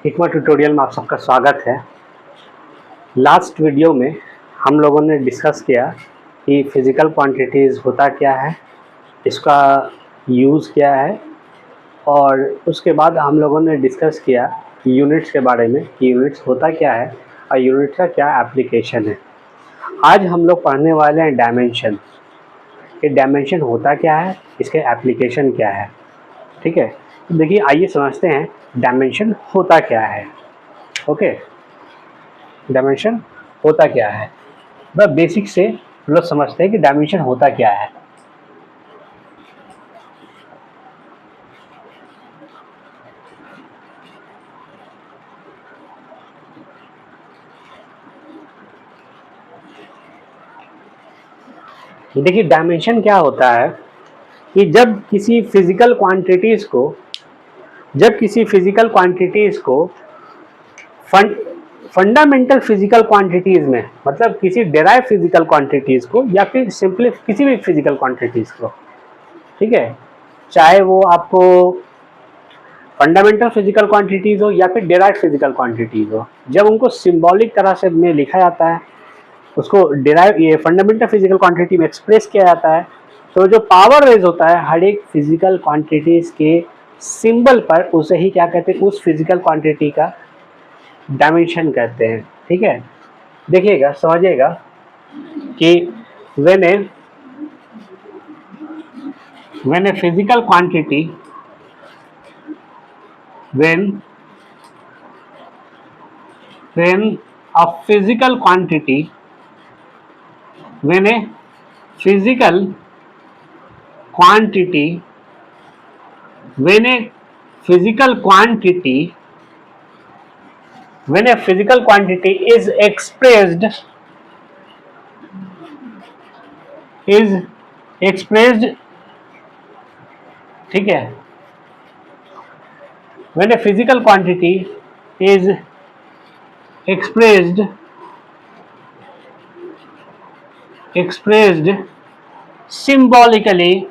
हिकमा tutorial में आप सबका स्वागत है। लास्ट वीडियो में हम लोगों ने डिस्कस किया कि फिज़िकल क्वांटिटीज़ होता क्या है, इसका यूज़ क्या है, और उसके बाद हम लोगों ने डिस्कस किया यूनिट्स के बारे में कि यूनिट्स होता क्या है और यूनिट का क्या एप्लीकेशन है। आज हम लोग पढ़ने वाले हैं डायमेंशन। ये डायमेंशन होता क्या है, इसके एप्लीकेशन क्या है। ठीक है, तो देखिए आइए समझते हैं डायमेंशन होता क्या है। ओके, डायमेंशन होता क्या है, बस बेसिक से लोग समझते हैं कि डायमेंशन होता क्या है। देखिए डायमेंशन क्या होता है कि जब किसी फिजिकल क्वांटिटीज़ को फंडामेंटल फिजिकल क्वांटिटीज़ में, मतलब किसी डेराइव फिजिकल क्वांटिटीज़ को या फिर सिंपली किसी भी फिजिकल क्वांटिटीज़ को, ठीक है, चाहे वो आपको फंडामेंटल फिजिकल क्वांटिटीज़ हो या फिर डेराइव फिजिकल क्वांटिटीज़ हो, जब उनको सिंबॉलिक तरह से में लिखा जाता है, उसको डेराइव ये फंडामेंटल फिजिकल क्वांटिटी में एक्सप्रेस किया जाता है, तो जो पावर रेज होता है हर एक फिजिकल क्वांटिटीज़ के सिंबल पर, उसे ही क्या कहते हैं, उस फिजिकल क्वांटिटी का डायमेंशन कहते हैं। ठीक है, देखिएगा समझिएगा कि when a physical quantity when a physical quantity when a physical quantity when a physical quantity when a physical quantity is expressed, ठीक है, when a physical quantity is expressed symbolically,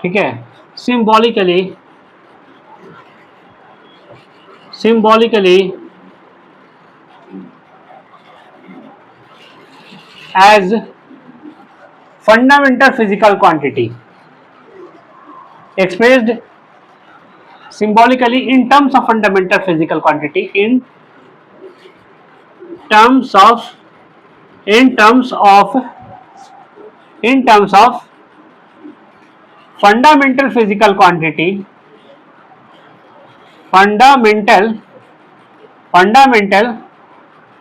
ठीक है, symbolically as fundamental physical quantity, expressed symbolically in terms of fundamental physical quantity, in terms of fundamental physical quantity, fundamental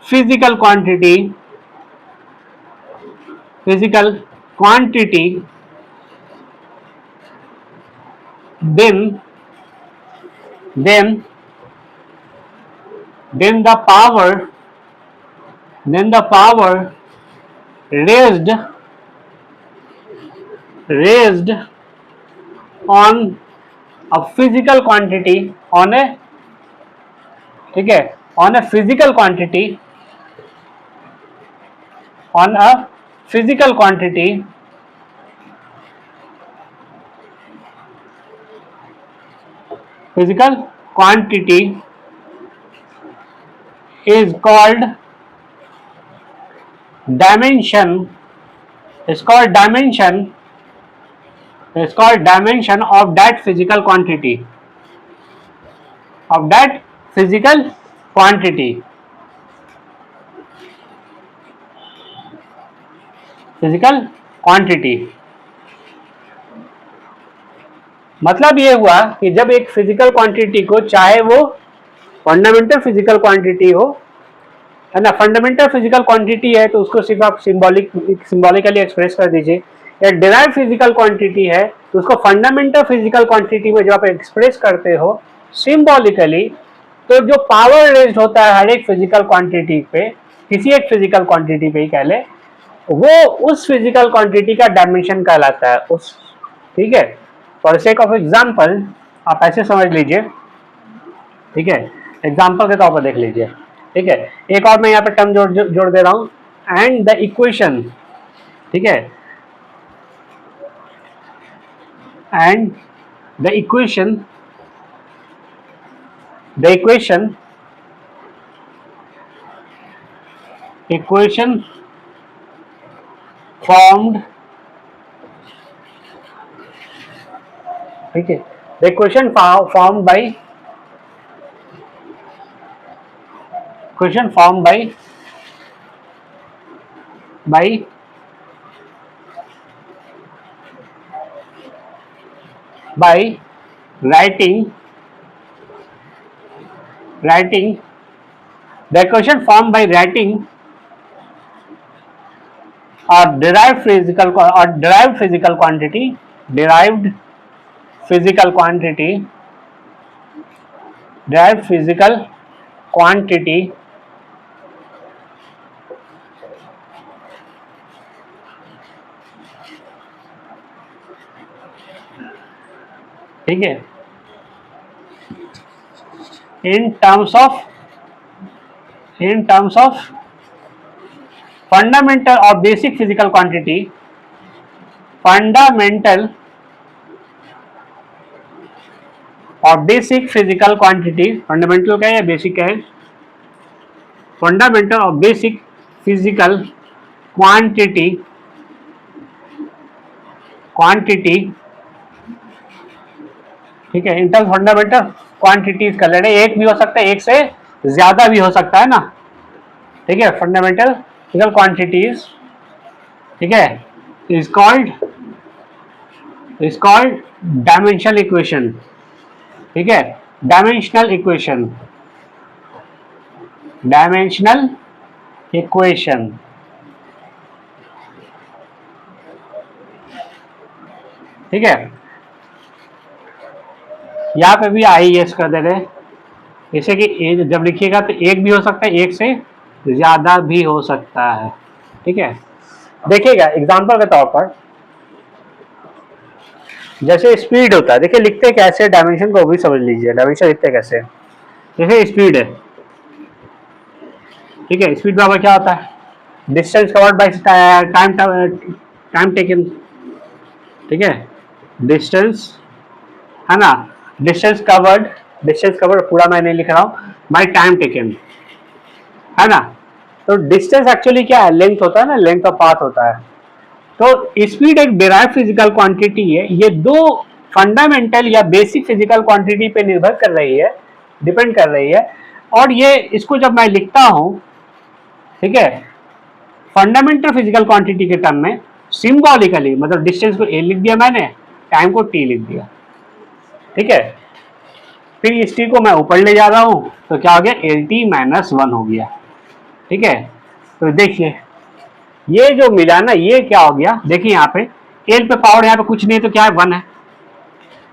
physical quantity, then the power raised on a physical quantity, on a, ठीक है, on a physical quantity, is called dimension, of that physical quantity, मतलब ये हुआ कि जब एक physical quantity को, चाहे वो फंडामेंटल फिजिकल क्वांटिटी हो, है ना, फंडामेंटल फिजिकल क्वांटिटी है तो उसको सिर्फ आप सिंबॉलिकली एक्सप्रेस कर दीजिए, या डिराइव फिजिकल क्वांटिटी है तो उसको फंडामेंटल फिजिकल क्वांटिटी में जब आप एक्सप्रेस करते हो सिंबॉलिकली, तो जो पावर रेज्ड होता है हर एक फिजिकल क्वांटिटी पे, किसी एक फिजिकल क्वांटिटी पे ही कह ले, वो उस फिजिकल क्वांटिटी का डायमेंशन कहलाता है उस, ठीक है। फॉर सेक ऑफ एग्जांपल आप ऐसे समझ लीजिए, ठीक है, एग्जांपल के तौर पर देख लीजिए, ठीक है, एक और मैं यहाँ पे टर्म जोड़ दे रहा हूँ, एंड द इक्वेशन, ठीक है, and the equation formed, ठीक है, the equation formed by writing the equation formed by writing or derived physical quantity, derived physical quantity ठीक है, in terms of fundamental or basic physical quantity, fundamental क्या है, basic क्या है, fundamental और basic physical quantity ठीक है, in terms fundamental quantities कर ले रहे, एक भी हो सकता है, एक से ज्यादा भी हो सकता है ना, ठीक है, फंडामेंटल फिजिकल क्वांटिटीज, ठीक है, इज कॉल्ड डायमेंशनल इक्वेशन, ठीक है, डायमेंशनल इक्वेशन, ठीक है, यहाँ पे भी IES कर दे रहे, जैसे कि जब लिखिएगा तो एक भी हो सकता है, एक से ज्यादा भी हो सकता है, ठीक है। देखिएगा एग्जांपल के तौर पर, जैसे स्पीड होता है, देखिए लिखते कैसे, डायमेंशन को भी समझ लीजिए, डायमेंशन लिखते कैसे, जैसे स्पीड है, ठीक है, स्पीड बराबर क्या होता है, distance covered by time taken, ठीक है, डिस्टेंस है ना, डिस्टेंस कवर्ड पूरा मैं नहीं लिख रहा हूं, बाय टाइम टेकन, है ना। तो डिस्टेंस एक्चुअली क्या है, लेंथ होता है ना, लेंथ ऑफ पाथ होता है। तो स्पीड एक डिराइव फिजिकल क्वांटिटी है, ये दो फंडामेंटल या बेसिक फिजिकल क्वांटिटी पे निर्भर कर रही है, डिपेंड कर रही है। और ये इसको जब मैं लिखता हूं, ठीक है, फंडामेंटल फिजिकल क्वांटिटी के टर्म में सिंबॉलिकली, मतलब डिस्टेंस को ए लिख दिया मैंने, टाइम को टी लिख दिया, ठीक है। फिर इस टी को मैं ऊपर ले जा रहा हूं, तो क्या हो गया, LT-1 हो गया, ठीक है। तो देखिए ये जो मिला ना, ये क्या हो गया, देखिए यहाँ पे एल पे पावर, यहाँ पे कुछ नहीं है तो क्या है, 1 है,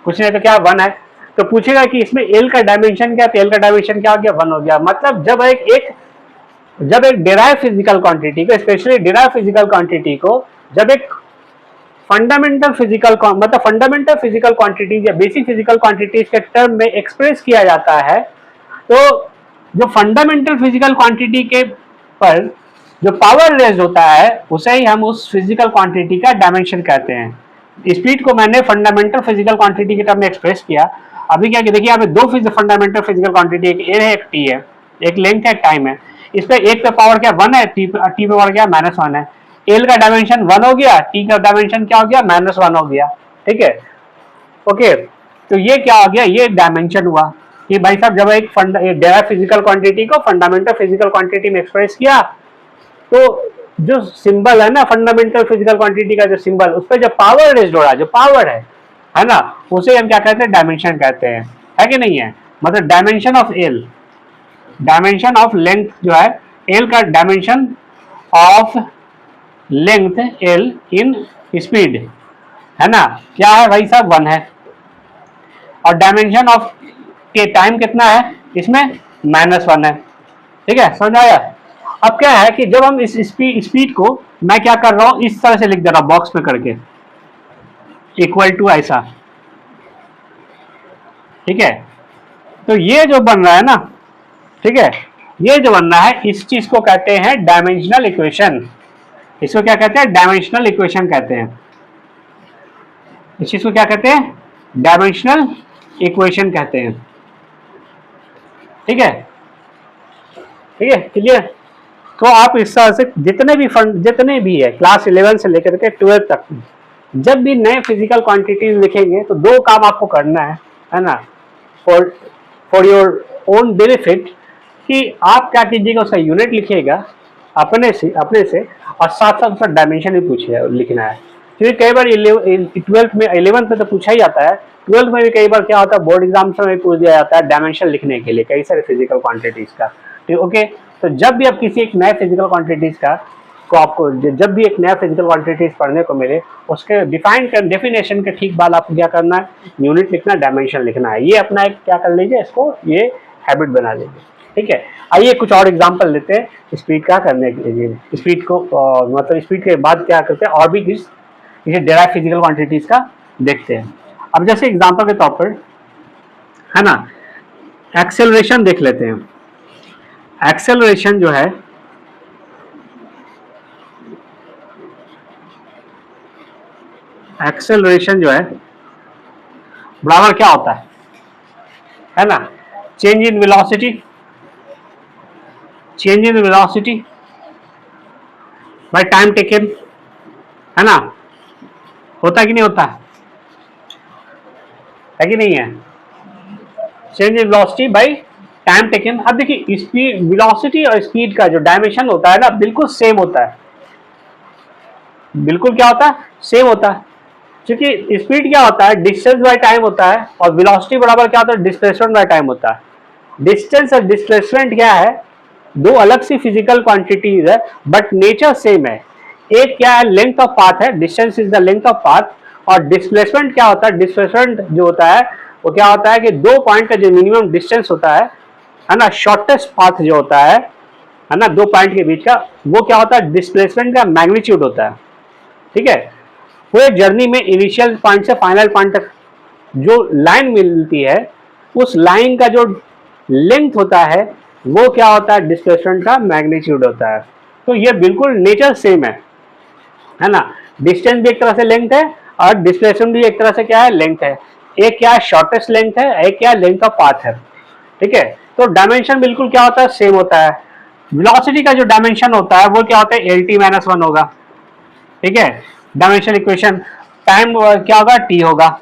कुछ नहीं है तो क्या 1 है। तो पूछेगा कि इसमें एल का डायमेंशन क्या, तो एल का डायमेंशन क्या हो गया, 1 हो गया। मतलब जब एक डिराइव फिजिकल क्वांटिटी को, स्पेशली डिराइव फिजिकल क्वांटिटी को जब एक फंडामेंटल फिजिकल क्वांटिटीज या बेसिक फिजिकल क्वांटिटीज के टर्म में एक्सप्रेस किया जाता है, तो जो फंडामेंटल फिजिकल क्वांटिटी के पर जो पावर रेज होता है, उसे ही हम उस फिजिकल क्वांटिटी का डायमेंशन कहते हैं। स्पीड को मैंने फंडामेंटल फिजिकल क्वांटिटी के टर्म में एक्सप्रेस किया। अभी क्या, देखिए यहाँ पे दो फंडामेंटल फिजिकल क्वांटिटी, एक ए है, एक टी है, एक लेंथ है, एक टाइम है। इस पे एक पे पावर क्या 1 है, टी पे पावर क्या -1 है। एल का डायमेंशन 1 हो गया, टी का डायमेंशन क्या हो गया, -1 हो गया, ठीक है, ओके। तो ये क्या हो गया, ये डायमेंशन हुआ कि भाई साहब जब एक डिराइव फिजिकल क्वांटिटी को फंडामेंटल फिजिकल क्वांटिटी में एक्सप्रेस किया, तो जो सिंबल है ना फंडामेंटल फिजिकल क्वांटिटी का, जो सिंबल, उस पर जो पावर रेज जोड़ा, जो पावर है ना, उसे हम क्या कहते हैं, डायमेंशन कहते हैं, है कि नहीं है। मतलब dimension of L, dimension of length जो है, एल का dimension of length L in speed, है ना, क्या है भाई साहब, 1 है। और डायमेंशन ऑफ के टाइम कितना है, इसमें -1 है, ठीक है, समझ आया। अब क्या है कि जब हम इस स्पीड को, मैं क्या कर रहा हूं, इस तरह से लिख दे रहा हूं बॉक्स में करके, इक्वल टू ऐसा, ठीक है। तो ये जो बन रहा है ना, ठीक है, ये जो बन रहा है, इस चीज को कहते हैं डायमेंशनल इक्वेशन। इसको क्या कहते हैं, डायमेंशनल इक्वेशन कहते हैं, इस चीज को क्या कहते हैं, डायमेंशनल इक्वेशन कहते हैं। ठीक है, ठीक है, क्लियर। तो आप इस तरह से जितने भी है क्लास 11 से लेकर के 12 तक, जब भी नए फिजिकल क्वांटिटीज लिखेंगे तो दो काम आपको करना है ना, फॉर योर ओन बेनिफिट, कि आप क्या कीजिएगा, उसका यूनिट लिखिएगा अपने से और साथ साथ उसका डायमेंशन भी पूछिए लिखना है। क्योंकि कई बार 12th में 11th में तो पूछा ही जाता है, 12th में भी कई बार क्या होता है, बोर्ड एग्जाम्स में भी पूछ दिया जाता है डायमेंशन लिखने के लिए कई सारे फिजिकल क्वांटिटीज का। ठीक, ओके। तो जब भी आप किसी एक नए फिजिकल क्वांटिटीज का को आपको जब भी एक नया फिजिकल क्वांटिटीज पढ़ने को मिले, उसके डेफिनेशन के ठीक बाद आपको क्या करना है, यूनिट लिखना, डायमेंशन लिखना है। ये अपना एक क्या कर लीजिए, इसको ये हैबिट बना लीजिए। ठीक है, आइए कुछ और एग्जांपल लेते हैं स्पीड का करने के लिए। स्पीड को मतलब स्पीड के बाद क्या करते हैं, और भी किसी डेराइव फिजिकल क्वांटिटीज का देखते हैं। अब जैसे एग्जांपल के तौर पर है ना, एक्सेलरेशन देख लेते हैं। एक्सेलरेशन जो है, एक्सेलरेशन जो है बराबर क्या होता है ना, change in velocity, change in velocity by time taken, है ना, होता कि नहीं होता है कि नहीं है, change in velocity by time taken. अब देखिए स्पीड, वेलोसिटी और स्पीड का जो डायमेंशन होता है ना, बिल्कुल सेम होता है, बिल्कुल क्या होता है, सेम होता है। क्योंकि स्पीड क्या होता है, डिस्टेंस बाय टाइम होता है, और वेलोसिटी बराबर क्या होता है, डिस्प्लेसमेंट बाय टाइम होता है। डिस्टेंस और डिस्प्लेसमेंट क्या है, दो अलग सी फिजिकल क्वांटिटीज है, बट नेचर सेम है। एक क्या है, लेंथ ऑफ पाथ है, distance is the length of path, और डिस्प्लेसमेंट क्या होता है, डिस्प्लेसमेंट जो होता है वो क्या होता है कि दो पॉइंट का जो मिनिमम डिस्टेंस होता है ना, शॉर्टेस्ट पाथ जो होता है ना, दो पॉइंट के बीच का, वो क्या होता है, डिस्प्लेसमेंट का मैग्नीट्यूड होता है। ठीक है, पूरे जर्नी में इनिशियल पॉइंट से फाइनल पॉइंट तक जो लाइन मिलती है, उस लाइन का जो लेंथ होता है वो क्या होता है, डिस्प्लेसमेंट का मैग्नीट्यूड होता है। तो ये बिल्कुल नेचर सेम है ना। डिस्टेंस भी एक तरह से लेंथ है, और डिस्प्लेसमेंट भी एक तरह से क्या है, लेंथ है। एक क्या है, शॉर्टेस्ट लेंथ है, एक क्या लेंथ ऑफ पाथ है। ठीक है, तो डायमेंशन बिल्कुल क्या होता है, सेम होता है। वेलोसिटी का जो डायमेंशन होता है वो क्या होता है, LT-1 होगा। ठीक है, डायमेंशनल इक्वेशन, टाइम क्या होगा, T होगा।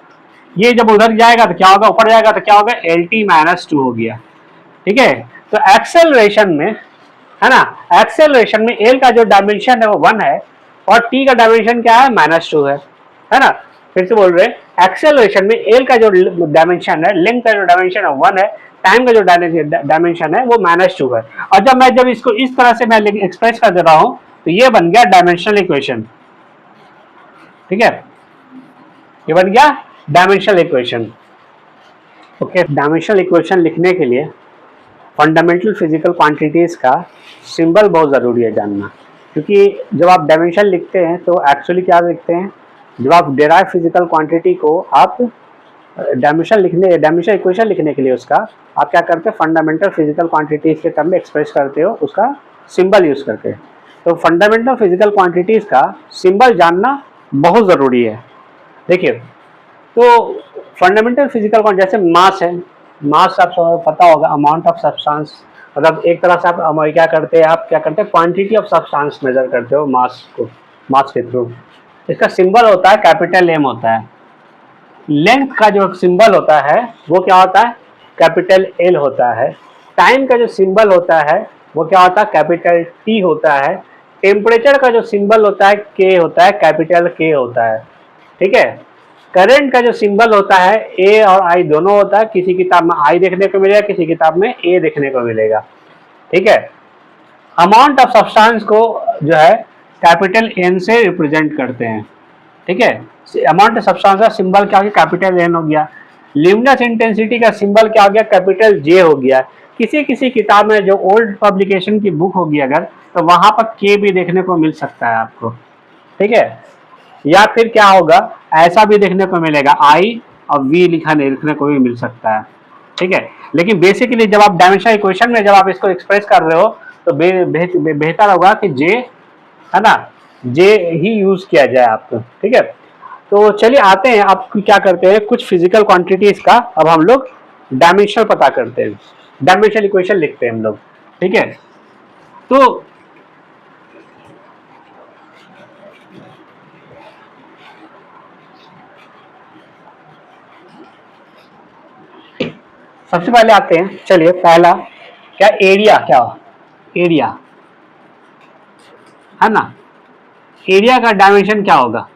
ये जब उधर जाएगा तो क्या होगा, ऊपर जाएगा तो क्या होगा, LT-2 हो गया। ठीक है, तो एक्सेलरेशन में है ना, एक्सेलरेशन में L का जो डायमेंशन है वो 1 है, और T का डायमेंशन क्या है, -2 है ना। फिर से बोल रहे हैं, एक्सेलरेशन में L का जो डायमेंशन है, लेंथ का जो डायमेंशन है 1 है, टाइम का जो डायमेंशन है वो -2 है। और जब इसको इस तरह से मैं एक्सप्रेस कर दे रहा हूं, तो ये बन गया डायमेंशनल इक्वेशन। ठीक है, ये बन गया dimensional equation. Okay, dimensional equation लिखने के लिए फंडामेंटल फिजिकल क्वांटिटीज का सिंबल बहुत ज़रूरी है जानना। क्योंकि जब आप डायमेंशन लिखते हैं तो एक्चुअली क्या लिखते हैं, जब आप डेराइव फिजिकल क्वांटिटी को आप डायमेंशन इक्वेशन लिखने के लिए उसका आप क्या करते हैं, फंडामेंटल फिजिकल क्वांटिटीज के टर्म में एक्सप्रेस करते हो उसका सिंबल यूज करके। तो फंडामेंटल फिजिकल क्वांटिटीज का सिंबल जानना बहुत ज़रूरी है। देखिए, तो फंडामेंटल फिजिकल क्वांटिटी जैसे मास है, मास आपको पता होगा, अमाउंट ऑफ सब्सटेंस, मतलब एक तरह से आप क्या करते हैं, क्वांटिटी ऑफ सब्सटेंस मेजर करते हो मास को, मास के थ्रू। इसका सिंबल होता है कैपिटल M होता है। लेंथ का जो सिंबल होता है वो क्या होता है, कैपिटल L होता है। टाइम का जो सिंबल होता है वो क्या होता है, कैपिटल T होता है। टेम्परेचर का जो सिंबल होता है K होता है, कैपिटल K होता है। ठीक है, करंट का जो सिंबल होता है A और I दोनों होता है, किसी किताब में I देखने को मिलेगा, किसी किताब में A देखने को मिलेगा। ठीक है, अमाउंट ऑफ सब्सटेंस को जो है कैपिटल N से रिप्रेजेंट करते हैं। ठीक है, अमाउंट ऑफ सब्सटेंस का सिंबल क्या हो गया, कैपिटल N हो गया। ल्यूमिनस इंटेंसिटी का सिंबल क्या हो गया, कैपिटल J हो गया। किसी किसी किताब में जो ओल्ड पब्लिकेशन की बुक होगी अगर, तो वहां पर K भी देखने को मिल सकता है आपको। ठीक है, या फिर क्या होगा, ऐसा भी देखने को मिलेगा I और V लिखने को भी मिल सकता है। ठीक है, लेकिन बेसिकली जब आप डायमेंशनल इक्वेशन में जब आप इसको एक्सप्रेस कर रहे हो तो बेहतर होगा कि J है ना, J ही यूज किया जाए आपको। ठीक है, तो चलिए आते हैं, अब क्या करते हैं, कुछ फिजिकल क्वांटिटीज का अब हम लोग डायमेंशन पता करते हैं, डायमेंशनल इक्वेशन लिखते हैं हम लोग, ठीक है। तो सबसे पहले आते हैं, चलिए पहला क्या, एरिया, क्या एरिया है ना, एरिया का डायमेंशन क्या होगा।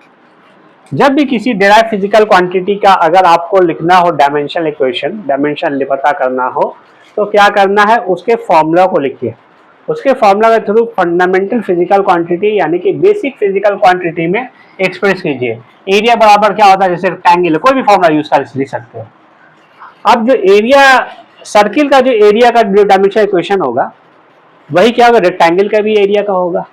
जब भी किसी डेराइव फिजिकल क्वांटिटी का अगर आपको लिखना हो डायमेंशनल इक्वेशन, डायमेंशन पता करना हो, तो क्या करना है, उसके फॉर्मूला को लिखिए, उसके फॉर्मूला के थ्रू फंडामेंटल फिजिकल क्वांटिटी यानी कि बेसिक फिजिकल क्वांटिटी में एक्सप्रेस कीजिए। एरिया बराबर क्या होता है, जैसे रेक्टेंगल, कोई भी फॉर्मूला यूज कर लिख सकते हो। अब जो एरिया, सर्किल का जो एरिया का जो डायमेंशनल इक्वेशन होगा, वही क्या होगा, रेक्टेंगल का भी एरिया का होगा,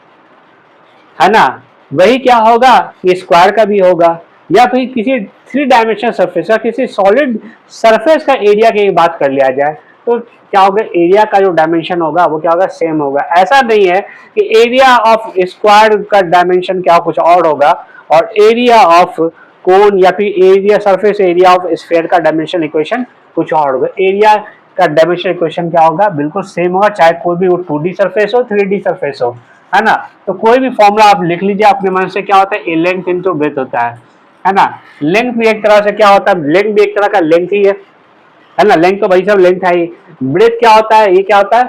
है ना। वही क्या होगा, ये स्क्वायर का भी होगा, या फिर किसी 3 डायमेंशनल सरफेस का, किसी सॉलिड सरफेस का एरिया की बात कर लिया जाए, तो क्या होगा, एरिया का जो डायमेंशन होगा वो क्या होगा, सेम होगा। ऐसा नहीं है कि एरिया ऑफ स्क्वायर का डायमेंशन क्या कुछ और होगा और एरिया ऑफ कोन या फिर area surface area of sphere का डायमेंशन इक्वेशन कुछ और होगा। एरिया का डायमेंशन इक्वेशन क्या होगा, बिल्कुल सेम होगा, चाहे कोई भी 2D सरफेस हो 3D सरफेस हो, है ना। तो कोई भी फॉर्मूला आप लिख लीजिए अपने मन से, क्या होता है, ए लेंथ इनटू ब्रेथ होता है ना। लेंथ भी एक तरह से क्या होता है, लेंथ भी एक तरह का लेंथ ही है ना, लेंथ तो भाई सब लेंथ है ही। ब्रेथ क्या होता है, ये क्या होता है,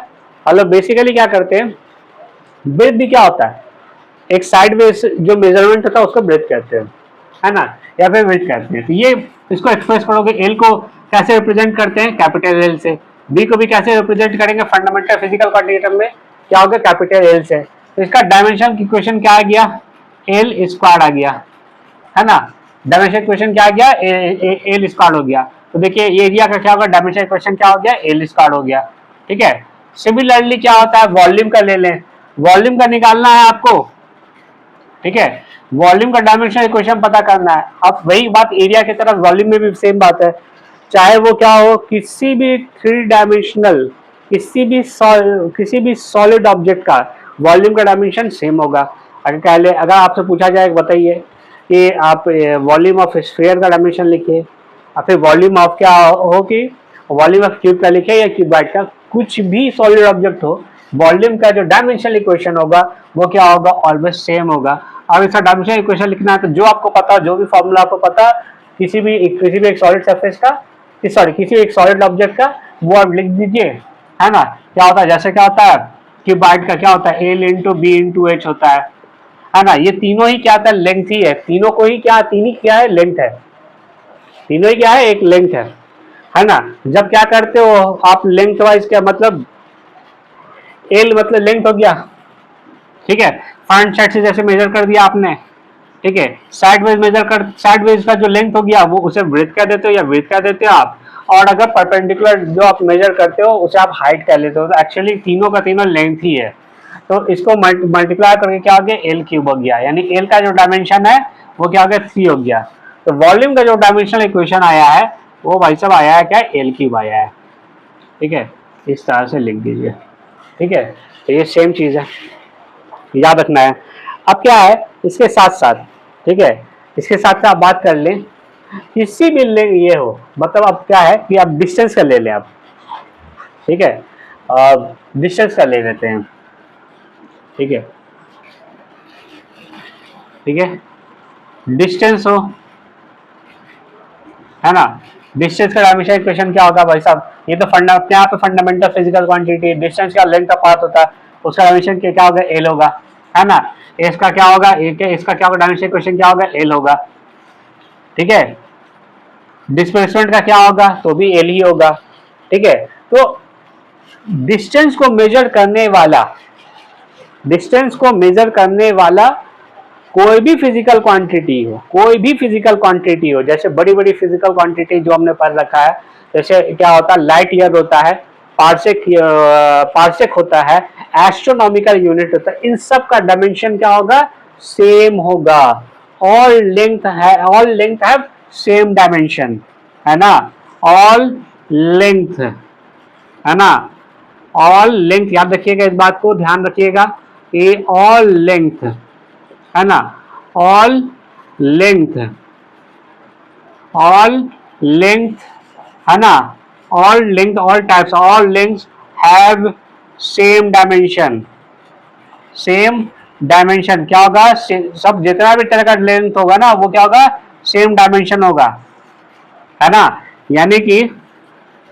मतलब बेसिकली क्या करते हैं, ब्रेथ भी क्या होता है, एक साइड में जो मेजरमेंट होता है उसको ब्रेथ कहते हैं, है ना, या फिर ब्रेथ कहते हैं। तो ये इसको एक्सप्रेस करोगे, एल को कैसे रिप्रेजेंट करते हैं, कैपिटल एल से, बी को भी कैसे रिप्रेजेंट करेंगे फंडामेंटल फिजिकल क्वांटिटी में, क्या होगा, कैपिटल एल से। तो इसका डायमेंशन इक्वेशन क्या आ गया, एल स्क्वायर आ गया, है ना। डायमेंशन इक्वेशन क्या आ गया, एल स्क्वायर हो गया। तो देखिए एरिया का क्या होगा, डायमेंशन इक्वेशन क्या हो गया, एल स्क्वायर हो गया, ठीक है। सिमिलरली क्या होता है, वॉल्यूम का ले लें, वॉल्यूम का निकालना है आपको, ठीक है, वॉल्यूम का डायमेंशन इक्वेशन पता करना है। अब वही बात एरिया की तरफ वॉल्यूम में भी सेम बात है, चाहे वो क्या हो, किसी भी 3 डायमेंशनल किसी भी सॉलिड ऑब्जेक्ट का वॉल्यूम का डायमेंशन सेम होगा। अगर आपसे पूछा जाए, बताइए कि आप वॉल्यूम ऑफ स्फीयर का डायमेंशन लिखिए, और फिर वॉल्यूम ऑफ क्या हो कि वॉल्यूम ऑफ क्यूब का लिखे या क्यूबाइड का, कुछ भी सॉलिड ऑब्जेक्ट हो, वॉल्यूम का जो डायमेंशनल इक्वेशन होगा वो क्या होगा, ऑलवेज सेम होगा। अब इसका डायमेंशनल इक्वेशन लिखना है तो जो आपको पता, जो भी फॉर्मूला आपको पता किसी भी एक सॉलिड सरफेस का, सॉरी किसी एक सॉलिड ऑब्जेक्ट का, वो आप लिख दीजिए, है ना। क्या होता है, जैसे क्या होता है, क्यूबाइड का क्या होता है, L into B into H होता है ना। ये तीनों ही क्या होता है, लेंथ ही है, तीनों को ही क्या, तीन ही क्या है, लेंथ है, तीनों ही क्या है, एक लेंथ है ना। जब क्या करते हो आप लेंथ वाइज, क्या मतलब, एल मतलब लेंथ हो गया, ठीक है, फ्रंट साइड से जैसे मेजर कर दिया आपने, ठीक है, साइड वेज मेजर कर, साइड वेज का जो लेंथ हो गया वो उसे ब्रेथ कह देते हो या ब्रेथ कह देते हो आप, और अगर परपेंडिकुलर जो आप मेजर करते हो उसे आप हाइट कह लेते हो। तो एक्चुअली तीनों का तीनों लेंथ ही है, तो इसको मल्टीप्लाई करके क्या हो गया, एल क्यूब हो गया, यानी एल का जो डायमेंशन है वो क्या हो गया, 3 हो गया। तो वॉल्यूम का जो डायमेंशनल इक्वेशन आया है वो भाई साहब आया है क्या, एल क्यूब आया है, ठीक है, इस तरह से लिख दीजिए, ठीक है। तो ये सेम चीज है, याद रखना है। अब क्या है, इसके साथ साथ, ठीक है, इसके साथ साथ बात कर लें, किसी भी ये हो, मतलब अब क्या है कि अब डिस्टेंस का ले लें आप, ठीक है, डिस्टेंस का ले लेते हैं, ठीक है, ठीक है, डिस्टेंस हो, है ना। डिस्टेंस का डायमेंशन इक्वेशन क्या होगा भाई साहब, ये तो अपने आप फंडामेंटल फिजिकल क्वांटिटी, डिस्टेंस का लेंथ का पार्ट होता है, उसका डायमेंशन क्या होगा, एल होगा, है ना। इसका क्या होगा, इसका क्या होगा, डायमेंशन इक्वेशन क्या होगा, एल होगा, ठीक है। डिस्प्लेसमेंट का क्या होगा, तो भी एल ही होगा, ठीक है। तो डिस्टेंस को मेजर करने वाला, डिस्टेंस को मेजर करने वाला कोई भी फिजिकल क्वांटिटी हो, कोई भी फिजिकल क्वांटिटी हो, जैसे बड़ी बड़ी फिजिकल क्वांटिटी जो हमने पढ़ रखा है, जैसे क्या होता है, लाइट ईयर होता है, पार्सेक होता है, एस्ट्रोनॉमिकल यूनिट होता है, इन सब का डायमेंशन क्या होगा, सेम होगा। All length have same dimension, है ना, ऑल लेंथ, है ना, ऑल लेंथ, याद रखिएगा, इस बात को ध्यान रखिएगा कि ऑल लेंथ, है ना, ऑल लेंथ ऑल लेंथ, है ना, all length, all types, all length have same dimension, same dimension क्या होगा, सब जितना भी तरह का लेंथ होगा ना वो क्या होगा, सेम डायमेंशन होगा, है ना। यानी कि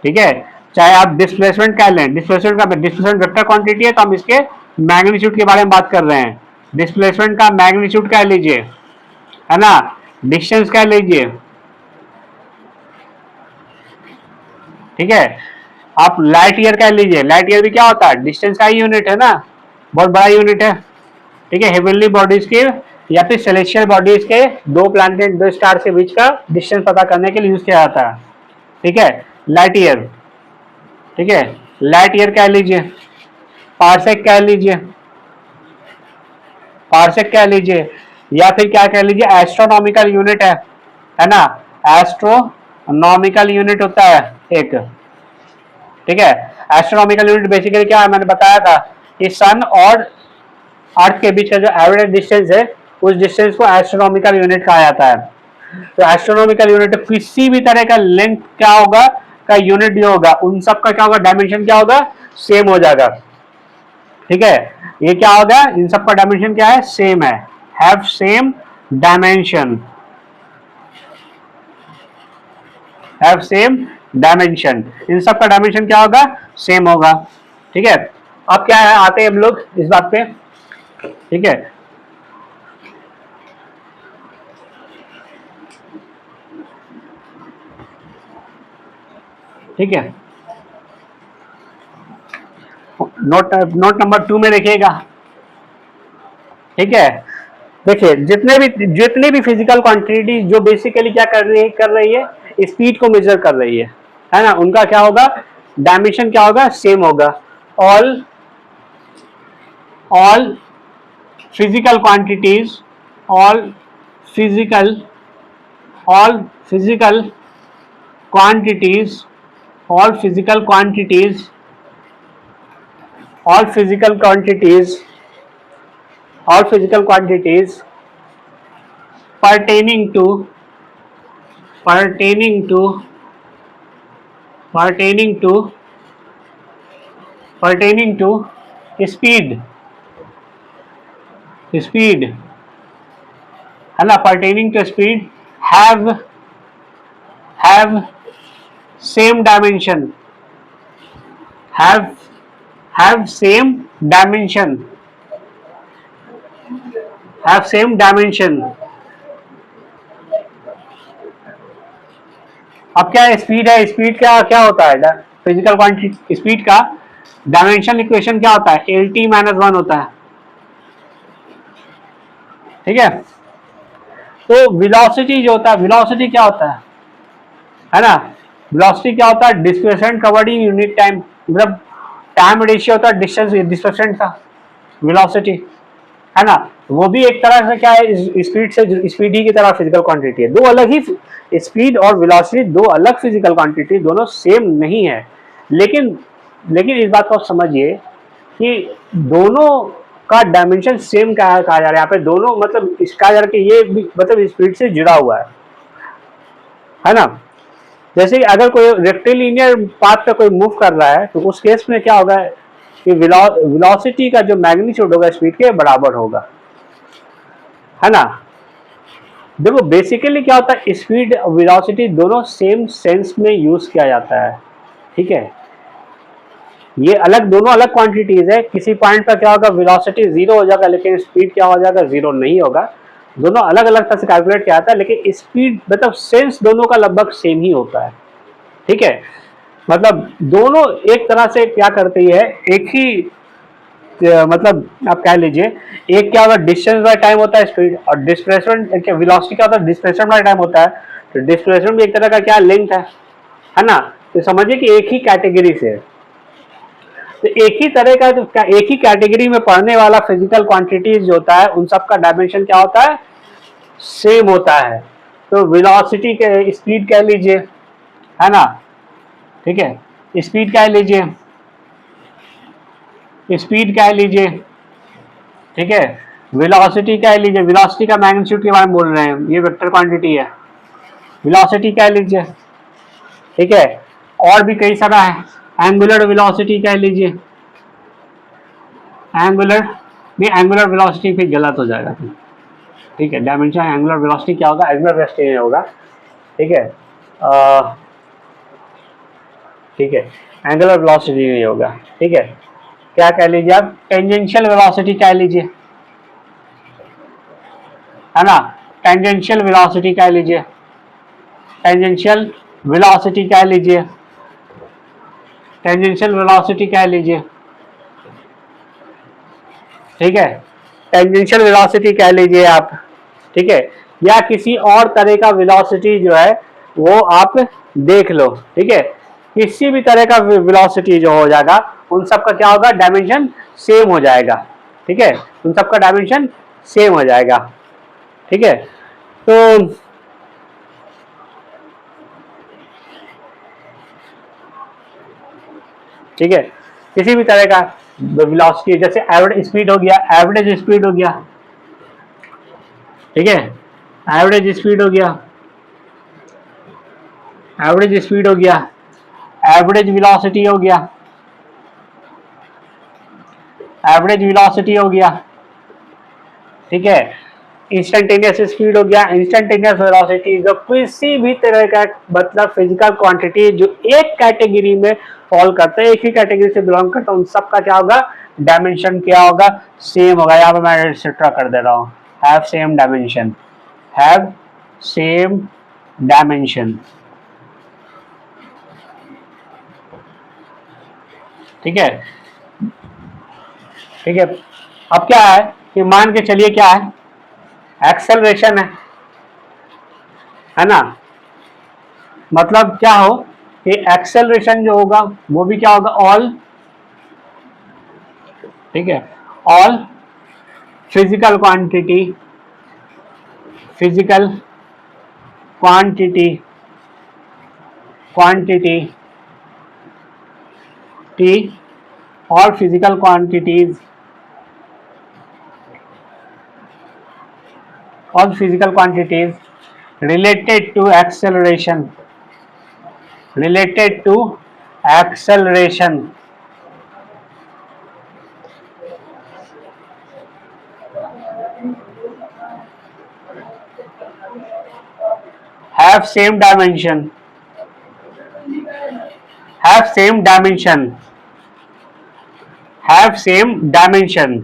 ठीक है, चाहे आप डिस्प्लेसमेंट क्या लें, डिस्प्लेसमेंट वेक्टर क्वांटिटी है तो हम इसके मैग्नीट्यूड के बारे में बात कर रहे हैं। डिस्प्लेसमेंट का मैग्नीट्यूड क्या लीजिए, है ना, डिस्टेंस क्या लीजिए, ठीक है। आप लाइट ईयर का लीजिए, लाइट ईयर भी क्या होता है, डिस्टेंस का ही यूनिट है ना, बहुत बड़ा यूनिट है, ठीक है। हेवनली बॉडीज के या फिर सेलेस्टियल बॉडीज के दो प्लैनेट, दो स्टार के बीच का डिस्टेंस पता करने के लिए यूज किया जाता है, ठीक है, लाइट ईयर, ठीक है। लाइट ईयर कह लीजिए, पार्सेक कह लीजिए, पार्सेक कह लीजिए, या फिर क्या कह लीजिए, एस्ट्रोनॉमिकल यूनिट है ना, एस्ट्रोनॉमिकल यूनिट होता है एक, ठीक है। एस्ट्रोनॉमिकल यूनिट बेसिकली क्या है, मैंने बताया था कि सन और अर्थ के बीच का जो एवरेज डिस्टेंस है उस डिस्टेंस को एस्ट्रोनॉमिकल यूनिट कहा जाता है। तो एस्ट्रोनॉमिकल यूनिट किसी भी तरह का लेंथ क्या होगा का यूनिट जो होगा उन सब का क्या होगा, डायमेंशन क्या होगा, सेम हो जाएगा, ठीक है। ये क्या होगा, इन सब का डायमेंशन क्या है, सेम है, have same dimension, have same dimension, इन सब का डायमेंशन क्या होगा, सेम होगा, ठीक है। अब क्या है, आते हैं हम लोग इस बात पे, ठीक है। ठीक है, नोट नंबर 2 में देखिएगा, ठीक है। देखिए जितने भी फिजिकल क्वांटिटी जो बेसिकली क्या कर रही है स्पीड को मेजर कर रही है ना, उनका क्या होगा, डायमेंशन क्या होगा, सेम होगा। All all physical quantities, all physical all physical quantities, all physical quantities, all physical quantities, all physical quantities pertaining to pertaining to pertaining to pertaining to speed, speed, है ना, pertaining to speed have same dimension, have same dimension, have same dimension। अब क्या है, speed है, speed क्या क्या होता है, फिजिकल क्वांटिटी स्पीड का डायमेंशन इक्वेशन क्या होता है, LT-1 होता है, ठीक है। तो वेलोसिटी जो होता है, वेलोसिटी क्या होता है ना, वेलोसिटी क्या होता है, displacement covered in unit time, मतलब टाइम रेशियो होता है डिस्टेंस डिस्प्लेसमेंट का, वेलोसिटी, है ना। वो भी एक तरह से क्या है, स्पीड से, स्पीड ही की तरह फिजिकल क्वांटिटी है। दो अलग ही, स्पीड और वेलोसिटी दो अलग फिजिकल क्वांटिटी, दोनों सेम नहीं है, लेकिन लेकिन इस बात को आप समझिए कि दोनों का डायमेंशन सेम कहा जा रहा है यहाँ पे, दोनों मतलब इसका जा रहा है कि ये मतलब स्पीड से जुड़ा हुआ है ना। जैसे कि अगर कोई रेक्टिलिनियर पाथ पे कोई मूव कर रहा है तो उस केस में क्या होगा कि वेलोसिटी का जो मैग्नीट्यूड होगा स्पीड के बराबर होगा, है ना। देखो बेसिकली क्या होता है, स्पीड और वेलोसिटी दोनों सेम सेंस में यूज किया जाता है, ठीक है। ये अलग, दोनों अलग क्वांटिटीज है, किसी पॉइंट पर क्या होगा, वेलोसिटी 0 हो जाएगा लेकिन स्पीड क्या हो जाएगा, 0 नहीं होगा। दोनों अलग अलग तरह से कैलकुलेट किया जाता है, लेकिन स्पीड मतलब सेंस दोनों का लगभग सेम ही होता है, ठीक है। मतलब दोनों एक तरह से क्या करती है, एक ही मतलब आप कह लीजिए, एक क्या होगा, डिस्टेंस बाय टाइम होता है स्पीड, और डिस्प्लेसमेंट वेलोसिटी क्या होता है, डिस्प्लेसमेंट बाय टाइम होता है। तो डिस्प्लेसमेंट भी एक तरह का क्या लेंथ है ना। तो समझिए कि एक ही कैटेगरी से, तो एक ही तरह का जो एक ही कैटेगरी में पढ़ने वाला फिजिकल क्वांटिटीज जो होता है उन सब का डायमेंशन क्या होता है, सेम होता है। तो वेलोसिटी के स्पीड कह लीजिए, है ना, ठीक है, स्पीड कह लीजिए, स्पीड कह लीजिए, ठीक है, वेलोसिटी कह लीजिए, वेलोसिटी का मैग्नीट्यूड के बारे में बोल रहे हैं, ये वेक्टर क्वांटिटी है, वेलोसिटी कह लीजिए, ठीक है। और भी कई सारा है, एंगुलर वेलोसिटी कह लीजिए, एंगुलर नहीं, एंगुलर वेलोसिटी फिर गलत हो जाएगा, ठीक है। डायमेंशन एंगुलर वेलोसिटी क्या होगा, एंगुलर वेलोसिटी नहीं होगा, ठीक है। ठीक है, एंगुलर वेलोसिटी नहीं होगा, ठीक है। क्या कह लीजिए आप, टेंजेंशियल वेलोसिटी कह लीजिए, है ना। टेंजेंशियल वेलोसिटी कह लीजिए, टेंजेंशियल वेलोसिटी कह लीजिए, टेंजेंशियल वेलोसिटी कह लीजिए, ठीक है। टेंजेंशियल वेलोसिटी कह लीजिए आप, ठीक है। या किसी और तरह का वेलोसिटी जो है वो आप देख लो, ठीक है। किसी भी तरह का वेलोसिटी जो हो जाएगा उन सब का क्या होगा, डायमेंशन सेम हो जाएगा, ठीक है। उन सब का डायमेंशन सेम हो जाएगा, ठीक है। तो ठीक है, किसी भी तरह का वेलोसिटी, जैसे एवरेज स्पीड हो गया, एवरेज स्पीड हो गया, ठीक है। एवरेज स्पीड हो गया, एवरेज स्पीड हो गया, एवरेज वेलोसिटी हो गया, एवरेज वेलोसिटी हो गया, ठीक है। इंस्टेंटेनियस स्पीड हो गया, इंस्टेंटेनियस वेलोसिटी, जो किसी भी तरह का मतलब फिजिकल क्वांटिटी जो एक कैटेगरी में फॉल करते हैं, एक ही कैटेगरी से बिलोंग करता है, उन सब का क्या होगा, डायमेंशन क्या होगा, सेम होगा। यहाँ पे मैं एटसेट्रा कर दे रहा हूँ, have same dimension, have same dimension, ठीक है, ठीक है। अब क्या है कि मान के चलिए क्या है, एक्सेलरेशन है ना। मतलब क्या हो कि एक्सेलरेशन जो होगा वो भी क्या होगा, ऑल, ठीक है, all physical quantity, physical quantity, quantity T, all physical quantities, all physical quantities related to acceleration, related to acceleration, have same dimension, have same dimension, have same dimension,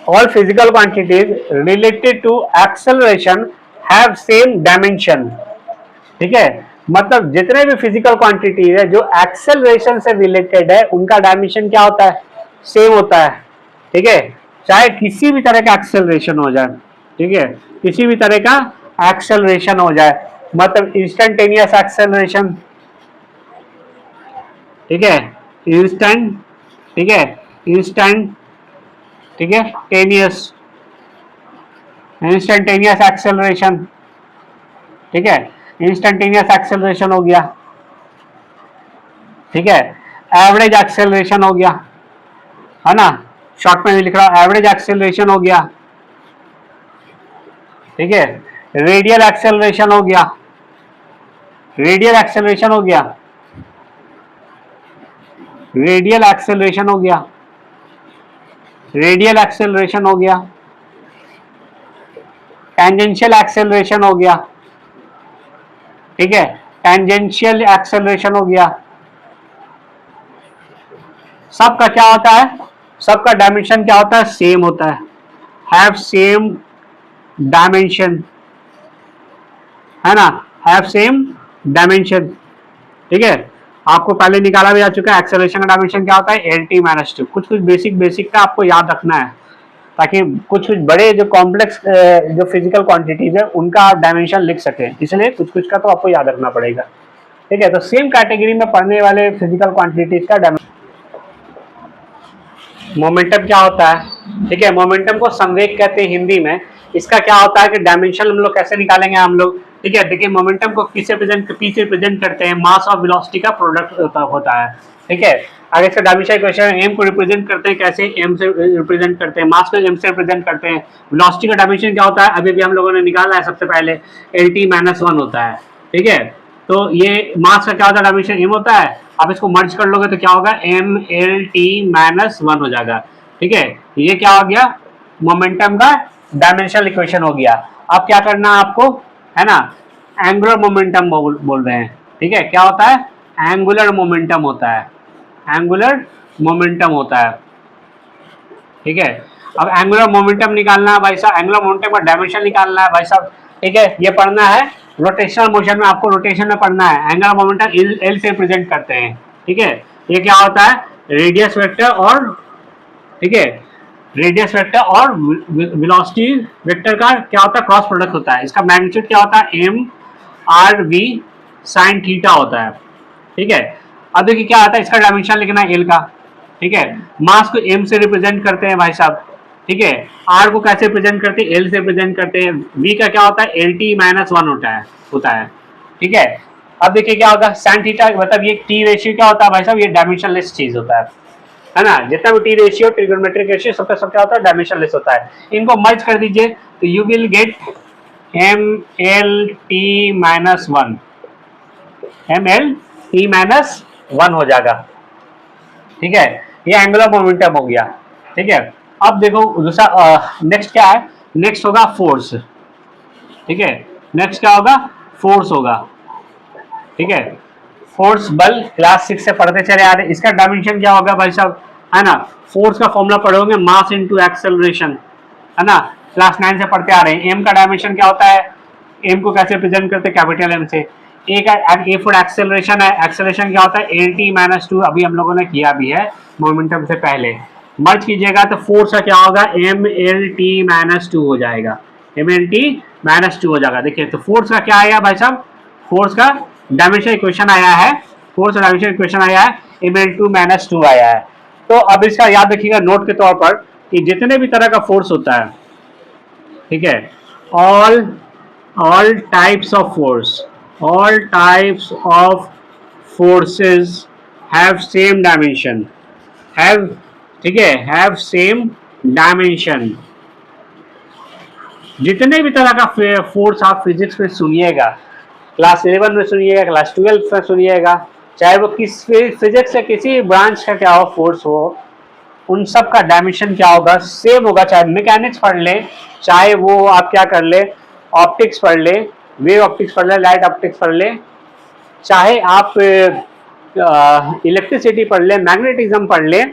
all physical quantities related to acceleration have same dimension, ठीक है। मतलब जितने भी physical quantity है जो acceleration से related है उनका डायमेंशन क्या होता है, सेम होता है, ठीक है। चाहे किसी भी तरह का एक्सेलरेशन हो जाए, ठीक है, किसी भी तरह का एक्सेलरेशन हो जाए, मतलब इंस्टेंटेनियस एक्सेलरेशन, ठीक है, इंस्टेंट, ठीक है, इंस्टेंट, ठीक है, टेनियस, इंस्टेंटेनियस एक्सेलरेशन, ठीक है, इंस्टेंटेनियस एक्सेलरेशन हो गया, ठीक है। एवरेज एक्सेलरेशन हो गया, है ना, शॉर्ट में भी लिख रहा हूं, एवरेज एक्सेलरेशन हो गया, ठीक है। रेडियल एक्सेलरेशन हो गया, रेडियल एक्सेलरेशन हो गया, रेडियल एक्सेलरेशन हो गया, रेडियल एक्सेलरेशन हो गया, टेंजेंशियल एक्सेलरेशन हो गया, ठीक है, टेंजेंशियल एक्सेलरेशन हो गया। सबका क्या होता है, सबका डायमेंशन क्या होता है, सेम होता है, हैव सेम डायमेंशन, है ना, हैव सेम डायमेंशन, ठीक है। आपको पहले निकाला भी जा चुका है, एक्सेलरेशन का डायमेंशन क्या होता है, LT - 2। कुछ कुछ बेसिक बेसिक का आपको याद रखना है, ताकि कुछ कुछ बड़े जो कॉम्प्लेक्स जो फिजिकल क्वांटिटीज है उनका आप डायमेंशन लिख सकें, इसलिए कुछ कुछ का तो आपको याद रखना पड़ेगा, ठीक है। तो सेम कैटेगरी में पढ़ने वाले फिजिकल क्वांटिटीज का डायमेंशन। मोमेंटम क्या होता है, ठीक है, मोमेंटम को संवेग कहते हैं हिंदी में, इसका क्या होता है कि डायमेंशन हम लोग कैसे निकालेंगे हम लोग, ठीक है। देखिए मोमेंटम को किससे रिप्रेजेंट करते हैं, मास और वेलोसिटी का प्रोडक्ट होता है, ठीक है। आगे इसका डायमेंशन क्वेश्चन, एम को रिप्रेजेंट करते हैं कैसे, एम से रिप्रेजेंट करते हैं, मास को एम से रिप्रेजेंट करते हैं, वेलोसिटी का डायमेंशन क्या होता है अभी भी हम लोगों ने निकाला है सबसे पहले, एल टी माइनस वन होता है, ठीक है। तो ये मास का क्या होता है, डायमेंशन एम होता है, आप इसको मर्ज कर लोगे तो क्या होगा, M L T minus one हो जाएगा, ठीक है। ये क्या हो गया, मोमेंटम का डायमेंशनल इक्वेशन हो गया। अब क्या करना है आपको, है ना, एंगुलर मोमेंटम बोल रहे हैं, ठीक है। क्या होता है, एंगुलर मोमेंटम होता है, एंगुलर मोमेंटम होता है, ठीक है। अब एंगुलर मोमेंटम निकालना है भाई साहब, एंगुलर मोमेंटम का डायमेंशन निकालना है भाई साहब, ठीक है। ये पढ़ना है रोटेशनल मोशन में, आपको रोटेशन में पढ़ना है। एंगुलर मोमेंटम एल से रिप्रेजेंट करते हैं, ठीक है। ये क्या होता है, रेडियस वेक्टर और, ठीक है, रेडियस वेक्टर और वेलोसिटी वेक्टर का क्या होता है, क्रॉस प्रोडक्ट होता है। इसका मैग्नीट्यूड क्या होता है, M R V sine theta होता है, ठीक है। अब देखिए क्या आता है, इसका डायमेंशन लिखना है एल का, ठीक है। मास को एम से रिप्रेजेंट करते हैं भाई साहब, ठीक है। आर को कैसे रिप्रेजेंट करते हैं, एल से रिप्रेजेंट करते हैं। वी का क्या होता है, एल टी माइनस वन होता है, ठीक है। अब देखिए क्या होगा, साइन थीटा मतलब ये टी रेशियो क्या होता है भाई साहब, ये डायमेंशनलेस चीज होता है ना। जितना भी टी रेशियो, ट्रिगोनोमेट्रिक रेशियो सबका सब क्या होता है, डायमेंशनलेस होता है। इनको मर्ज कर दीजिए तो you will get M L T minus one, M L T minus one हो जाएगा, ठीक है। ये एंगुलर मोमेंटम हो गया, ठीक है। अब देखो दूसरा नेक्स्ट क्या है, नेक्स्ट होगा फोर्स, ठीक है। नेक्स्ट क्या होगा, फोर्स होगा, ठीक है। फोर्स बल क्लास 6 से पढ़ते चले आ रहे, इसका डायमेंशन क्या होगा भाई साहब, है ना। फोर्स का फॉर्मूला पढ़ोगे, मास इनटू एक्सेलरेशन, है ना, क्लास 9 से पढ़ते आ रहे हैं। एम का डायमेंशन क्या होता है, एम को कैसे प्रेजेंट करते हैं, कैपिटल एम से। ए का ए फॉर एक्सेलरेशन है, एक्सेलरेशन क्या होता है, एल टी माइनस टू, अभी हम लोगों ने किया भी है मोमेंटम से पहले। मर्ज कीजिएगा तो फोर्स का क्या होगा, M L T minus two हो जाएगा, M L T minus two हो जाएगा। देखिए तो फोर्स का क्या आया भाई साहब, फोर्स का डायमेंशन इक्वेशन आया है, फोर्स डायमेंशन इक्वेशन आया है, M L two minus two आया है। तो अब इसका याद रखिएगा नोट के तौर पर कि जितने भी तरह का फोर्स होता है, ठीक है, all types of force, all types of forces have same dimension, have, ठीक है, have same dimension। जितने भी तरह का फोर्स आप फिजिक्स में सुनिएगा, क्लास 11 में सुनिएगा, क्लास 12 में सुनिएगा, चाहे वो किस फिजिक्स से किसी ब्रांच का क्या हो फोर्स हो, उन सब का डायमेंशन क्या होगा, सेम होगा। चाहे मैकेनिक्स पढ़ ले, चाहे वो आप क्या कर ले, ऑप्टिक्स पढ़ ले, वेव ऑप्टिक्स पढ़ ले, लाइट ऑप्टिक्स पढ़ ले, चाहे आप इलेक्ट्रिसिटी पढ़ ले, मैग्नेटिज्म पढ़ ले,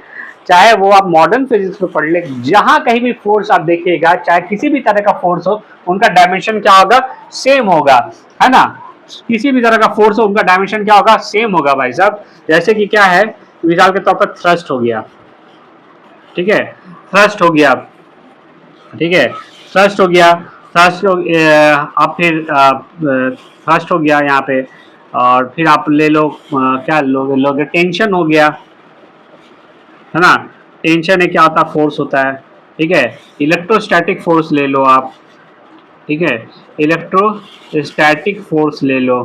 चाहे वो आप मॉडर्न फिजिक्स में पढ़ ले, जहां कहीं भी फोर्स आप देखिएगा, चाहे किसी भी तरह का फोर्स हो, उनका डायमेंशन क्या होगा, सेम होगा, है ना। किसी भी तरह का फोर्स हो, उनका डायमेंशन क्या होगा, सेम होगा भाई साहब। जैसे कि क्या है, मिसाल के तौर पर थ्रस्ट हो गया, ठीक है, थ्रस्ट हो गया, ठीक है, थ्रस्ट हो गया, थ्रस्ट आप फिर थ्रस्ट हो गया यहाँ पे, और फिर आप ले लो क्या लोगे, टेंशन हो गया, है ना। टेंशन है क्या होता है, फोर्स होता है, ठीक है। इलेक्ट्रोस्टैटिक फोर्स ले लो आप, ठीक है, इलेक्ट्रोस्टैटिक फोर्स ले लो,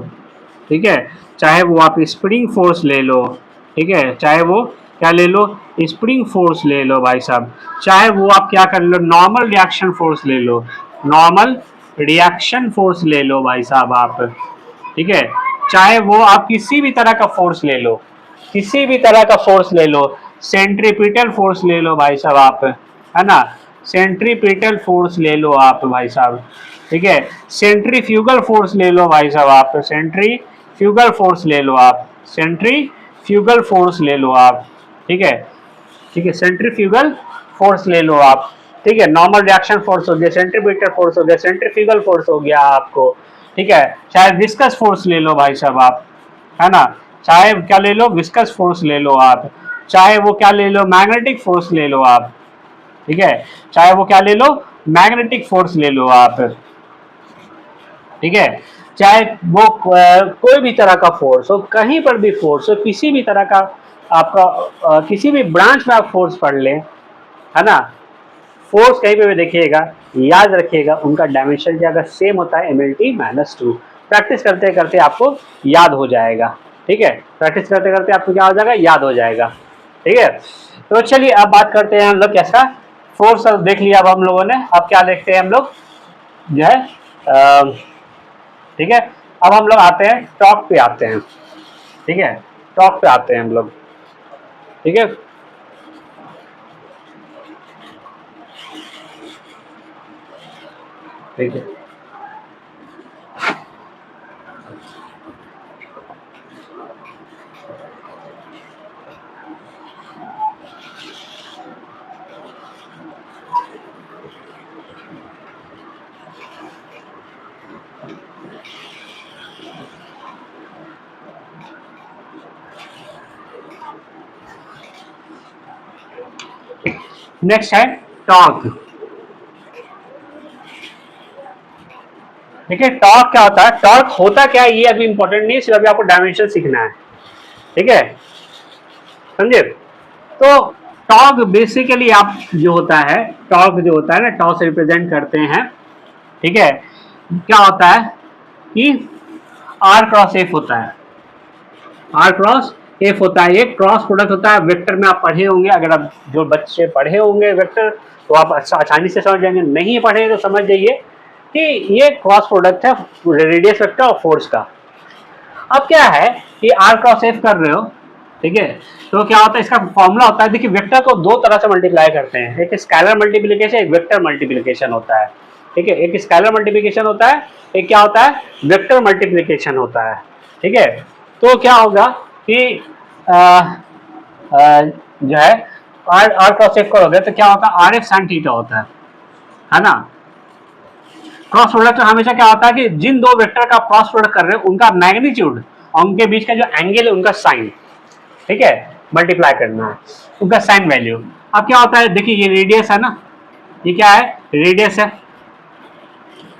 ठीक है। चाहे वो आप स्प्रिंग फोर्स ले लो, ठीक है, चाहे वो क्या ले लो, स्प्रिंग फोर्स ले लो भाई साहब, चाहे वो आप क्या कर लो, नॉर्मल रिएक्शन फोर्स ले लो, नॉर्मल रिएक्शन फोर्स ले लो भाई साहब आप, ठीक है। चाहे वो आप किसी भी तरह का फोर्स ले लो, किसी भी तरह का फोर्स ले लो, सेंट्रीपिटल फोर्स ले लो भाई साहब आप, है ना, सेंट्रीपिटल फोर्स ले लो आप भाई साहब, ठीक है। सेंट्रीफ्यूगल फोर्स ले लो भाई साहब आप, सेंट्रीफ्यूगल फोर्स ले लो आप, सेंट्रीफ्यूगल फोर्स ले लो आप, ठीक है, ठीक है, सेंट्रीफ्यूगल फोर्स ले लो आप, ठीक है। नॉर्मल रिएक्शन फोर्स हो गया, सेंट्रीपिटल फोर्स हो गया, सेंट्रीफ्यूगल फोर्स हो गया आपको, ठीक है। चाहे विस्कस फोर्स ले लो भाई साहब आप, है ना, चाहे क्या ले लो, विस्कस फोर्स ले लो आप, चाहे वो क्या ले लो, मैग्नेटिक फोर्स ले लो आप, ठीक है, चाहे वो क्या ले लो, मैग्नेटिक फोर्स ले लो आप, ठीक है। चाहे वो कोई भी तरह का फोर्स हो, कहीं पर भी फोर्स हो, किसी भी तरह का आपका किसी भी ब्रांच में आप फोर्स पढ़ लें, है ना, फोर्स कहीं पे भी देखिएगा, याद रखिएगा उनका डायमेंशन क्या सेम होता है MLT-2। प्रैक्टिस करते करते आपको याद हो जाएगा, ठीक है, प्रैक्टिस करते करते आपको क्या हो जाएगा, याद हो जाएगा, ठीक है। तो चलिए अब बात करते हैं हम लोग कैसा फोर्स देख लिया अब हम लोगों ने। अब क्या देखते हैं हम लोग जो है, ठीक है, अब हम लोग आते हैं टॉर्क पे आते हैं, ठीक है, टॉर्क पे आते हैं हम लोग, ठीक है। ठीक है, नेक्स्ट है टॉर्क। देखिए टॉर्क क्या होता है, टॉर्क होता क्या है ये अभी इंपॉर्टेंट नहीं है, सिर्फ अभी आपको डायमेंशन सीखना है, ठीक है, समझे। तो टॉर्क बेसिकली आप जो होता है, टॉर्क जो होता है ना, टॉर्क से रिप्रेजेंट करते हैं, ठीक है। क्या होता है कि आर क्रॉस एफ होता है, आर क्रॉस एफ होता है, ये क्रॉस प्रोडक्ट होता है। वेक्टर में आप पढ़े होंगे, अगर आप जो बच्चे पढ़े होंगे वेक्टर तो आप आसानी से समझ जाएंगे, नहीं पढ़े तो समझ जाइए कि ये क्रॉस प्रोडक्ट है रेडियस वेक्टर और फोर्स का। अब क्या है कि आर क्रॉस एफ कर रहे हो, ठीक है, तो क्या होता है इसका फॉर्मूला होता है, देखिए वेक्टर को दो तरह से मल्टीप्लाई करते हैं, एक स्केलर मल्टीप्लिकेशन, एक वेक्टर मल्टीप्लिकेशन होता है, ठीक है, एक स्केलर मल्टीप्लिकेशन होता है, एक क्या होता है वेक्टर मल्टीप्लिकेशन होता है, ठीक है। तो क्या होगा कि जो है आर आर क्रॉस एफ करोगे तो क्या होता है आर एफ साइन थीटा होता है ना। क्रॉस प्रोडक्ट हमेशा क्या होता है कि जिन दो वेक्टर का क्रॉस प्रोडक्ट कर रहे हो उनका मैग्नीट्यूड और उनके बीच का जो एंगल है उनका साइन, ठीक है, मल्टीप्लाई करना है उनका साइन वैल्यू। अब क्या होता है, देखिए ये रेडियस है ना, ये क्या है रेडियस है,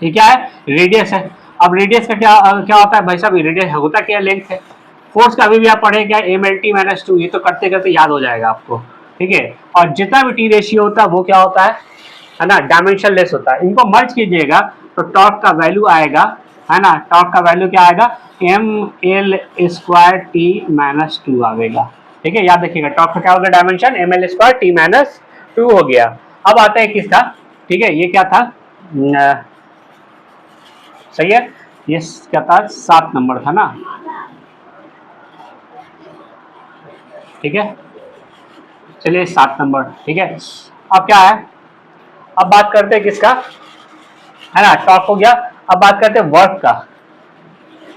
ये क्या है रेडियस है। अब रेडियस का क्या होता है भाई साहब, रेडियस होता क्या लेंथ है। फोर्स का अभी भी आप पढ़े क्या MLT-2, ये तो करते करते याद हो जाएगा आपको, ठीक है। और जितना भी टी रेशियो होता है वो क्या होता है ना, डायमेंशन लेस होता है। इनको मर्ज कीजिएगा तो टॉर्क का वैल्यू आएगा, है ना, टॉर्क का वैल्यू क्या आएगा ML²T-2 आएगा, ठीक है, याद रखिएगा टॉर्क का क्या होगा डायमेंशन ML²T-2 हो गया। अब आता है किसका, ठीक है, ये क्या था, सही है, ये क्या था 7 नंबर था ना, ठीक है, चलिए 7 नंबर, ठीक है। अब क्या है, अब बात करते हैं किसका, है ना, टॉर्क हो गया। अब बात करते हैं वर्क का,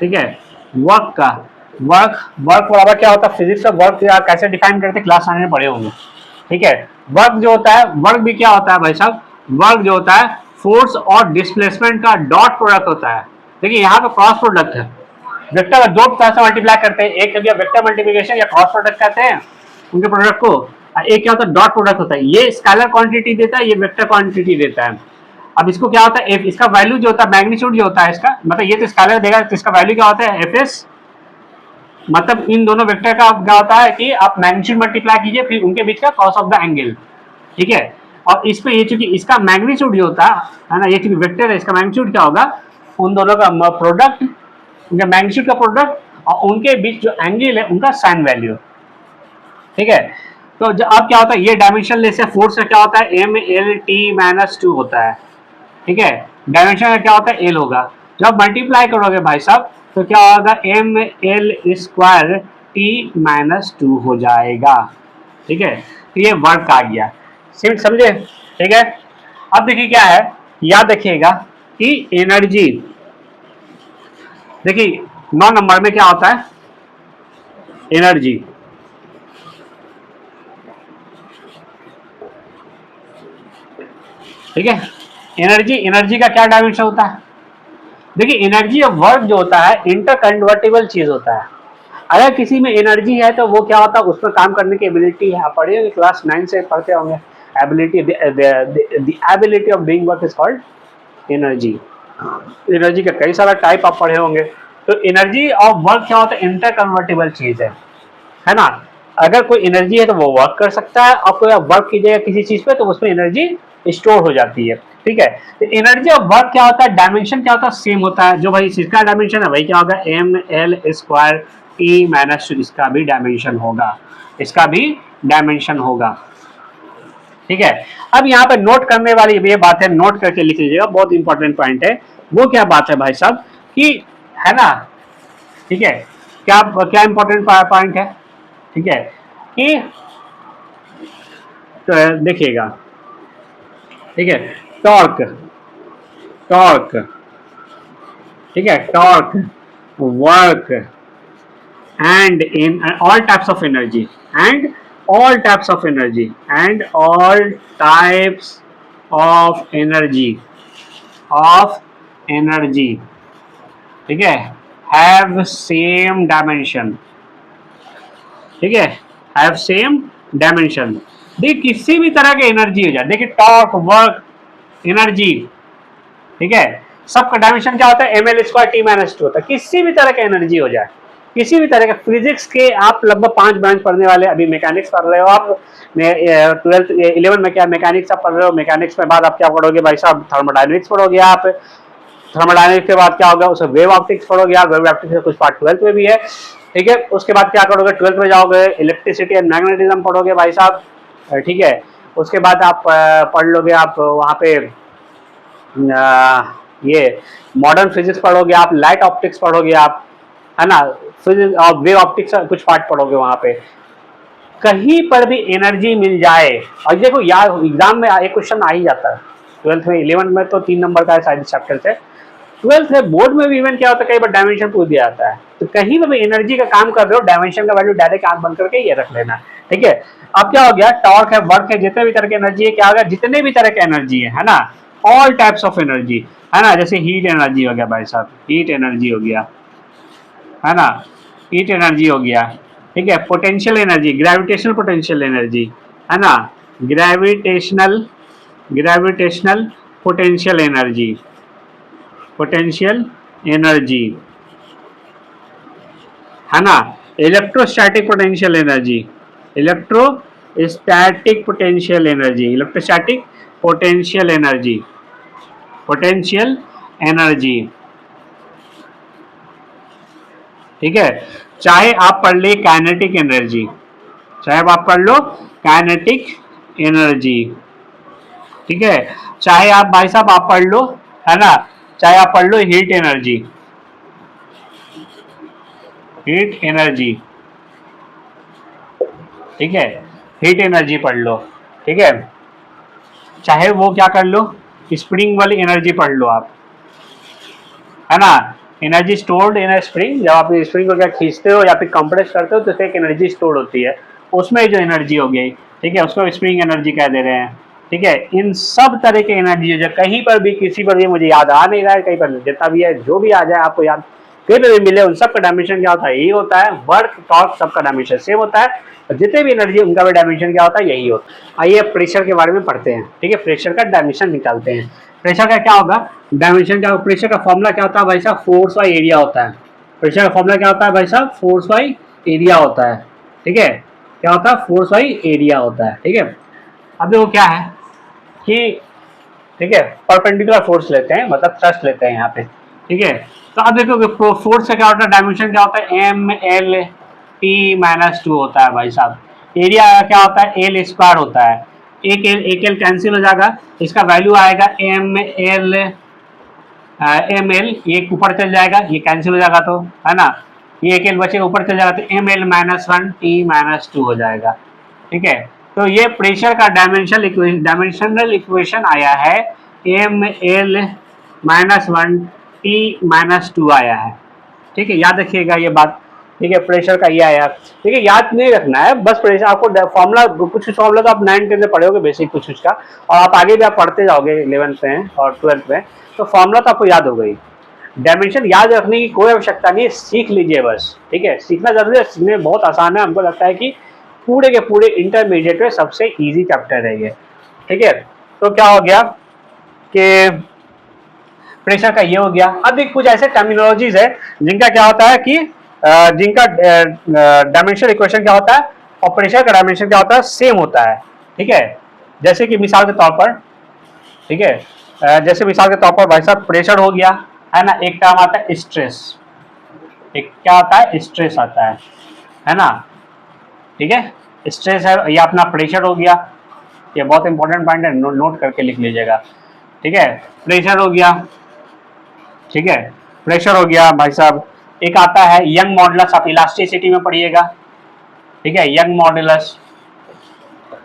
ठीक है, वर्क का, वर्क वर्क बराबर क्या होता है, फिजिक्स का वर्क कैसे डिफाइन करते हैं क्लास 9 में पढ़े होंगे, ठीक है। वर्क जो होता है, वर्क भी क्या होता है भाई साहब, वर्क जो होता है फोर्स और डिस्प्लेसमेंट का डॉट प्रोडक्ट होता है। देखिए यहाँ पे क्रॉस प्रोडक्ट है, वेक्टर दो तरह से मल्टीप्लाई करते हैं, एक वेक्टर मल्टीप्लिकेशन या क्रॉस प्रोडक्ट कहते हैं उनके प्रोडक्ट को, एक क्या होता है डॉट प्रोडक्ट होता है, ये स्केलर क्वांटिटी देता है, ये वेक्टर क्वांटिटी देता है। अब इसको क्या होता है, इसका वैल्यू जो होता है मैग्नीट्यूड जो होता है इसका, मतलब ये तो स्केलर देगा तो इसका वैल्यू क्या होता है एफएस, मतलब इन दोनों वेक्टर का क्या होता है कि आप मैग्नीट्यूड मल्टीप्लाई कीजिए फिर उनके बीच का कॉस ऑफ द एंगल, ठीक है। और इस पे ये चूंकि इसका मैग्नीट्यूड जो होता है ना, ये चूंकि वेक्टर है इसका मैग्नीट्यूड क्या होगा, उन दोनों का प्रोडक्ट, उनका मैग्नीट्यूड का प्रोडक्ट और उनके बीच जो एंगल है उनका साइन वैल्यू, ठीक है। तो अब क्या होता है, ये डायमेंशन लेस है, फोर्स का क्या होता है MLT-2 होता है, ठीक है, डायमेंशन का क्या होता है L होगा। जब मल्टीप्लाई करोगे भाई साहब तो क्या होगा ML²T-2 हो जाएगा, ठीक है। तो ये वर्क आ गया, समझे, ठीक है। अब देखिए क्या है, याद रखिएगा कि एनर्जी, देखिए 9 नंबर में क्या होता है एनर्जी, ठीक है। एनर्जी, एनर्जी का क्या डायमेंशन होता है, देखिए एनर्जी और वर्क जो होता है इंटरकन्वर्टेबल चीज होता है। अगर किसी में एनर्जी है तो वो क्या होता है उसमें काम करने की एबिलिटी है, आप पढ़े होंगे क्लास 9 से पढ़ते होंगे, ability the ability of doing work is called energy. Energy का कई सारा टाइप आप पढ़े होंगे। तो एनर्जी और वर्क क्या होता है इंटरकन्वर्टेबल चीज है ना। अगर कोई एनर्जी है तो वो वर्क कर सकता है और कोई वर्क कीजिएगा किसी चीज पे तो उसमें एनर्जी स्टोर हो जाती है। ठीक है, तो एनर्जी ऑफ वर्क क्या होता है, डायमेंशन क्या होता है, सेम होता है। जो भाई इसका डायमेंशन है भाई क्या होगा, ml² t माइनस, इसका भी डायमेंशन होगा, इसका भी डायमेंशन होगा। ठीक है, अब यहाँ पे नोट करने वाली ये बात है, नोट करके लिख लीजिएगा, बहुत इंपॉर्टेंट पॉइंट है। वो क्या बात है भाई साहब कि, है ना, ठीक है, क्या क्या इंपॉर्टेंट पॉइंट है, ठीक है, कि तो देखिएगा, ठीक है, टॉर्क, टॉर्क, ठीक है, torque, work and in all types of energy, and all types of energy, and all types of energy, of energy, ठीक है, have same dimension, ठीक है, have same dimension। देखिए किसी भी तरह की एनर्जी हो जाए, देखिए टॉर्क, वर्क, एनर्जी, ठीक है, सबका डायमेंशन क्या होता है, ml² t-2 होता है। किसी भी तरह की एनर्जी हो जाए, किसी भी तरह के, फिजिक्स के आप लगभग 5 ब्रांच पढ़ने वाले, अभी मैकेनिक्स पढ़ रहे हो आप, 12th 11 में क्या मैकेनिक्स आप पढ़ रहे हो, मैकेनिक्स में बाद आप क्या पढ़ोगे भाई साहब, थर्मोडायनेमिक्स पढ़ोगे आप, थर्मोडायनेमिक्स के बाद क्या होगा, उसे वेव ऑप्टिक्स पढ़ोगे आप, वेव ऑप्टिक्स का कुछ पार्ट 12th में भी है। ठीक है, उसके बाद क्या करोगे, 12th में जाओगे, इलेक्ट्रिसिटी एंड मैग्नेटिज्म पढ़ोगे भाई साहब। ठीक है, उसके बाद आप पढ़ लोगे आप वहाँ पे ये मॉडर्न फिजिक्स पढ़ोगे आप, लाइट ऑप्टिक्स पढ़ोगे आप, है ना, फिजिक्स और वेव ऑप्टिक्स का कुछ पार्ट पढ़ोगे वहां पे। कहीं पर भी एनर्जी मिल जाए, और देखो यार एग्जाम में एक क्वेश्चन आ ही जाता है, 12th में, 11 में तो 3 नंबर का है शायद चैप्टर से, 12th में बोर्ड में भी इवन क्या होता है, कई बार डायमेंशन पूछ दिया जाता है। तो कहीं पर भी एनर्जी का काम कर रहे हो, डायमेंशन का वैल्यू डायरेक्ट आंख बंद करके ये रख लेना। ठीक है, अब क्या हो गया, टॉर्क है, वर्क है, जितने भी तरह की एनर्जी है, क्या हो गया, जितने भी तरह की एनर्जी है ना, ऑल टाइप्स ऑफ एनर्जी, है ना, जैसे हीट एनर्जी हो गया भाई साहब, हीट एनर्जी हो गया, है ना, हीट एनर्जी हो गया। ठीक है, potential energy, gravitational potential energy, है ना, gravitational, gravitational potential energy, potential energy, है ना, electrostatic potential energy, electrostatic potential energy, electrostatic potential energy, potential energy. ठीक है, चाहे आप पढ़ ले काइनेटिक एनर्जी, चाहे आप पढ़ लो काइनेटिक एनर्जी, ठीक है, चाहे आप भाई साहब आप पढ़ लो, है ना, चाहे आप पढ़ low heat energy, heat energy, ठीक है, हीट एनर्जी पढ़ लो। ठीक है, चाहे वो क्या कर लो, स्प्रिंग वाली एनर्जी पढ़ लो आप, है ना, एनर्जी स्टोर्ड इन स्प्रिंग, जब आप स्प्रिंग को क्या खींचते हो या फिर कंप्रेस करते हो तो एक एनर्जी स्टोर्ड होती है, उसमें जो एनर्जी हो गई, ठीक है, उसको स्प्रिंग एनर्जी कह दे रहे हैं। ठीक है, इन सब तरह के एनर्जी जो कहीं पर भी किसी पर भी मुझे याद आ नहीं रहा है, कहीं पर जितना भी है जो भी आ जाए आपको याद, कहीं पर भी मिले, उन सबका डायमेंशन क्या होता है, यही होता है। वर्क, टॉर्क, सबका डायमेंशन सेम होता है, और जितने भी एनर्जी उनका भी डायमेंशन क्या होता है, यही होता है। आइए प्रेशर के बारे में पढ़ते हैं। ठीक है, प्रेशर का डायमेंशन निकालते हैं। प्रेशर का क्या होगा, डायमेंशन क्या, प्रेशर का फॉर्मूला क्या होता है भाई साहब, फोर्स बाई एरिया होता है। प्रेशर का फॉर्मूला क्या होता है भाई साहब, फोर्स बाई एरिया होता है। ठीक है, क्या होता है, फोर्स बाई एरिया होता है। ठीक है, अब देखो क्या है कि, ठीक है, परपेंडिकुलर फोर्स लेते हैं, मतलब थ्रस्ट लेते हैं यहाँ पे। ठीक है, तो अब देखो फोर्स का क्या होता है, डायमेंशन क्या होता है, ml/t-2 होता है भाई साहब। एरिया क्या होता है, l² होता है। एक एल कैंसिल हो जाएगा, इसका वैल्यू आएगा ml, ये ऊपर चल जाएगा, ये कैंसिल हो जाएगा, तो है ना, ये एक एल बचेगा, ऊपर चल जाएगा, तो ml-1 t-2 हो जाएगा। ठीक है, तो ये प्रेशर का डायमेंशनल इक्वेशन आया है, ml-1 t-2 आया है। ठीक है, याद रखिएगा ये बात। ठीक है, प्रेशर का ये आया, ठीक है, याद नहीं रखना है, बस प्रेशर आपको फॉर्मूला, कुछ फॉर्मूला तो आप 9th में पढ़ोगे बेसिक कुछ का, और आप आगे भी आप पढ़ते जाओगे 11th में और 12th में, तो फॉर्मूला तो आपको याद हो गई। डायमेंशन याद रखने की कोई आवश्यकता नहीं है, सीख लीजिए बस। ठीक है, सीखना जरूरी है, सीखने में बहुत आसान है, हमको लगता है कि पूरे के पूरे इंटरमीडिएट में सबसे ईजी चैप्टर है ये। ठीक है, तो क्या हो गया कि प्रेशर का ये हो गया। अब एक कुछ ऐसे टर्मिनोलॉजीज है जिनका क्या होता है कि जिनका डायमेंशनल इक्वेशन क्या होता है और प्रेशर का डायमेंशन क्या होता है, सेम होता है। ठीक है, जैसे कि मिसाल के तौर पर ठीक है। जैसे मिसाल के तौर पर भाई साहब प्रेशर हो गया, है ना, एक टर्म आता है स्ट्रेस, एक क्या आता है, स्ट्रेस आता है ना, ठीक है, स्ट्रेस है, या अपना प्रेशर हो गया, ये बहुत इंपॉर्टेंट पॉइंट है, नोट करके लिख लीजिएगा, ठीक है, प्रेशर हो गया, ठीक है, प्रेशर हो गया भाई साहब। एक आता है यंग मॉडुलस, आप इलास्टिसिटी में पढ़िएगा, ठीक है, यंग मॉडुलस,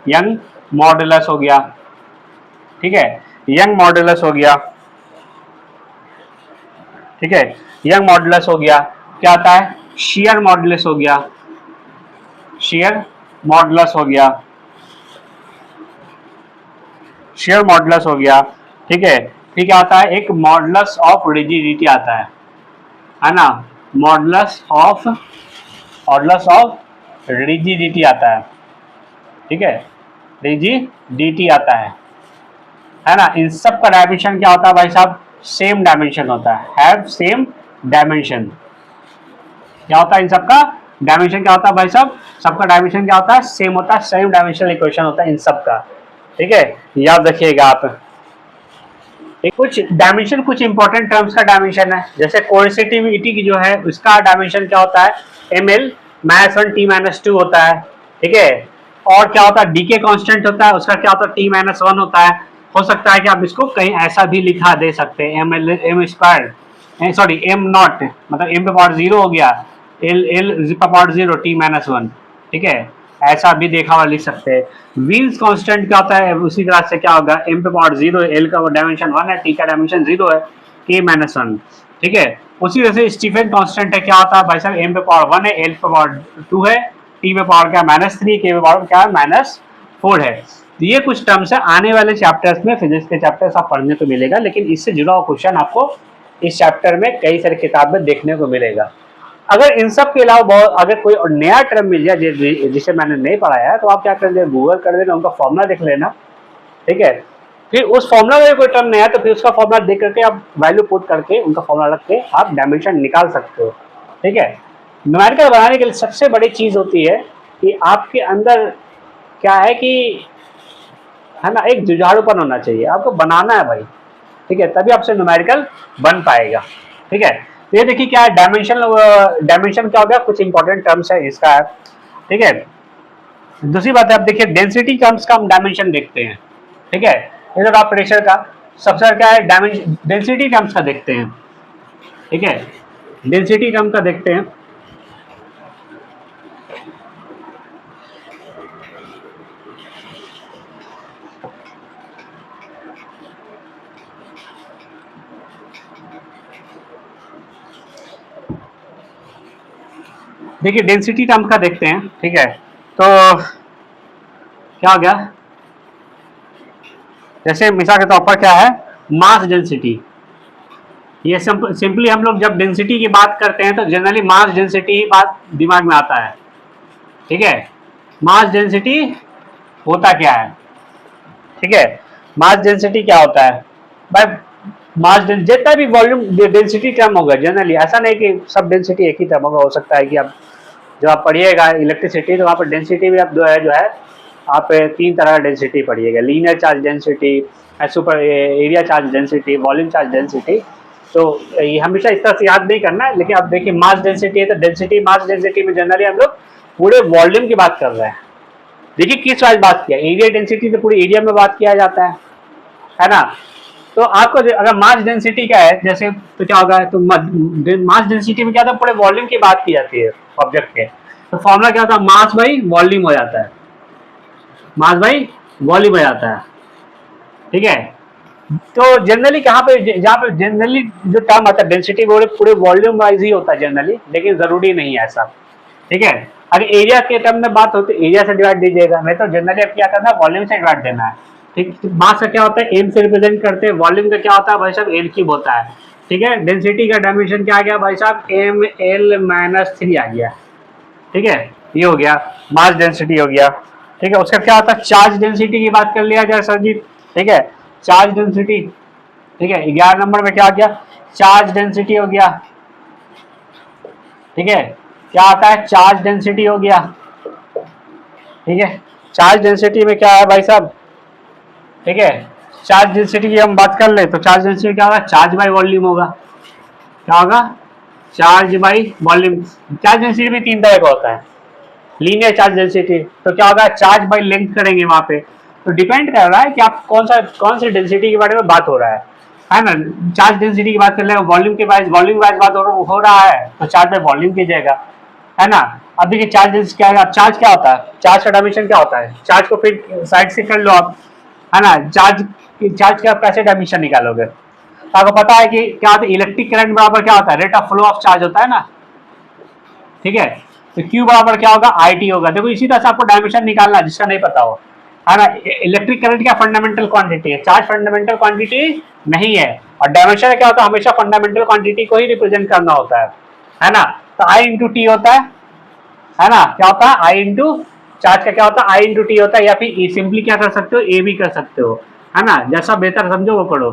यंग मॉडुलस हो गया, ठीक है, यंग मॉडुलस हो गया, ठीक है, यंग मॉडुलस हो गया। क्या आता है, शियर मॉडुलस हो गया, शियर मॉडुलस हो गया, शियर मॉडुलस हो गया, ठीक है। फिर क्या आता है, एक मॉडुलस ऑफ रिजिडिटी आता है ना, मॉडुलस ऑफ रिजिडिटी आता है, ठीक है, रिजिडिटी आता है ना। इन सब का डायमेंशन क्या होता है भाई साहब, सेम डायमेंशन होता है, हैव सेम डायमेंशन। क्या होता है इन सबका डायमेंशन, क्या होता है भाई साहब, सबका डायमेंशन क्या होता है, सेम होता है, सेम डायमेंशनल इक्वेशन होता है इन सबका, ठीक है, याद रखिएगा आप। कुछ डायमेंशन, कुछ इंपॉर्टेंट टर्म्स का डायमेंशन है, जैसे कोएंसिटिविटी की जो है उसका डायमेंशन क्या होता है, ml -1 t-2 होता है, ठीक है। और क्या होता है, डीके कांस्टेंट होता है, उसका क्या होता है, t-1 होता है। हो सकता है कि आप इसको कहीं ऐसा भी लिखा दे सकते हैं, m सॉरी m0, मतलब m पे पावर 0 हो गया, l पे पावर 0 t-1, ठीक है, ऐसा भी देखा हुआ लिख सकते हैं। व्हील्स कांस्टेंट क्या होता है, उसी तरह से क्या होगा, m पे पावर 0 है, l का डायमेंशन 1 है, t का डायमेंशन 0 है, k-1, ठीक है। उसी तरह से स्टीफन कांस्टेंट है, क्या होता है भाई साहब, m पे पावर 1 है, l पे पावर 2 है, t पे पावर क्या -3, k पे पावर क्या है -4 है। तो ये कुछ टर्म्स है, आने वाले चैप्टर्स में फिजिक्स के चैप्टर्स आप पढ़ने को मिलेगा, लेकिन इससे जुड़ा हुआ क्वेश्चन आपको इस चैप्टर में कई सारे किताब में देखने को मिलेगा। अगर इन सब के अलावा बहुत अगर कोई और नया टर्म मिल जाए जिसे मैंने नहीं पढ़ाया है, तो आप क्या कर देना, गूगल कर देना, उनका फॉर्मूला देख लेना, ठीक है। फिर उस फॉर्मूला में कोई टर्म नहीं है तो फिर उसका फॉर्मूला देख करके आप वैल्यू पुट करके उनका फॉर्मूला रख के आप डायमेंशन निकाल सकते हो, ठीक है। न्यूमेरिकल बनाने के लिए सबसे बड़ी चीज होती है कि आपके अंदर क्या है कि, है ना, एक जुझारूपन होना चाहिए, आपको बनाना है भाई, ठीक है, तभी आपसे न्यूमेरिकल बन पाएगा, ठीक है। तो ये देखिए क्या है, डायमेंशन क्या हो गया, कुछ इंपॉर्टेंट टर्म्स है इसका है, ठीक है। दूसरी बात है, आप देखिए डेंसिटी टर्म्स का हम डायमेंशन देखते हैं, ठीक है, इधर आप प्रेशर का, सबसे क्या है डायमेंशन, डेंसिटी टर्म्स का देखते हैं, ठीक है, डेंसिटी टर्म का देखते हैं। देखिए डेंसिटी टर्म का देखते हैं, ठीक है। तो क्या हो गया, जैसे मिसाल के तौर पर क्या है, मास डेंसिटी, ये सिंपली हम लोग जब डेंसिटी की बात करते हैं तो जनरली मास डेंसिटी ही बात दिमाग में आता है, ठीक है। मास डेंसिटी होता क्या है, ठीक है, मास डेंसिटी क्या होता है भाई, मास जितना भी वॉल्यूम डेंसिटी टर्म होगा, जनरली ऐसा नहीं कि सब डेंसिटी एक ही टर्म होगा, हो सकता है कि आप जब आप पढ़िएगा इलेक्ट्रिसिटी तो वहाँ पर डेंसिटी भी आप जो है आप 3 तरह का डेंसिटी पढ़िएगा, linear charge density, super area charge density, volume charge density. तो ये हमेशा इस तरह से याद नहीं करना है, लेकिन आप देखिए मास डेंसिटी है तो डेंसिटी, मास डेंसिटी में जनरली हम लोग पूरे वॉल्यूम की बात कर रहे हैं। देखिए किस वाइज बात किया, एरिया डेंसिटी तो पूरे एरिया में बात किया जाता है ना। तो आपको अगर मास डेंसिटी क्या है, जैसे तो क्या होगा, तो मास डेंसिटी में क्या था, पूरे वॉल्यूम की बात की जाती है ऑब्जेक्ट के, तो फॉर्मूला क्या होता है, मास बाई वॉल्यूम हो जाता है, मास बाई वॉल्यूम हो जाता है, ठीक है। तो जनरली कहाँ पे, जहाँ पे जनरली जो टर्म आता है डेंसिटी वो पूरे वॉल्यूम वाइज ही होता है जनरली, लेकिन जरूरी नहीं है ऐसा, ठीक है। अगर एरिया के टर्म में बात हो तो एरिया से डिवाइड दीजिएगा, नहीं तो जनरली आप क्या करना है, वॉल्यूम से डिवाइड देना है, ठीक। मास का क्या होता है, एम से रिप्रेजेंट करते हैं, वॉल्यूम का क्या होता है भाई साहब, एल क्यूब होता है, ठीक है। डेंसिटी का डायमेंशन क्या आ गया भाई साहब, m(l-3) आ गया, ठीक है, ये हो गया मास डेंसिटी हो गया, ठीक है। उसका क्या होता है, चार्ज डेंसिटी की बात कर लिया जाए सर जी, ठीक है, चार्ज डेंसिटी, ठीक है, 11 नंबर में क्या आ गया, चार्ज डेंसिटी हो गया, ठीक है। क्या आता है, चार्ज डेंसिटी हो गया, ठीक है। चार्ज डेंसिटी में क्या है भाई साहब, ठीक है, चार्ज डेंसिटी की हम बात कर ले तो चार्ज डेंसिटी क्या होगा, चार्ज बाय वॉल्यूम होगा। क्या होगा, charge by volume. Charge density भी तीन तरह का होता है, लीनियर चार्ज डेंसिटी, तो क्या होगा, चार्ज बाय लेंथ करेंगे वहां पे। तो डिपेंड कर रहा है कि आप कौन सी डेंसिटी के बारे में बात हो रहा है ना। चार्ज डेंसिटी की बात कर ले, वॉल्यूम के वाइज बात हो रहा है तो चार्ज बाय वॉल्यूम कीजिएगा, है ना। अब देखिए चार्ज डेंसिटी क्या है, चार्ज क्या होता है, चार्ज का डायमेंशन क्या होता है, चार्ज को फिर साइड से कर लो आप, है ना। चार्ज का कैसे डायमेंशन निकालोगे, तो आपको पता है कि क्या होता है, इलेक्ट्रिक करंट बराबर क्या होता है, rate of flow of charge होता है ना, ठीक है। तो Q बराबर क्या होगा, IT होगा। देखो इसी तरह से आपको डायमेंशन निकालना है, जिसका नहीं पता हो, है ना। इलेक्ट्रिक करंट क्या फंडामेंटल क्वांटिटी है, चार्ज फंडामेंटल क्वांटिटी नहीं है, और डायमेंशन क्या होता है, हमेशा फंडामेंटल क्वांटिटी को ही रिप्रेजेंट करना होता है ना। तो I इंटू टी होता है ना। क्या होता है, I इंटू चार्ज का क्या होता है, I इंटू टी होता है, या फिर सिंपली क्या कर सकते हो, A भी कर सकते हो, है ना। जैसा बेहतर समझो वो करो,